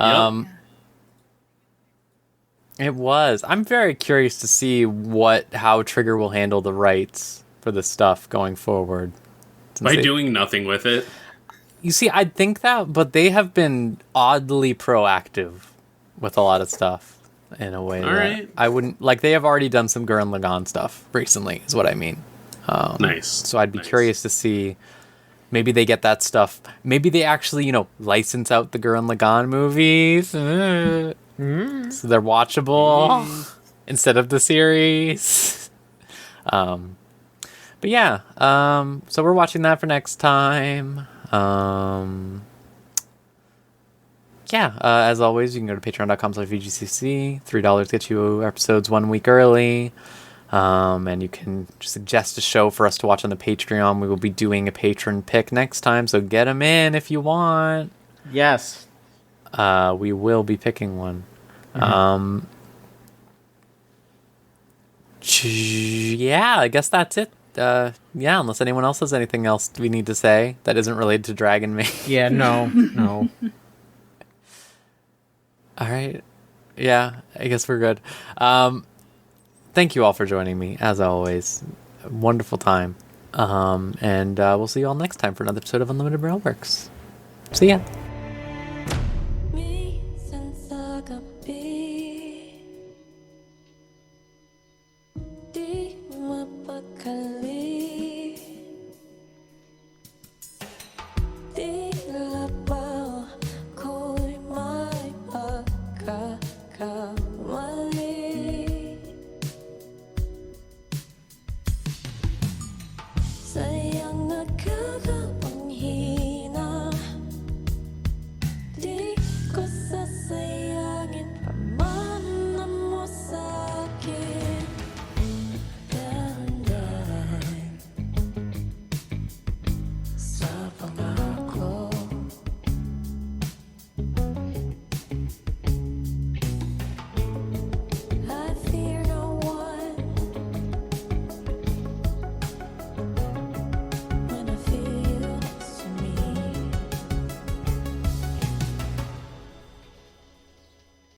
It was. I'm very curious to see how Trigger will handle the rights for this stuff going forward. Since By they- doing nothing with it. You see, I'd think that, but they have been oddly proactive with a lot of stuff in a way. All that right. I wouldn't like. They have already done some Gurren Lagann stuff recently, is what I mean. Nice. So I'd be Nice. curious to see. Maybe they get that stuff. Maybe they actually, license out the Gurren Lagann movies, so they're watchable instead of the series. But yeah, so we're watching that for next time. As always, you can go to patreon.com/VGCC. $3 gets you episodes 1 week early. And you can suggest a show for us to watch on the Patreon. We will be doing a patron pick next time, so get them in if you want. yes. We will be picking one. I guess that's it. Unless anyone else has anything else we need to say that isn't related to Dragon Maid. Yeah. No. All right. Yeah, I guess we're good. Thank you all for joining me, as always. Wonderful time. And we'll see you all next time for another episode of Unlimited Railworks. See ya. 未散策が